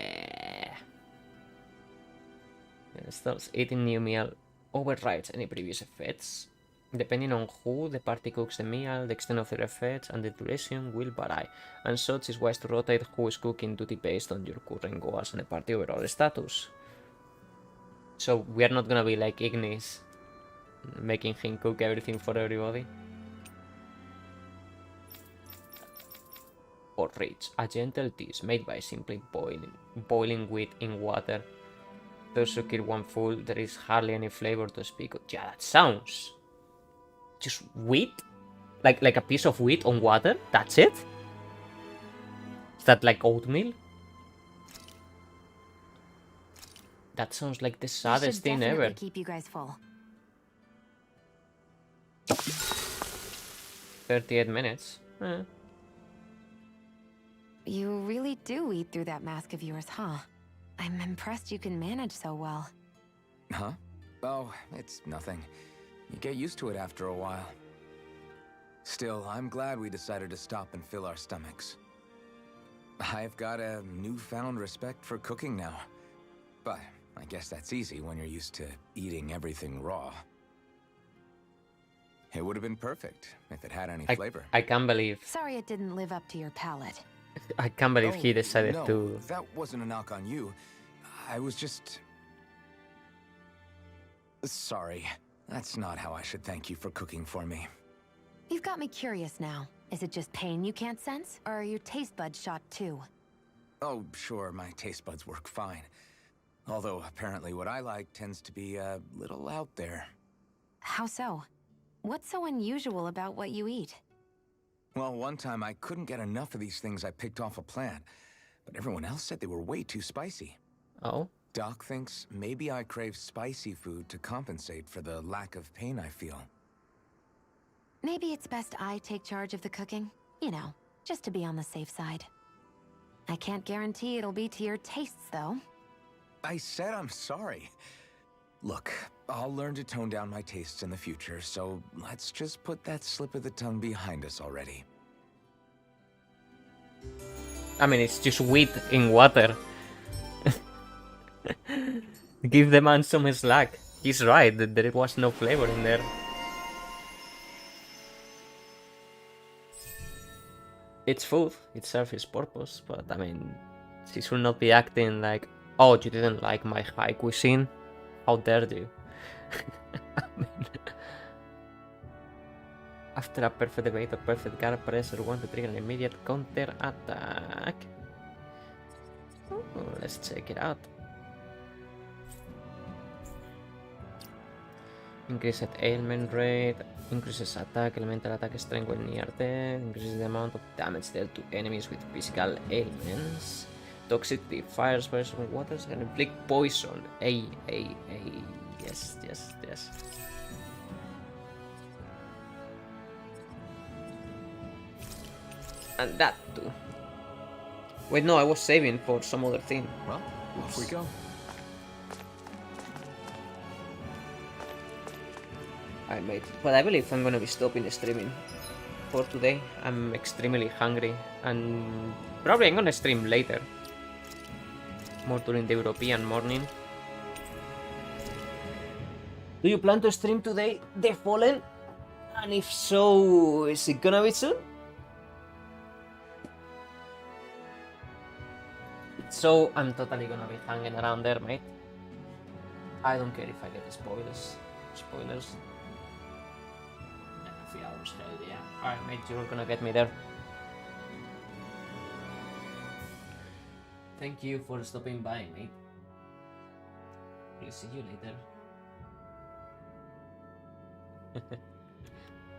Starts eating new meal overrides any previous effects. Depending on who the party cooks the meal, the extent of their effects and the duration will vary, and such is wise to rotate who is cooking duty based on your current goals and the party overall status. So we are not gonna be like Ignis, making him cook everything for everybody. Or rich, a gentle dish made by simply boiling wheat in water. Those who kill one full, there is hardly any flavor to speak of. Yeah, that sounds... Just wheat? Like a piece of wheat on water? That's it? Is that like oatmeal? That sounds like the saddest thing ever. Keep you guys full. 38 minutes. You really do eat through that mask of yours, huh? I'm impressed you can manage so well. Huh? Oh, it's nothing. You get used to it after a while. Still, I'm glad we decided to stop and fill our stomachs. I've got a newfound respect for cooking now. But I guess that's easy when you're used to eating everything raw. It would have been perfect if it had any flavor. I can't believe... Sorry it didn't live up to your palate. I can't believe he decided no, to... that wasn't a knock on you. I was just... Sorry. That's not how I should thank you for cooking for me. You've got me curious now. Is it just pain you can't sense? Or are your taste buds shot too? Oh, sure, my taste buds work fine. Although, apparently what I like tends to be a little out there. How so? What's so unusual about what you eat? Well, one time I couldn't get enough of these things I picked off a plant, but everyone else said they were way too spicy. Oh? Doc thinks maybe I crave spicy food to compensate for the lack of pain I feel. Maybe it's best I take charge of the cooking. You know, just to be on the safe side. I can't guarantee it'll be to your tastes, though. I said I'm sorry. Look, I'll learn to tone down my tastes in the future, so let's just put that slip of the tongue behind us already. I mean, it's just wheat in water. Give the man some slack. He's right, there was no flavor in there. It's food, it serves its purpose, but I mean, she should not be acting like, oh, you didn't like my high cuisine? How dare you? I mean, after a perfect debate or perfect guard press R1 to trigger an immediate counter attack. Oh, let's check it out. Increased ailment rate, increases attack, elemental attack strength when near death, increases the amount of damage dealt to enemies with physical ailments. Toxicity, fires, fires from waters can inflict poison. Yes. And that too. Wait, no, I was saving for some other thing. Well, off we go. Alright, mate. But I believe I'm gonna be stopping streaming for today. I'm extremely hungry, and probably I'm gonna stream later. More during the European morning. Do you plan to stream today, The Fallen? And if so, is it gonna be soon? So I'm totally gonna be hanging around there, mate. I don't care if I get spoilers. In a few hours, hell yeah. Alright, mate, you're gonna get me there. Thank you for stopping by, mate. We'll see you later.